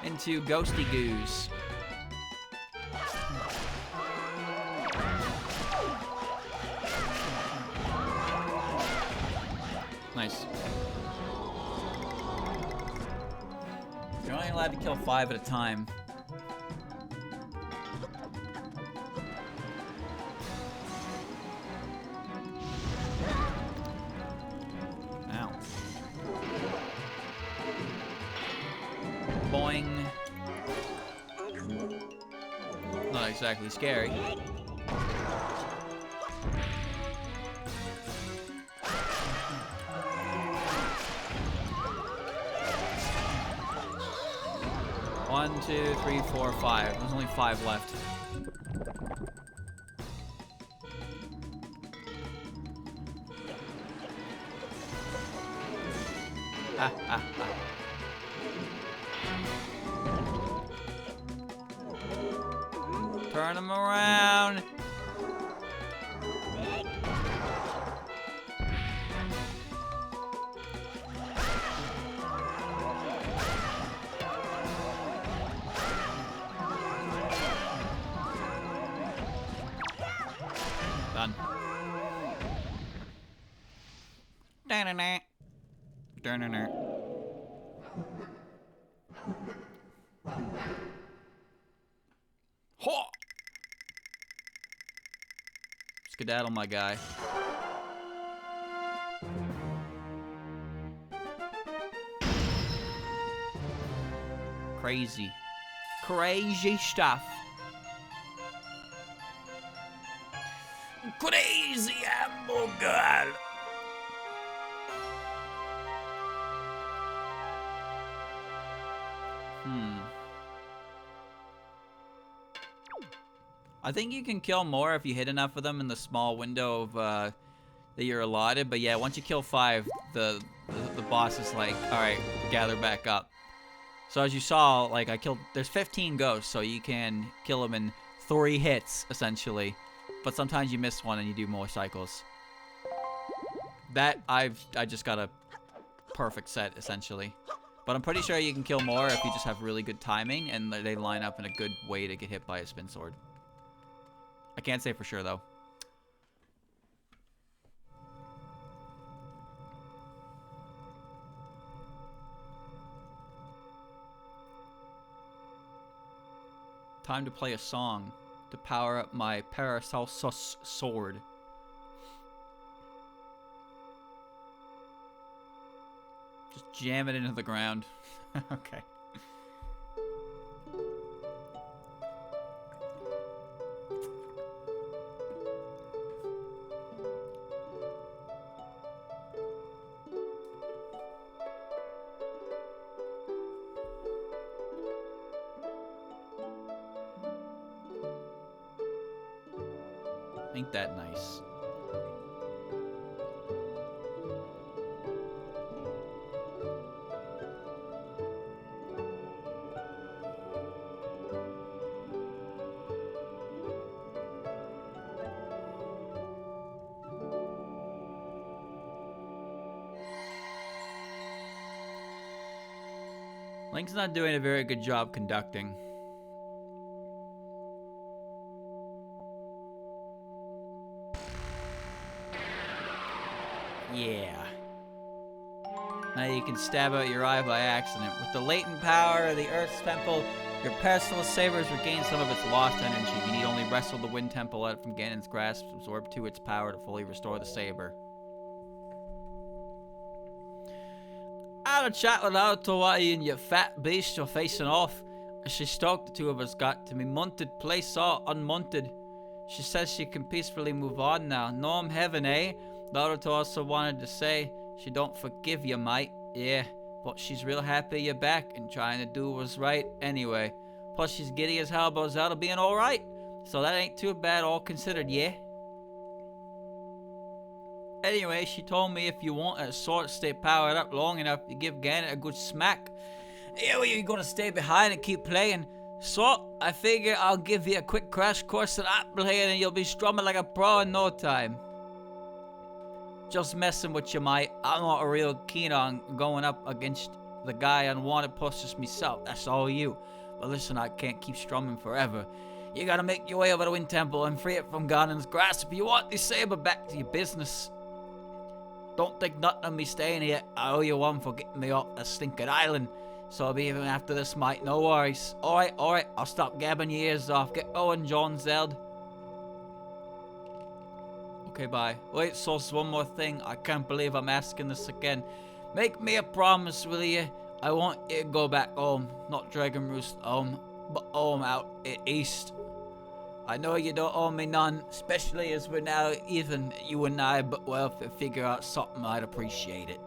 into ghosty goos. Nice. You're only allowed to kill 5 at a time. Boing. Not exactly scary. One, 2, 3, 4, 5. There's only 5 left. Ha ha ha. Turn him around. Done. Da-na-na. Da-na-na. Ho! Skedaddle, my guy. Crazy. Crazy stuff. Crazy ammo girl. I think you can kill more if you hit enough of them in the small window of that you're allotted. But yeah, once you kill 5, the boss is like, all right, gather back up. So as you saw, like there's 15 ghosts, so you can kill them in 3 hits essentially. But sometimes you miss one and you do more cycles. That I just got a perfect set essentially. But I'm pretty sure you can kill more if you just have really good timing and they line up in a good way to get hit by a spin sword. I can't say for sure though. Time to play a song to power up my Paracelsus sword. Just jam it into the ground. Okay. Ain't that nice? Link's not doing a very good job conducting. Yeah. Now you can stab out your eye by accident. With the latent power of the Earth's Temple, your personal saber has regained some of its lost energy. You need only wrestle the Wind Temple out from Ganon's grasp, absorb to its power to fully restore the saber. I had a chat with Toby and you fat beast you're facing off. She stalked the 2 of us got to me munted place all unmunted. She says she can peacefully move on now. No, I'm heaven, eh? Naruto also wanted to say she don't forgive you, mate. Yeah, but she's real happy you're back and trying to do what's right anyway. Plus, she's giddy as hell about Zelda being alright. So that ain't too bad all considered, yeah? Anyway, she told me if you want a sword to stay powered up long enough, you give Ganon a good smack. Yeah, well, you're gonna stay behind and keep playing. So, I figure I'll give you a quick crash course of that playing and you'll be strumming like a pro in no time. Just messing with you, mate. I'm not real keen on going up against the guy on wanted posters myself. That's all you. But listen, I can't keep strumming forever. You gotta make your way over to Wind Temple and free it from Ganon's grasp if you want this saber back to your business. Don't think nothing of me staying here. I owe you one for getting me off that stinking island. So I'll be even after this, mate. No worries. Alright. I'll stop gabbing your ears off. Get going, John Zeld. Okay, bye. Wait, so there's one more thing. I can't believe I'm asking this again. Make me a promise, will you? I want you to go back home. Not Dragon Roost home, but home out east. I know you don't owe me none, especially as we're now even, you and I, but well, if we figure out something, I'd appreciate it.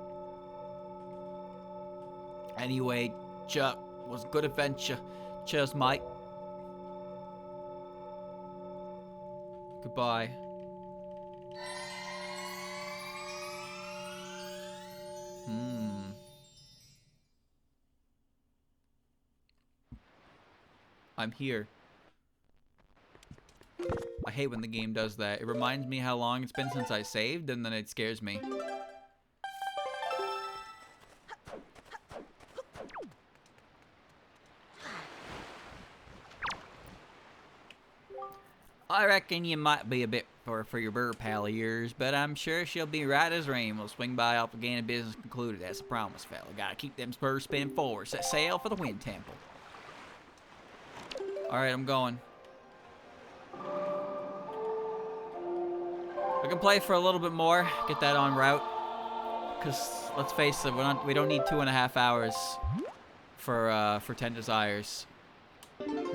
Anyway, Chuck, was a good adventure. Cheers, mate. Goodbye. I'm here. I hate when the game does that. It reminds me how long it's been since I saved, and then it scares me. I reckon you might be a bit for your burr pal of yours, but I'm sure she'll be right as rain. We'll swing by off again and business concluded. That's a promise, fella. Gotta keep them spurs spinning forward. Set sail for the wind temple. Alright, I'm going. I can play for a little bit more, get that on route. Cause let's face it, we don't need 2.5 hours for 10 Desires.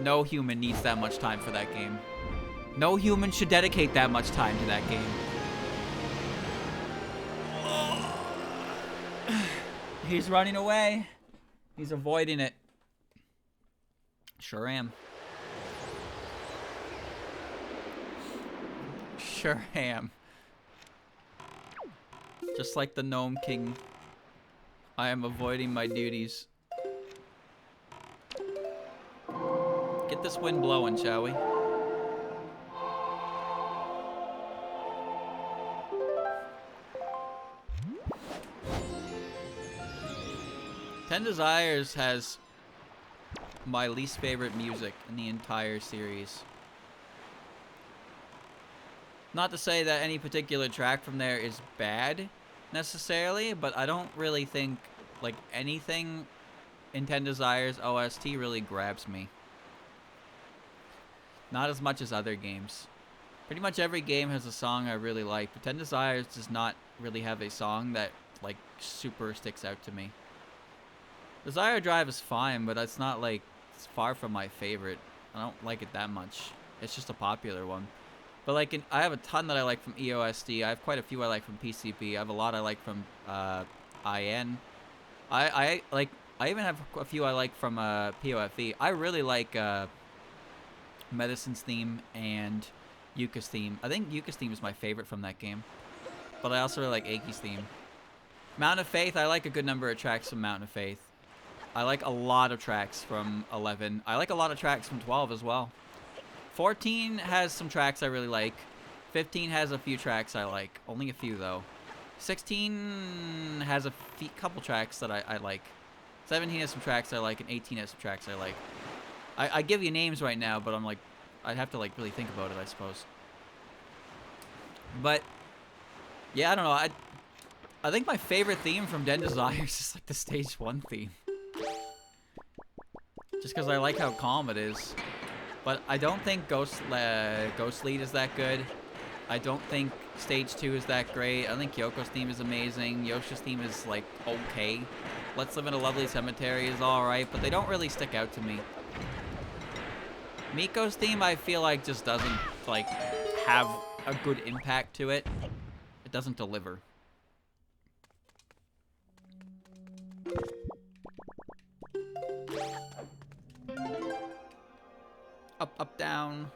No human needs that much time for that game. No human should dedicate that much time to that game. He's running away. He's avoiding it. Sure am. Sure am. Just like the Gnome King, I am avoiding my duties. Get this wind blowing, shall we? Ten Desires has my least favorite music in the entire series. Not to say that any particular track from there is bad, necessarily, but I don't really think, like, anything in Ten Desires OST really grabs me. Not as much as other games. Pretty much every game has a song I really like, but Ten Desires does not really have a song that, like, super sticks out to me. Desire Drive is fine, but it's not, like, it's far from my favorite. I don't like it that much. It's just a popular one. But, like, I have a ton that I like from EOSD. I have quite a few I like from PCP. I have a lot I like from IN. I even have a few I like from POFE. I really like Medicine's theme and Yuka's theme. I think Yuka's theme is my favorite from that game. But I also really like Aki's theme. Mountain of Faith, I like a good number of tracks from Mountain of Faith. I like a lot of tracks from 11. I like a lot of tracks from 12 as well. 14 has some tracks I really like. 15 has a few tracks I like. Only a few, though. 16 has a couple tracks that I like. 17 has some tracks I like, and 18 has some tracks I like. I give you names right now, but I'm like, I'd have to, like, really think about it, I suppose. But, yeah, I don't know. I think my favorite theme from Den Desires is, like, the Stage 1 theme. Just because I like how calm it is. But I don't think Ghost Lead is that good. I don't think Stage 2 is that great. I think Yoko's theme is amazing. Yoshi's theme is, like, okay. Let's Live in a Lovely Cemetery is alright, but they don't really stick out to me. Miko's theme, I feel like, just doesn't, like, have a good impact to it. It doesn't deliver. Up, up, down.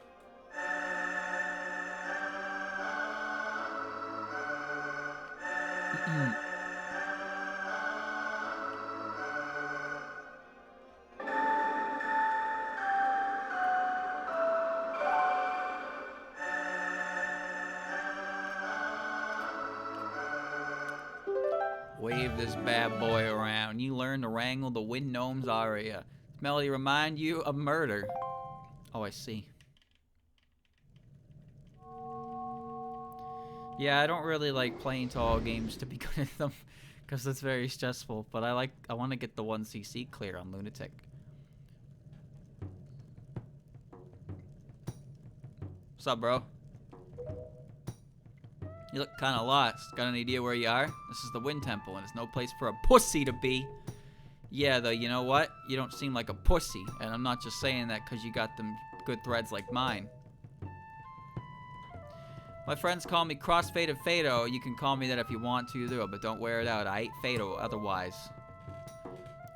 Wave this bad boy around. You learn to wrangle the Wind Gnome's aria. This melody remind you of murder. Oh, I see. Yeah, I don't really like playing Touhou games to be good at them, because it's very stressful. But I want to get the 1cc clear on Lunatic. What's up, bro? You look kind of lost. Got an idea where you are? This is the Wind Temple, and it's no place for a pussy to be. Yeah, though, you know what? You don't seem like a pussy, and I'm not just saying that because you got them good threads like mine. My friends call me Crossfaded Fado. You can call me that if you want to, though, but don't wear it out. I ain't Fado otherwise.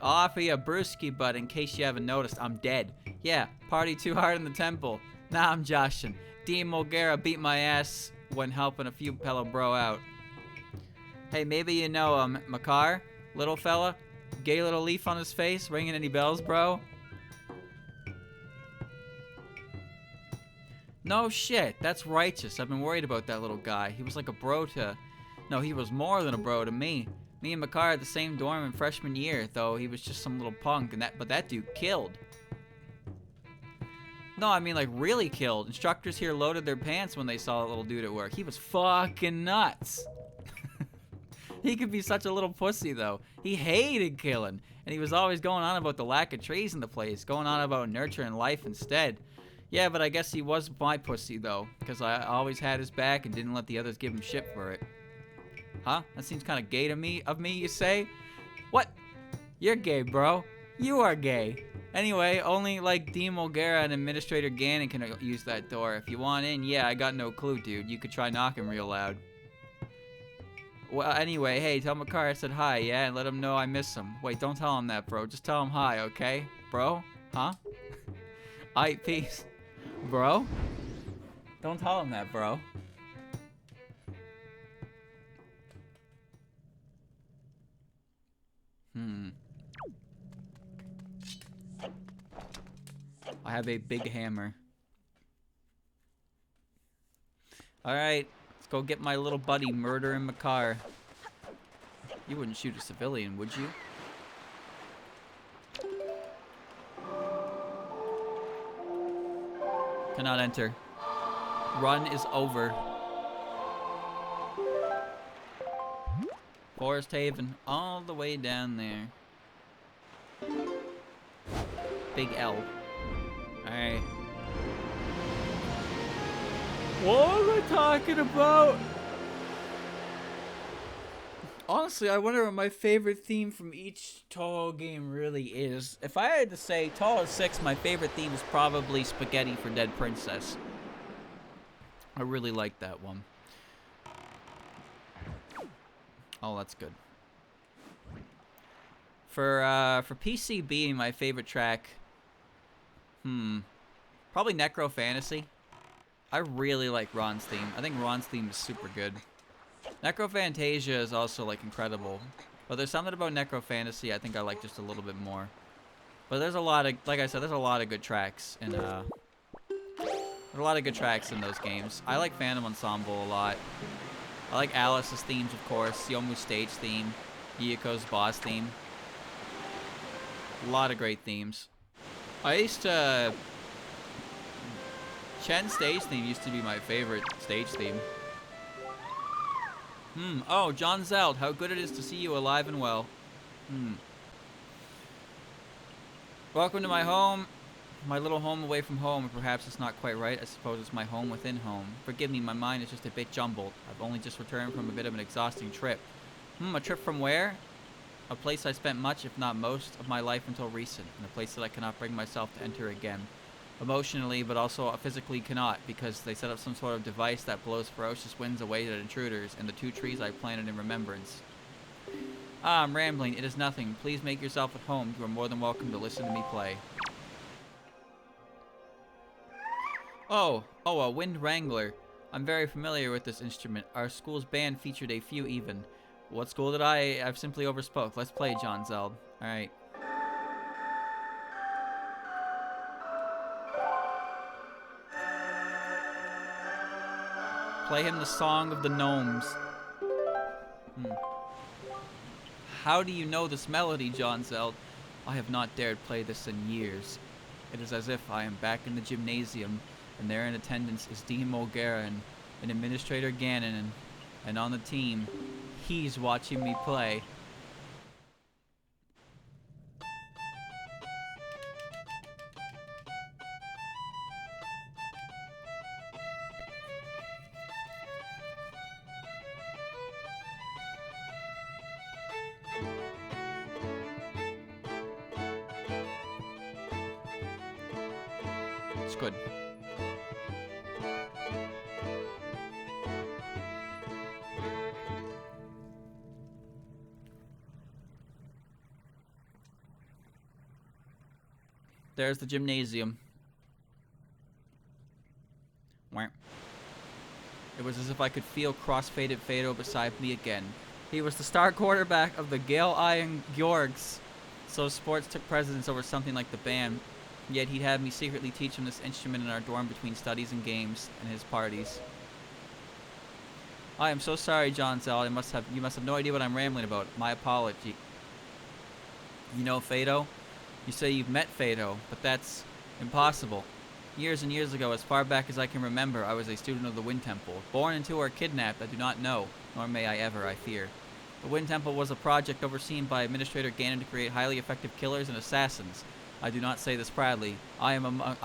I'll offer you a brewski, but in case you haven't noticed, I'm dead. Yeah, party too hard in the temple. Nah, I'm joshing. Dean Mulgara beat my ass when helping a few fellow bro out. Hey, maybe you know him. Makar? Little fella? Gay little leaf on his face? Ringing any bells, bro? No shit, that's righteous. I've been worried about that little guy. He was like a bro to... No, he was more than a bro to me. Me and Makar had the same dorm in freshman year, though he was just some little punk, but that dude killed. No, I mean like really killed. Instructors here loaded their pants when they saw that little dude at work. He was fucking nuts. He could be such a little pussy though. He hated killing, and he was always going on about the lack of trees in the place, going on about nurturing life instead. Yeah, but I guess he was my pussy though, because I always had his back and didn't let the others give him shit for it. Huh? That seems kind of gay to me, you say? What? You're gay, bro. You are gay. Anyway, only like Dean Mulgara and Administrator Gannon can use that door. If you want in, yeah, I got no clue, dude. You could try knocking real loud. Well, anyway, hey, tell Makar I said hi, yeah, and let him know I miss him. Wait, don't tell him that, bro. Just tell him hi, okay? Bro? Huh? Aight, peace. Bro? Don't tell him that, bro. I have a big hammer. Alright, let's go get my little buddy murdering Makar. You wouldn't shoot a civilian, would you? Cannot enter. Run is over. Forest Haven, all the way down there. Big L. Alright. What am I talking about? Honestly, I wonder what my favorite theme from each Touhou game really is. If I had to say Touhou 6, my favorite theme is probably Spaghetti for Dead Princess. I really like that one. Oh, that's good. For PCB, my favorite track, probably Necro Fantasy. I really like Ron's theme. I think Ron's theme is super good. Necro Fantasia is also like incredible, but there's something about Necro Fantasy I think I like just a little bit more. But there's a lot of, like I said, there's a lot of good tracks in there's a lot of good tracks in those games. I like Phantom Ensemble a lot. I like Alice's themes, of course. Yomu's stage theme, Yuko's boss theme. A lot of great themes. I used to... Chen's stage theme used to be my favorite stage theme. Oh, John Zeld, how good it is to see you alive and well. Welcome to my home. My little home away from home. Perhaps it's not quite right. I suppose it's my home within home. Forgive me, my mind is just a bit jumbled. I've only just returned from a bit of an exhausting trip. A trip from where? A place I spent much, if not most, of my life until recent, and a place that I cannot bring myself to enter again. Emotionally, but also physically cannot, because they set up some sort of device that blows ferocious winds away at intruders, and the 2 trees I planted in remembrance. Ah, I'm rambling. It is nothing. Please make yourself at home. You are more than welcome to listen to me play. Oh, a wind wrangler. I'm very familiar with this instrument. Our school's band featured a few even. What school did I've simply overspoke. Let's play, John Zeld. Alright. Play him the Song of the Gnomes. How do you know this melody, John Zeld? I have not dared play this in years. It is as if I am back in the gymnasium, and there in attendance is Dean Mulgara and Administrator Gannon, and on the team, he's watching me play. It's good. There's the gymnasium. Wah. It was as if I could feel cross-faded Fado beside me again. He was the star quarterback of the Gale Iron Georgs, so sports took precedence over something like the band. Yet he'd have me secretly teach him this instrument in our dorm between studies and games and his parties. I am so sorry, John Zell. You must have no idea what I'm rambling about. My apology. You know Fado? You say you've met Fado, but that's impossible. Years and years ago, as far back as I can remember, I was a student of the Wind Temple. Born into or kidnapped, I do not know, nor may I ever, I fear. The Wind Temple was a project overseen by Administrator Ganon to create highly effective killers and assassins. I do not say this proudly. I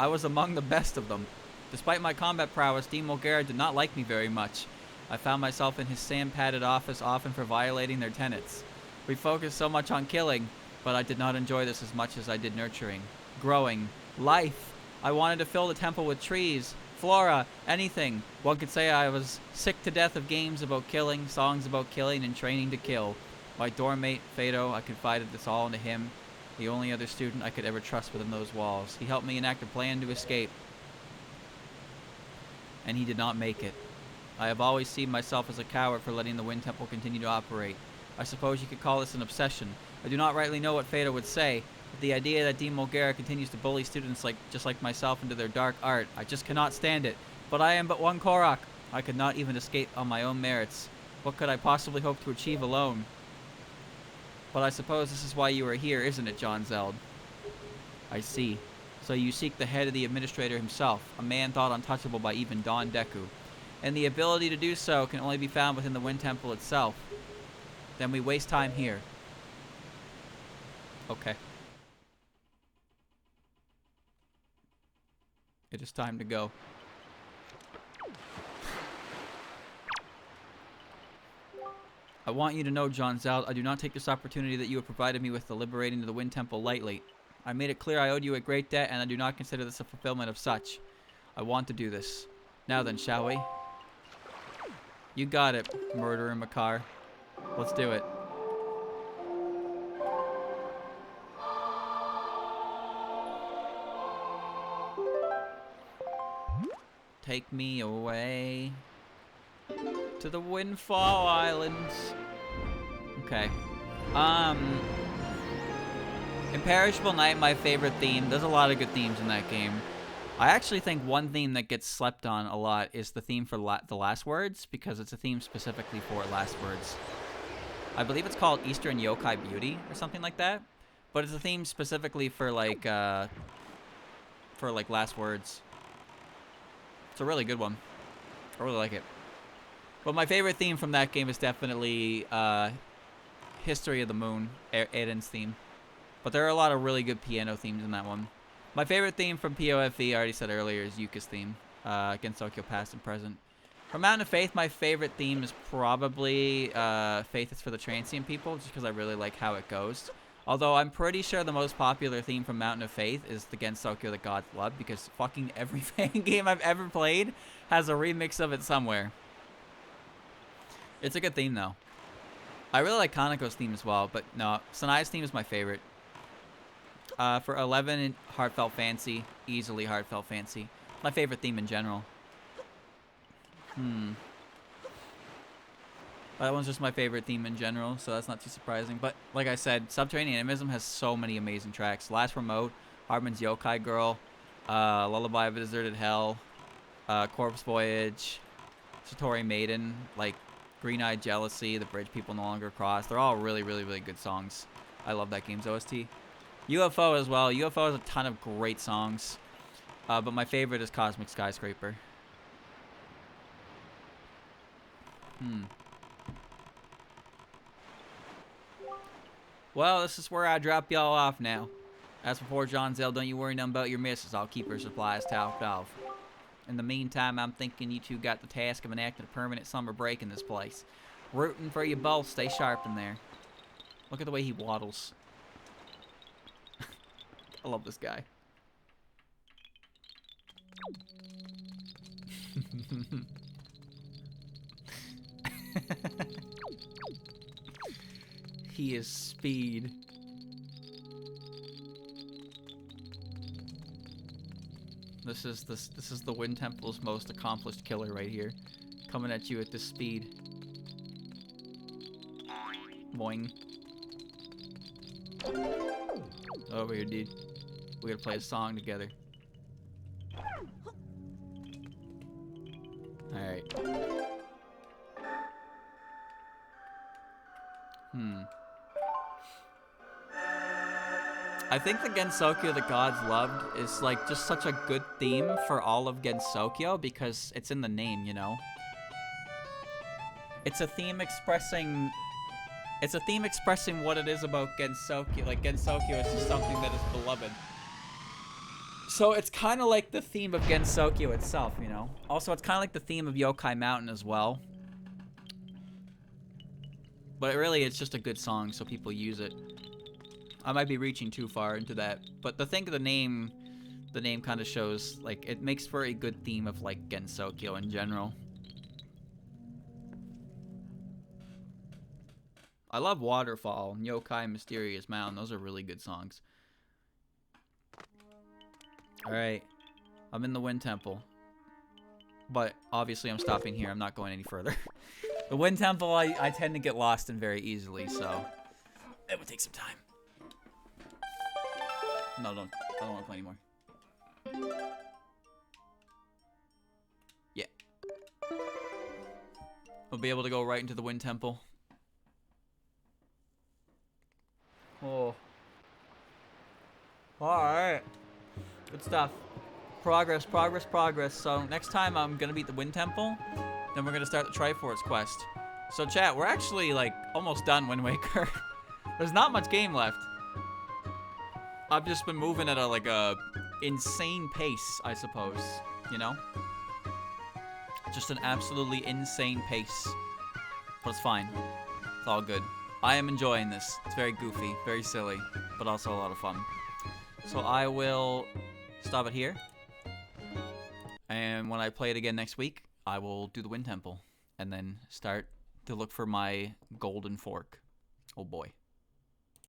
was among the best of them. Despite my combat prowess, Dean Mulgara did not like me very much. I found myself in his sand-padded office often for violating their tenets. We focused so much on killing, but I did not enjoy this as much as I did nurturing. Growing. Life. I wanted to fill the temple with trees, flora, anything. One could say I was sick to death of games about killing, songs about killing, and training to kill. My dorm mate, Fado, I confided this all into him, the only other student I could ever trust within those walls. He helped me enact a plan to escape, and he did not make it. I have always seen myself as a coward for letting the Wind Temple continue to operate. I suppose you could call this an obsession. I do not rightly know what Fado would say, but the idea that Dean Mulgara continues to bully students just like myself into their dark art, I just cannot stand it. But I am but one Korok. I could not even escape on my own merits. What could I possibly hope to achieve alone? But I suppose this is why you are here, isn't it, John Zeld? I see. So you seek the head of the administrator himself, a man thought untouchable by even Don Deku. And the ability to do so can only be found within the Wind Temple itself. Then we waste time here. Okay. It is time to go. I want you to know, John Zeld, I do not take this opportunity that you have provided me with the liberating of the Wind Temple lightly. I made it clear I owed you a great debt, and I do not consider this a fulfillment of such. I want to do this. Now then, shall we? You got it, Murderer Makar. Let's do it. Take me away to the Windfall Islands. Okay. Imperishable Night, my favorite theme. There's a lot of good themes in that game. I actually think one theme that gets slept on a lot is the theme for the last words, because it's a theme specifically for last words. I believe it's called Eastern Yokai Beauty or something like that, but it's a theme specifically for like last words. It's a really good one. I really like it. But my favorite theme from that game is definitely History of the Moon, Aiden's theme. But there are a lot of really good piano themes in that one. My favorite theme from POFE, I already said earlier, is Yuka's theme. Against Tokyo Past and Present. From Mountain of Faith, my favorite theme is probably Faith is for the Transient People, just because I really like how it goes. Although I'm pretty sure the most popular theme from Mountain of Faith is the Against Tokyo the God's Blood, because fucking every fan game I've ever played has a remix of it somewhere. It's a good theme, though. I really like Kaneko's theme as well, but no, Sanaya's theme is my favorite. For 11, Heartfelt Fancy. Easily Heartfelt Fancy. My favorite theme in general. That one's just my favorite theme in general, so that's not too surprising. But, like I said, Subterranean Animism has so many amazing tracks. Last Remote, Hardman's Yokai Girl, Lullaby of a Deserted Hell, Corpse Voyage, Satori Maiden, like Green-Eyed Jealousy, The Bridge People No Longer Cross. They're all really, really, really good songs. I love that game's OST. UFO as well. UFO has a ton of great songs. But my favorite is Cosmic Skyscraper. Well, this is where I drop y'all off now. As before, John Zell, don't you worry none about your missus. I'll keep her supplies topped off. In the meantime, I'm thinking you two got the task of enacting a permanent summer break in this place. Rooting for you both. Stay sharp in there. Look at the way he waddles. I love this guy. He is speed. This is the Wind Temple's most accomplished killer right here, coming at you at this speed. Boing. Over here, dude. We gotta play a song together. Alright. I think the Gensokyo the gods loved is like just such a good theme for all of Gensokyo because it's in the name, you know? It's a theme expressing what it is about Gensokyo. Like Gensokyo is just something that is beloved. So it's kind of like the theme of Gensokyo itself, you know? Also, it's kind of like the theme of Yokai Mountain as well. But really, it's just a good song, so people use it. I might be reaching too far into that, but the name kind of shows, like, it makes for a good theme of, like, Gensokyo in general. I love Waterfall, Yokai, Mysterious Mountain. Those are really good songs. Alright. I'm in the Wind Temple. But, obviously, I'm stopping here. I'm not going any further. The Wind Temple, I tend to get lost in very easily, so it would take some time. No, I don't want to play anymore. Yeah. We'll be able to go right into the Wind Temple. Oh. Alright. Good stuff. Progress, progress, progress. So next time I'm gonna beat the Wind Temple. Then we're gonna start the Triforce quest. So chat, we're actually like almost done Wind Waker. There's not much game left. I've just been moving at a insane pace, I suppose, you know? Just an absolutely insane pace. But it's fine. It's all good. I am enjoying this. It's very goofy, very silly, but also a lot of fun. So I will stop it here. And when I play it again next week, I will do the Wind Temple and then start to look for my golden fork. Oh boy.